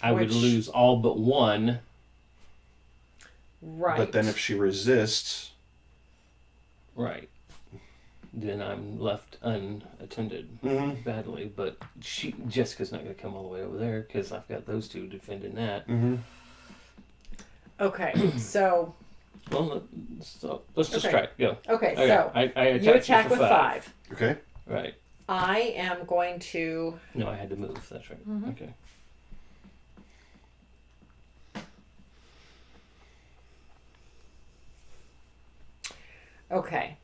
[SPEAKER 4] I would
[SPEAKER 1] Which-
[SPEAKER 4] lose all but 1.
[SPEAKER 1] right.
[SPEAKER 3] But then if she resists,
[SPEAKER 4] Right. Then I'm left unattended
[SPEAKER 3] mm-hmm.
[SPEAKER 4] badly. But Jessica's not going to come all the way over there because I've got those 2 defending that.
[SPEAKER 3] Mm-hmm.
[SPEAKER 1] Okay. So
[SPEAKER 4] Well, let's just
[SPEAKER 1] Okay.
[SPEAKER 4] try it. Go.
[SPEAKER 1] okay.
[SPEAKER 4] Okay.
[SPEAKER 1] So
[SPEAKER 4] I attacked
[SPEAKER 1] you attack
[SPEAKER 4] for
[SPEAKER 1] with 5.
[SPEAKER 3] Okay.
[SPEAKER 4] Right.
[SPEAKER 1] I am going to.
[SPEAKER 4] No, I had to move. That's right.
[SPEAKER 1] Mm-hmm.
[SPEAKER 4] Okay.
[SPEAKER 1] Okay.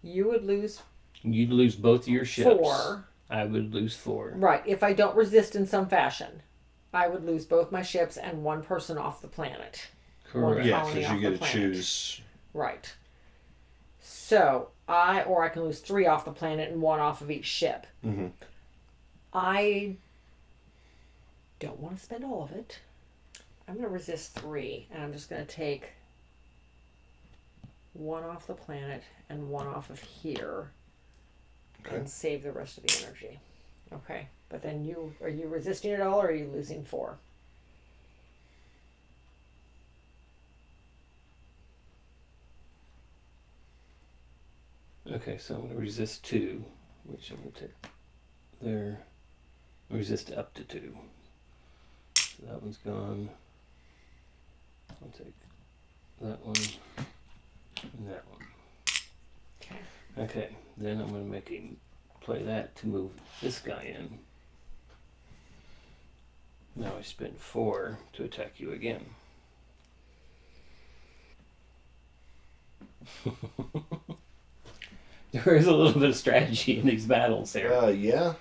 [SPEAKER 1] You would lose
[SPEAKER 4] You'd lose both of your ships.
[SPEAKER 1] 4.
[SPEAKER 4] I would lose 4.
[SPEAKER 1] Right. If I don't resist in some fashion, I would lose both my ships and 1 person off the planet.
[SPEAKER 4] Correct.
[SPEAKER 3] Yeah,
[SPEAKER 1] Colony
[SPEAKER 3] because
[SPEAKER 1] off
[SPEAKER 3] you
[SPEAKER 1] the
[SPEAKER 3] get to
[SPEAKER 1] planet.
[SPEAKER 3] choose.
[SPEAKER 1] Right. So I can lose 3 off the planet and 1 off of each ship.
[SPEAKER 3] Mm-hmm.
[SPEAKER 1] I don't want to spend all of it. I'm going to resist 3, and I'm just going to take 1 off the planet and 1 off of here,
[SPEAKER 3] Okay.
[SPEAKER 1] and save the rest of the energy. Okay, but then are you resisting at all, or are you losing 4?
[SPEAKER 4] Okay, so I'm going to resist 2, which I'm going to take there. Resist up to 2. So that one's gone. I'll take that one and that one.
[SPEAKER 1] Okay.
[SPEAKER 4] Okay, then I'm going to make him play that to move this guy in. Now I spend 4 to attack you again. There is a little bit of strategy in these battles here.
[SPEAKER 3] Yeah.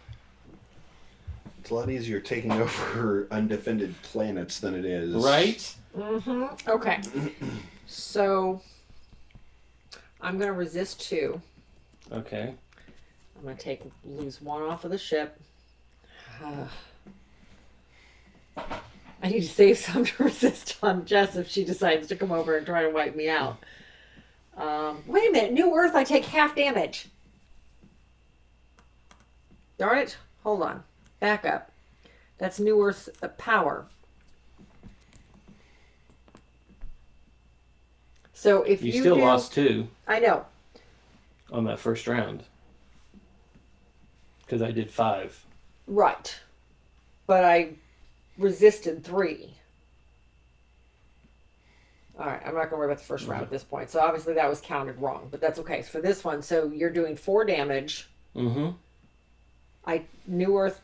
[SPEAKER 3] It's a lot easier taking over undefended planets than it is.
[SPEAKER 4] Right?
[SPEAKER 1] Mm-hmm. Okay. So I'm going to resist 2.
[SPEAKER 4] Okay.
[SPEAKER 1] I'm going to lose 1 off of the ship. I need to save some to resist on Jess if she decides to come over and try to wipe me out. Wait a minute. New Earth, I take half damage. Darn it. Hold on. Back up. That's New Earth's power. So if
[SPEAKER 4] You
[SPEAKER 1] you
[SPEAKER 4] still
[SPEAKER 1] do,
[SPEAKER 4] lost 2
[SPEAKER 1] I know.
[SPEAKER 4] on that first round. Because I did 5.
[SPEAKER 1] Right. But I resisted 3. Alright, I'm not going to worry about the first round at this point. So obviously that was counted wrong. But that's okay. For this one, so you're doing 4 damage.
[SPEAKER 4] Mm-hmm.
[SPEAKER 1] New Earth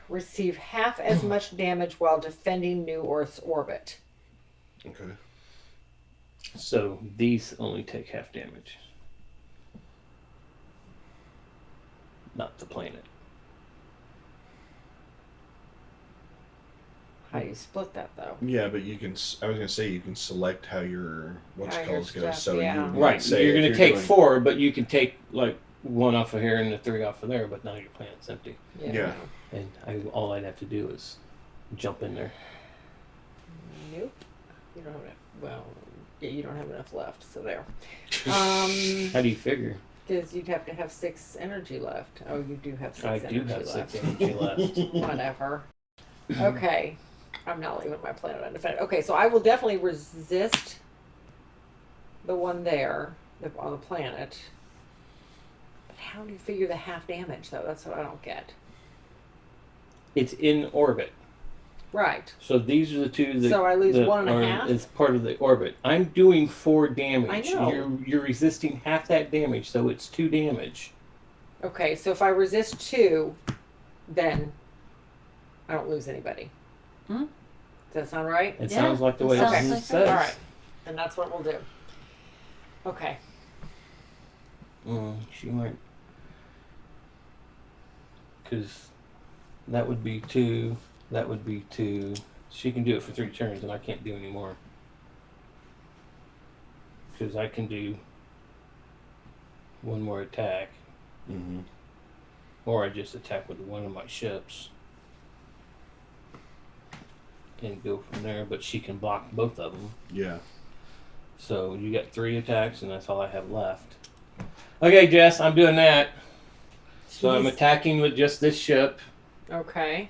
[SPEAKER 1] receive half as much damage while defending New Earth's orbit.
[SPEAKER 3] Okay.
[SPEAKER 4] So these only take half damage. not the planet.
[SPEAKER 1] How do you split that though?
[SPEAKER 3] Yeah, but you can. I was gonna say you can select how your what's
[SPEAKER 1] How
[SPEAKER 3] it
[SPEAKER 1] your
[SPEAKER 3] called goes.
[SPEAKER 1] stuff,
[SPEAKER 3] So
[SPEAKER 1] yeah.
[SPEAKER 3] you
[SPEAKER 4] Right.
[SPEAKER 3] say
[SPEAKER 4] You're
[SPEAKER 3] if
[SPEAKER 4] going to take
[SPEAKER 3] doing-
[SPEAKER 4] 4, but you can take like 1 off of here and the 3 off of there. But now your planet's empty,
[SPEAKER 3] Yeah.
[SPEAKER 4] and all I'd have to do is jump in there.
[SPEAKER 1] Nope. You don't have enough. Well, yeah, you don't have enough left. So there.
[SPEAKER 4] How do you figure?
[SPEAKER 1] Because you'd have to have 6 energy left. Oh, you do have 6
[SPEAKER 4] I
[SPEAKER 1] energy
[SPEAKER 4] do have
[SPEAKER 1] left.
[SPEAKER 4] 6 energy left.
[SPEAKER 1] Whatever. Okay. I'm not leaving my planet undefended. Okay, so I will definitely resist the one there on the planet. But how do you figure the half damage, though? That's what I don't get.
[SPEAKER 4] It's in orbit.
[SPEAKER 1] Right.
[SPEAKER 4] So these are the 2 that.
[SPEAKER 1] So I lose
[SPEAKER 4] that
[SPEAKER 1] 1.5?
[SPEAKER 4] are- It's part of the orbit. I'm doing 4 damage.
[SPEAKER 1] I know.
[SPEAKER 4] You're resisting half that damage, so it's 2 damage.
[SPEAKER 1] Okay, so if I resist 2, then I don't lose anybody.
[SPEAKER 2] Hmm?
[SPEAKER 1] Does that sound right?
[SPEAKER 4] It
[SPEAKER 2] Yeah,
[SPEAKER 4] sounds like the way
[SPEAKER 2] sounds
[SPEAKER 4] it
[SPEAKER 2] like
[SPEAKER 4] says.
[SPEAKER 2] that.
[SPEAKER 1] All right. And that's what we'll do. Okay.
[SPEAKER 4] She might. Because that would be 2. That would be 2. She can do it for 3 turns, and I can't do any more. Because I can do 1 more attack,
[SPEAKER 3] Mhm.
[SPEAKER 4] or I just attack with one of my ships and go from there. But she can block both of them.
[SPEAKER 3] Yeah.
[SPEAKER 4] So you got 3 attacks, and that's all I have left. Okay, Jess, I'm doing that. So I'm
[SPEAKER 1] Jeez.
[SPEAKER 4] attacking with just this ship.
[SPEAKER 1] Okay.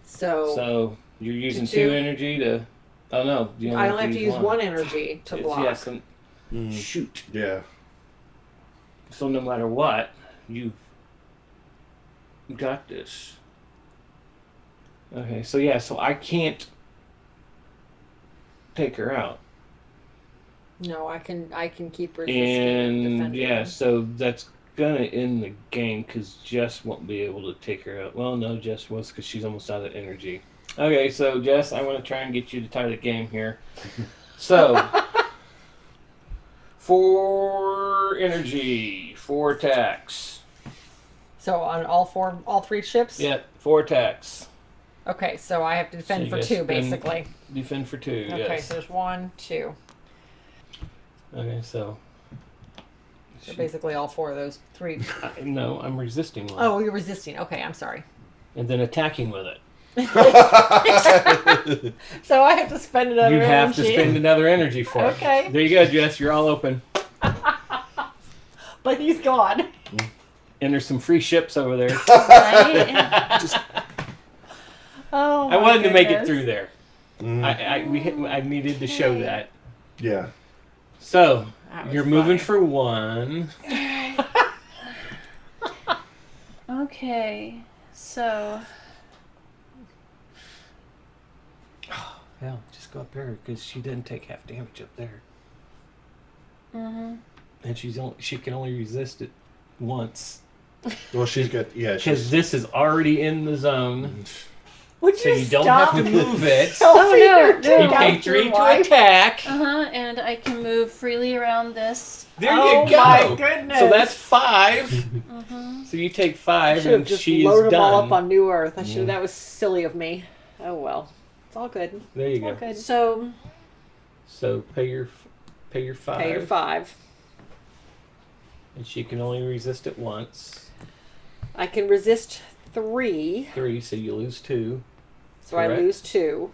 [SPEAKER 1] So,
[SPEAKER 4] So you're using
[SPEAKER 1] Did you-
[SPEAKER 4] 2 energy to. Oh no, you
[SPEAKER 1] I only have to use 1 energy to
[SPEAKER 4] It's-
[SPEAKER 1] block.
[SPEAKER 4] Yes,
[SPEAKER 3] Mm.
[SPEAKER 4] shoot.
[SPEAKER 3] Yeah.
[SPEAKER 4] So no matter what, you've got this. Okay, so yeah, so I can't take her out.
[SPEAKER 1] No, I can keep resisting
[SPEAKER 4] And
[SPEAKER 1] defending.
[SPEAKER 4] yeah, so that's gonna end the game because Jess won't be able to take her out. Well, no, Jess was because she's almost out of energy. Okay, so Jess, I want to try and get you to tie the game here. So, 4 energy, 4 attacks.
[SPEAKER 1] So on all 3 ships?
[SPEAKER 4] Yep, 4 attacks.
[SPEAKER 1] Okay, so I have to defend
[SPEAKER 4] So
[SPEAKER 1] for
[SPEAKER 4] you
[SPEAKER 1] 2
[SPEAKER 4] guys
[SPEAKER 1] basically.
[SPEAKER 4] Defend for 2.
[SPEAKER 1] Okay,
[SPEAKER 4] Yes.
[SPEAKER 1] so there's 1, 2.
[SPEAKER 4] Okay, so.
[SPEAKER 1] So basically all 4 of those 3.
[SPEAKER 4] No, I'm resisting one.
[SPEAKER 1] Oh, you're resisting. Okay, I'm sorry.
[SPEAKER 4] And then attacking with it.
[SPEAKER 1] So I have to spend another
[SPEAKER 4] You have to
[SPEAKER 1] energy.
[SPEAKER 4] spend another energy for it.
[SPEAKER 1] Okay.
[SPEAKER 4] There you go, Jess. You're all open.
[SPEAKER 1] But he's gone.
[SPEAKER 4] And there's some free ships over there.
[SPEAKER 2] Right?
[SPEAKER 1] Oh,
[SPEAKER 4] I wanted to make it
[SPEAKER 1] goodness.
[SPEAKER 4] through there.
[SPEAKER 3] Mm.
[SPEAKER 4] I needed to show that.
[SPEAKER 3] Yeah.
[SPEAKER 4] So
[SPEAKER 1] That was
[SPEAKER 4] you're moving
[SPEAKER 1] funny.
[SPEAKER 4] for 1.
[SPEAKER 2] Okay, so
[SPEAKER 4] Hell, just go up there because she didn't take half damage up there, and she can only resist it once
[SPEAKER 3] Well, she's got
[SPEAKER 4] because
[SPEAKER 3] she's
[SPEAKER 4] this is already in the zone.
[SPEAKER 1] Would
[SPEAKER 4] So
[SPEAKER 1] you
[SPEAKER 4] you don't
[SPEAKER 1] stop
[SPEAKER 4] have to move it.
[SPEAKER 1] selfie
[SPEAKER 2] no,
[SPEAKER 1] or
[SPEAKER 2] no.
[SPEAKER 4] You
[SPEAKER 1] take
[SPEAKER 4] pay
[SPEAKER 1] out
[SPEAKER 4] 3
[SPEAKER 1] your
[SPEAKER 4] to
[SPEAKER 1] wife?
[SPEAKER 4] attack.
[SPEAKER 2] and I can move freely around this.
[SPEAKER 4] There
[SPEAKER 1] Oh
[SPEAKER 4] you go.
[SPEAKER 1] my goodness.
[SPEAKER 4] So that's 5. So you take 5,
[SPEAKER 1] Should have
[SPEAKER 4] and
[SPEAKER 1] just
[SPEAKER 4] she
[SPEAKER 1] loaded
[SPEAKER 4] is
[SPEAKER 1] them all
[SPEAKER 4] done.
[SPEAKER 1] up on New Earth. That was silly of me. Oh well, it's all good.
[SPEAKER 4] There you
[SPEAKER 1] All
[SPEAKER 4] go.
[SPEAKER 1] good.
[SPEAKER 2] So
[SPEAKER 4] So pay your 5,
[SPEAKER 1] Pay your 5.
[SPEAKER 4] and she can only resist it once.
[SPEAKER 1] I can resist 3,
[SPEAKER 4] 3, so you lose 2.
[SPEAKER 1] so I
[SPEAKER 4] Correct.
[SPEAKER 1] lose 2.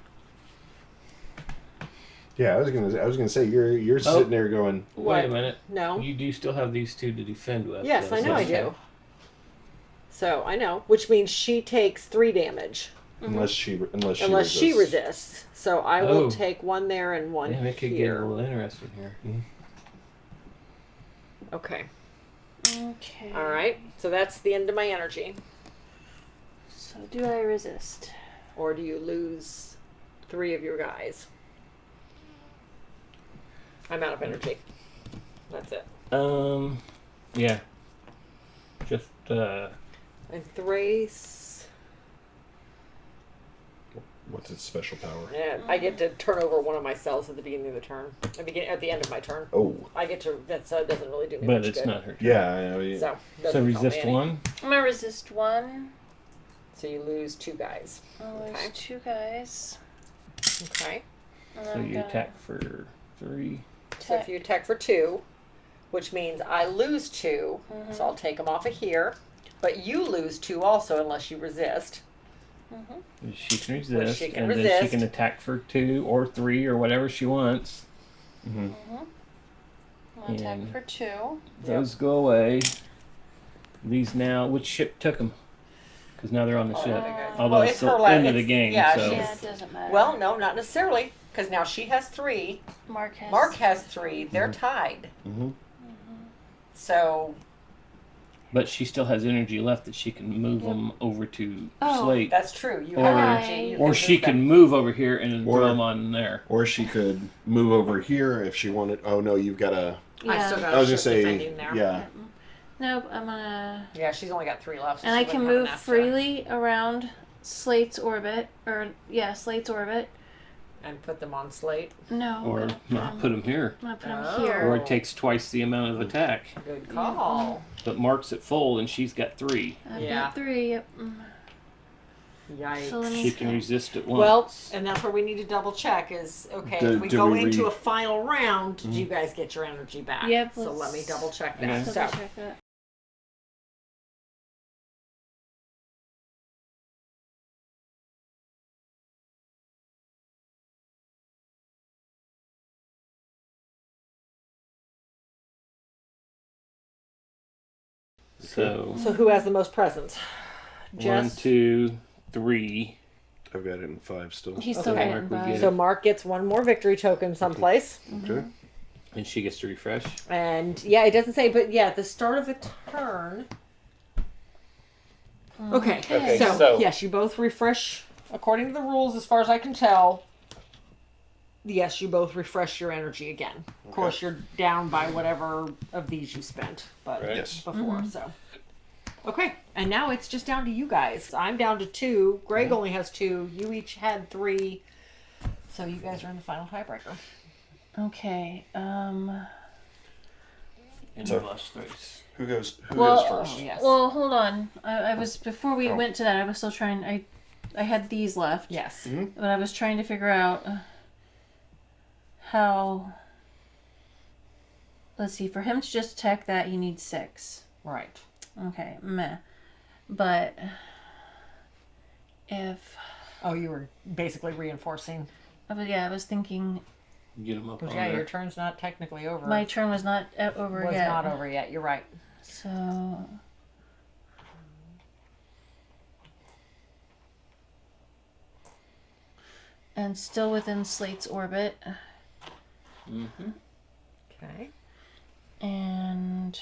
[SPEAKER 3] yeah. I was gonna say you're sitting there going.
[SPEAKER 4] Wait
[SPEAKER 1] What?
[SPEAKER 4] a minute.
[SPEAKER 1] No.
[SPEAKER 4] You do still have these 2 to defend with.
[SPEAKER 1] Yes,
[SPEAKER 4] so
[SPEAKER 1] I know I
[SPEAKER 4] it's
[SPEAKER 1] do.
[SPEAKER 4] okay.
[SPEAKER 1] So I know, which means she takes 3 damage
[SPEAKER 3] Unless she
[SPEAKER 1] unless she resists. So I will
[SPEAKER 4] Oh.
[SPEAKER 1] take 1 there and 1
[SPEAKER 4] And it could get a
[SPEAKER 1] here.
[SPEAKER 4] little interesting here.
[SPEAKER 1] Okay.
[SPEAKER 2] okay.
[SPEAKER 1] All right. So that's the end of my energy.
[SPEAKER 2] So do I resist?
[SPEAKER 1] Or do you lose 3 of your guys? I'm out of energy. That's it.
[SPEAKER 4] Yeah. Just
[SPEAKER 1] And Thrace.
[SPEAKER 3] What's its special power?
[SPEAKER 1] Yeah, I get to turn over one of my cells at the beginning of the turn. At the end of my turn.
[SPEAKER 3] Oh.
[SPEAKER 1] I get to. That doesn't really do me
[SPEAKER 4] But
[SPEAKER 1] much
[SPEAKER 4] it's
[SPEAKER 1] good.
[SPEAKER 4] not her turn.
[SPEAKER 3] Yeah, I mean,
[SPEAKER 1] So,
[SPEAKER 4] So
[SPEAKER 1] doesn't help me
[SPEAKER 4] resist
[SPEAKER 1] any.
[SPEAKER 4] one.
[SPEAKER 2] I'm gonna resist 1.
[SPEAKER 1] So you lose 2 guys.
[SPEAKER 2] I'll lose
[SPEAKER 1] Okay.
[SPEAKER 2] 2 guys.
[SPEAKER 1] Okay.
[SPEAKER 2] And
[SPEAKER 4] So
[SPEAKER 2] I'm
[SPEAKER 4] you
[SPEAKER 2] gonna
[SPEAKER 4] attack for 3.
[SPEAKER 1] So if you attack for 2, which means I lose 2,
[SPEAKER 2] Mhm.
[SPEAKER 1] so I'll take them off of here. But you lose 2 also unless you resist.
[SPEAKER 4] She can resist,
[SPEAKER 1] she can
[SPEAKER 4] and then she
[SPEAKER 1] resist.
[SPEAKER 4] can attack for 2 or 3 or whatever she wants.
[SPEAKER 2] I'll attack
[SPEAKER 4] And
[SPEAKER 2] for 2.
[SPEAKER 4] those go away. These now, which ship took them? Because now they're on the ship. Although
[SPEAKER 1] Well,
[SPEAKER 4] it's
[SPEAKER 1] it's
[SPEAKER 4] the
[SPEAKER 1] her la-
[SPEAKER 4] end of the
[SPEAKER 1] it's-
[SPEAKER 4] game,
[SPEAKER 1] yeah,
[SPEAKER 4] so
[SPEAKER 2] Yeah, it doesn't matter.
[SPEAKER 1] Well, no, not necessarily. Because now she has 3.
[SPEAKER 2] Mark has.
[SPEAKER 1] Mark has 3. They're tied.
[SPEAKER 3] Mm-hmm.
[SPEAKER 1] So
[SPEAKER 4] but she still has energy left that she can move them over to
[SPEAKER 2] Oh,
[SPEAKER 4] Slate,
[SPEAKER 1] that's true. You
[SPEAKER 4] Or-
[SPEAKER 1] have energy. You
[SPEAKER 4] or she
[SPEAKER 1] move them.
[SPEAKER 4] can move over here and then
[SPEAKER 3] Or-
[SPEAKER 4] throw them on there.
[SPEAKER 3] Or she could move over here if she wanted. Oh no, you've got a.
[SPEAKER 1] I
[SPEAKER 2] Yeah.
[SPEAKER 1] still got
[SPEAKER 3] I was
[SPEAKER 1] a
[SPEAKER 3] gonna
[SPEAKER 1] ship
[SPEAKER 3] say,
[SPEAKER 1] defending there.
[SPEAKER 3] yeah.
[SPEAKER 2] Nope, I'm gonna.
[SPEAKER 1] Yeah, she's only got 3 left. So
[SPEAKER 2] And
[SPEAKER 1] she
[SPEAKER 2] I can
[SPEAKER 1] wouldn't have
[SPEAKER 2] move
[SPEAKER 1] enough to-
[SPEAKER 2] freely around Slate's orbit. Slate's orbit.
[SPEAKER 1] and put them on Slate.
[SPEAKER 2] No.
[SPEAKER 4] Or
[SPEAKER 2] I'm
[SPEAKER 4] put them here.
[SPEAKER 2] gonna put him
[SPEAKER 1] Oh.
[SPEAKER 2] here.
[SPEAKER 4] Or it takes twice the amount of attack.
[SPEAKER 1] Good call.
[SPEAKER 4] But Mark's at full and she's got 3.
[SPEAKER 2] I've
[SPEAKER 1] Yeah.
[SPEAKER 2] got 3. Yep.
[SPEAKER 1] Yikes.
[SPEAKER 2] So let me-
[SPEAKER 4] She can resist it once.
[SPEAKER 1] Well, and that's where we need to double check is, okay,
[SPEAKER 3] Do-
[SPEAKER 1] if we
[SPEAKER 3] do
[SPEAKER 1] go
[SPEAKER 3] we
[SPEAKER 1] into
[SPEAKER 3] re-
[SPEAKER 1] a final round, do you guys get your energy back?
[SPEAKER 2] Yep,
[SPEAKER 1] So let me
[SPEAKER 2] let's-
[SPEAKER 1] double check
[SPEAKER 4] Okay.
[SPEAKER 1] that.
[SPEAKER 2] Double
[SPEAKER 1] So,
[SPEAKER 2] check that.
[SPEAKER 4] So
[SPEAKER 1] so who has the most presents?
[SPEAKER 4] 1,
[SPEAKER 1] Jess?
[SPEAKER 4] 2, 3.
[SPEAKER 3] I've got it in 5 still.
[SPEAKER 2] He's still
[SPEAKER 1] Okay.
[SPEAKER 2] getting
[SPEAKER 4] Mark would
[SPEAKER 2] by.
[SPEAKER 4] get
[SPEAKER 1] So Mark gets 1 more victory token someplace.
[SPEAKER 3] Okay.
[SPEAKER 4] And she gets to refresh.
[SPEAKER 1] And yeah, it doesn't say, but yeah, at the start of the turn. Okay,
[SPEAKER 4] Okay,
[SPEAKER 1] so,
[SPEAKER 4] so-
[SPEAKER 1] yes, you both refresh according to the rules, as far as I can tell. Yes, you both refresh your energy again. Of course, you're down by whatever of these you spent, but
[SPEAKER 4] Right.
[SPEAKER 3] Yes.
[SPEAKER 1] before. So, okay, and now it's just down to you guys. I'm down to 2. Greg only has 2. You each had 3. So you guys are in the final tiebreaker.
[SPEAKER 2] Okay.
[SPEAKER 4] And
[SPEAKER 3] So-
[SPEAKER 4] plus 3.
[SPEAKER 3] Who goes
[SPEAKER 2] Well,
[SPEAKER 3] first?
[SPEAKER 1] Yes.
[SPEAKER 2] Well, hold on. I was before we
[SPEAKER 3] Oh.
[SPEAKER 2] went to that. I was still trying. I had these left.
[SPEAKER 1] Yes.
[SPEAKER 2] But I was trying to figure out how. Let's see. For him to just attack that, he needs 6.
[SPEAKER 1] Right.
[SPEAKER 2] Okay. Meh. But if.
[SPEAKER 1] Oh, you were basically reinforcing.
[SPEAKER 2] I was thinking
[SPEAKER 4] Get them up on
[SPEAKER 1] Because yeah,
[SPEAKER 4] there.
[SPEAKER 1] your turn's not technically over.
[SPEAKER 2] my turn was not over
[SPEAKER 1] was
[SPEAKER 2] yet.
[SPEAKER 1] not over yet. You're right.
[SPEAKER 2] So. And still within Slate's orbit.
[SPEAKER 4] Mm-hmm.
[SPEAKER 1] Okay.
[SPEAKER 2] And.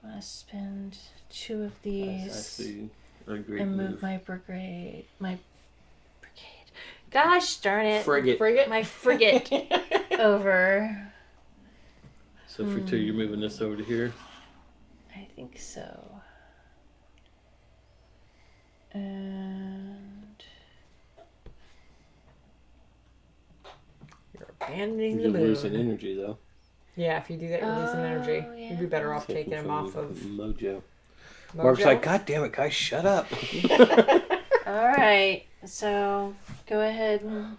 [SPEAKER 2] I spend 2 of
[SPEAKER 4] That's
[SPEAKER 2] these
[SPEAKER 4] actually a great
[SPEAKER 2] and move
[SPEAKER 4] move.
[SPEAKER 2] my brigade. Gosh darn it!
[SPEAKER 4] Frigate.
[SPEAKER 1] Frigate.
[SPEAKER 2] My frigate over.
[SPEAKER 4] So for 2, you're moving this over to here.
[SPEAKER 2] I think so. And
[SPEAKER 1] You're abandoning the
[SPEAKER 4] You're
[SPEAKER 1] moon.
[SPEAKER 4] losing energy though.
[SPEAKER 1] Yeah, if you do that, you're losing energy.
[SPEAKER 2] Oh,
[SPEAKER 1] You'd be better off
[SPEAKER 4] Taking
[SPEAKER 1] taking him
[SPEAKER 4] from
[SPEAKER 1] off of
[SPEAKER 4] Mojo.
[SPEAKER 1] Mojo.
[SPEAKER 4] Mark's like, God damn it, guys, shut up.
[SPEAKER 2] all right, so go ahead and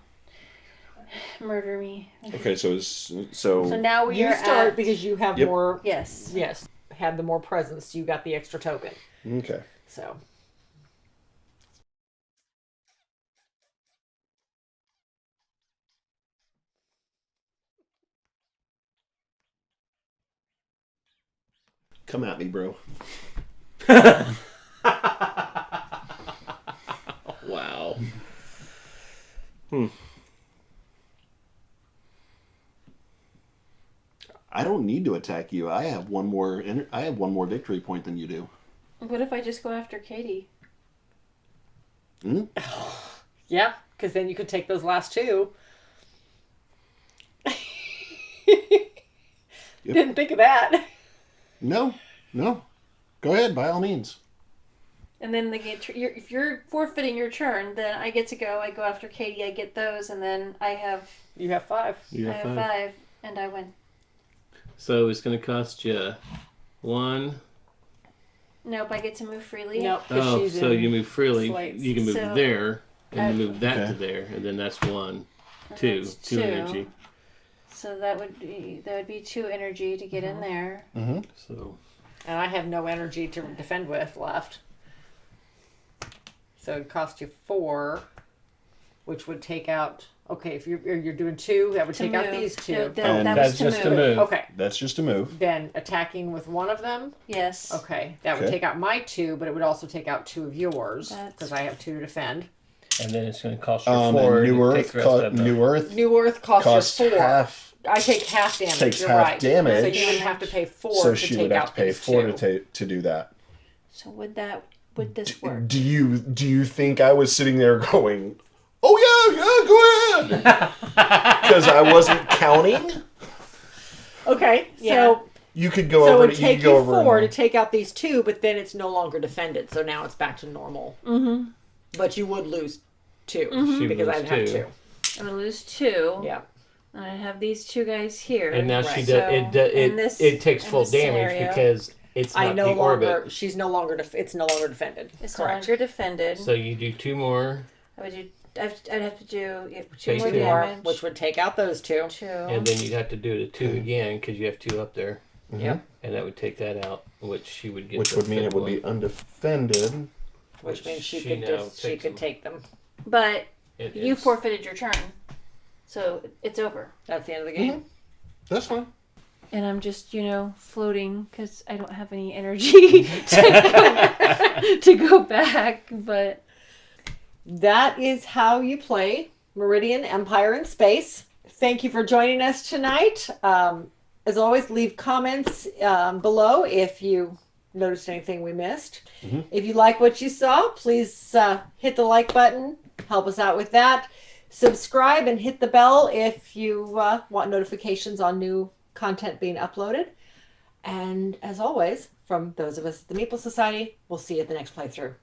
[SPEAKER 2] murder me.
[SPEAKER 3] Okay, so
[SPEAKER 2] So now we
[SPEAKER 1] You
[SPEAKER 2] are
[SPEAKER 1] start
[SPEAKER 2] at
[SPEAKER 1] because you have
[SPEAKER 3] Yep.
[SPEAKER 1] more.
[SPEAKER 2] yes.
[SPEAKER 1] Yes, had the more presents. You got the extra token.
[SPEAKER 3] okay.
[SPEAKER 1] So.
[SPEAKER 3] Come at me, bro.
[SPEAKER 4] Wow.
[SPEAKER 3] I don't need to attack you. I have one more. I have one more victory point than you do.
[SPEAKER 2] What if I just go after Katie?
[SPEAKER 3] Hmm?
[SPEAKER 1] Yeah, because then you could take those last 2. Didn't think of that.
[SPEAKER 3] No, no. Go ahead, by all means.
[SPEAKER 2] And then if you're forfeiting your turn, then I get to go. I go after Katie. I get those, and then I have
[SPEAKER 1] You have 5.
[SPEAKER 4] You
[SPEAKER 2] I have 5, and I win.
[SPEAKER 4] So it's going to cost you 1.
[SPEAKER 2] Nope, I get to move freely.
[SPEAKER 1] Nope, because
[SPEAKER 4] Oh,
[SPEAKER 1] she's
[SPEAKER 4] so
[SPEAKER 1] in
[SPEAKER 4] you move freely.
[SPEAKER 1] slates.
[SPEAKER 4] You can move
[SPEAKER 2] So,
[SPEAKER 4] there, and you move that
[SPEAKER 3] Okay.
[SPEAKER 4] to there, and then that's 1,
[SPEAKER 2] And
[SPEAKER 4] 2,
[SPEAKER 2] that's
[SPEAKER 4] 2 energy.
[SPEAKER 2] So that would be 2 energy to get in there.
[SPEAKER 3] Mm-hmm.
[SPEAKER 4] So
[SPEAKER 1] And I have no energy to defend with left. So it cost you 4, which would take out. Okay, if you're doing 2, that would
[SPEAKER 2] To
[SPEAKER 1] take out
[SPEAKER 2] move.
[SPEAKER 1] these 2.
[SPEAKER 2] No,
[SPEAKER 3] And
[SPEAKER 2] that
[SPEAKER 4] that's
[SPEAKER 2] was to
[SPEAKER 4] just
[SPEAKER 2] move.
[SPEAKER 4] to move.
[SPEAKER 1] Okay,
[SPEAKER 3] That's just a move.
[SPEAKER 1] then attacking with one of them.
[SPEAKER 2] Yes.
[SPEAKER 1] Okay, that would
[SPEAKER 3] Okay.
[SPEAKER 1] take out my 2, but it would also take out 2 of yours
[SPEAKER 2] That's-
[SPEAKER 1] because I have 2 to defend.
[SPEAKER 4] and then it's going to cost you 4
[SPEAKER 3] And
[SPEAKER 4] to
[SPEAKER 3] New
[SPEAKER 4] take
[SPEAKER 3] Earth,
[SPEAKER 4] the rest of them.
[SPEAKER 3] New Earth
[SPEAKER 1] New Earth costs you 4.
[SPEAKER 3] half,
[SPEAKER 1] I take half damage.
[SPEAKER 3] Takes
[SPEAKER 1] you're
[SPEAKER 3] half
[SPEAKER 1] right.
[SPEAKER 3] damage.
[SPEAKER 1] So you would have to pay 4
[SPEAKER 3] so
[SPEAKER 1] to
[SPEAKER 3] she
[SPEAKER 1] take
[SPEAKER 3] would have
[SPEAKER 1] out
[SPEAKER 3] to pay
[SPEAKER 1] these
[SPEAKER 3] 4
[SPEAKER 1] 2.
[SPEAKER 3] to do that.
[SPEAKER 2] So would this work?
[SPEAKER 3] Do you think I was sitting there going, "Oh yeah, go ahead," because I wasn't counting?
[SPEAKER 1] Okay,
[SPEAKER 2] Yeah.
[SPEAKER 1] so
[SPEAKER 3] You could go
[SPEAKER 1] so it
[SPEAKER 3] over.
[SPEAKER 1] would
[SPEAKER 3] You
[SPEAKER 1] take
[SPEAKER 3] could go
[SPEAKER 1] you
[SPEAKER 3] over.
[SPEAKER 1] 4 to
[SPEAKER 3] and-
[SPEAKER 1] take out these 2, but then it's no longer defended. So now it's back to normal.
[SPEAKER 2] Mm-hmm.
[SPEAKER 1] But you would lose 2
[SPEAKER 4] She
[SPEAKER 1] because
[SPEAKER 4] would
[SPEAKER 1] I'd
[SPEAKER 4] lose
[SPEAKER 1] have
[SPEAKER 4] 2.
[SPEAKER 1] 2.
[SPEAKER 2] I'm gonna lose 2.
[SPEAKER 1] Yeah.
[SPEAKER 2] And I have these 2 guys here.
[SPEAKER 4] And now she
[SPEAKER 1] Right.
[SPEAKER 4] does
[SPEAKER 2] So, in
[SPEAKER 4] it takes
[SPEAKER 2] in
[SPEAKER 4] full
[SPEAKER 2] this
[SPEAKER 4] damage
[SPEAKER 2] scenario,
[SPEAKER 4] because it's not
[SPEAKER 1] I no
[SPEAKER 4] the
[SPEAKER 1] longer.
[SPEAKER 4] orbit.
[SPEAKER 1] She's no longer. It's no longer defended.
[SPEAKER 2] it's no
[SPEAKER 1] correct.
[SPEAKER 2] longer defended.
[SPEAKER 4] So you do 2 more,
[SPEAKER 2] I'd have to do 2
[SPEAKER 4] Take
[SPEAKER 2] more
[SPEAKER 4] 2.
[SPEAKER 2] damage.
[SPEAKER 1] Which would take out those 2.
[SPEAKER 2] 2.
[SPEAKER 4] and then you'd have to do the 2 again because you have 2 up there,
[SPEAKER 1] Yep.
[SPEAKER 4] and that would take that out, which she would get.
[SPEAKER 3] which
[SPEAKER 4] the
[SPEAKER 3] would mean it
[SPEAKER 4] fifth
[SPEAKER 3] would be
[SPEAKER 4] one.
[SPEAKER 3] undefended.
[SPEAKER 1] Which means she
[SPEAKER 4] she
[SPEAKER 1] could
[SPEAKER 4] now
[SPEAKER 1] just she
[SPEAKER 4] takes
[SPEAKER 1] could
[SPEAKER 4] them.
[SPEAKER 1] take them.
[SPEAKER 2] But
[SPEAKER 4] It
[SPEAKER 2] you
[SPEAKER 4] is.
[SPEAKER 2] forfeited your turn, so it's over.
[SPEAKER 1] That's the end of the game.
[SPEAKER 3] That's fine.
[SPEAKER 2] And I'm just, floating because I don't have any energy to go back. But
[SPEAKER 1] That is how you play Meridian Empire in Space. Thank you for joining us tonight. As always, leave comments below if you noticed anything we missed.
[SPEAKER 3] Mhm.
[SPEAKER 1] If you like what you saw, please hit the like button. Help us out with that. Subscribe and hit the bell if you want notifications on new content being uploaded. And as always, from those of us at the Meeple Society, we'll see you at the next playthrough.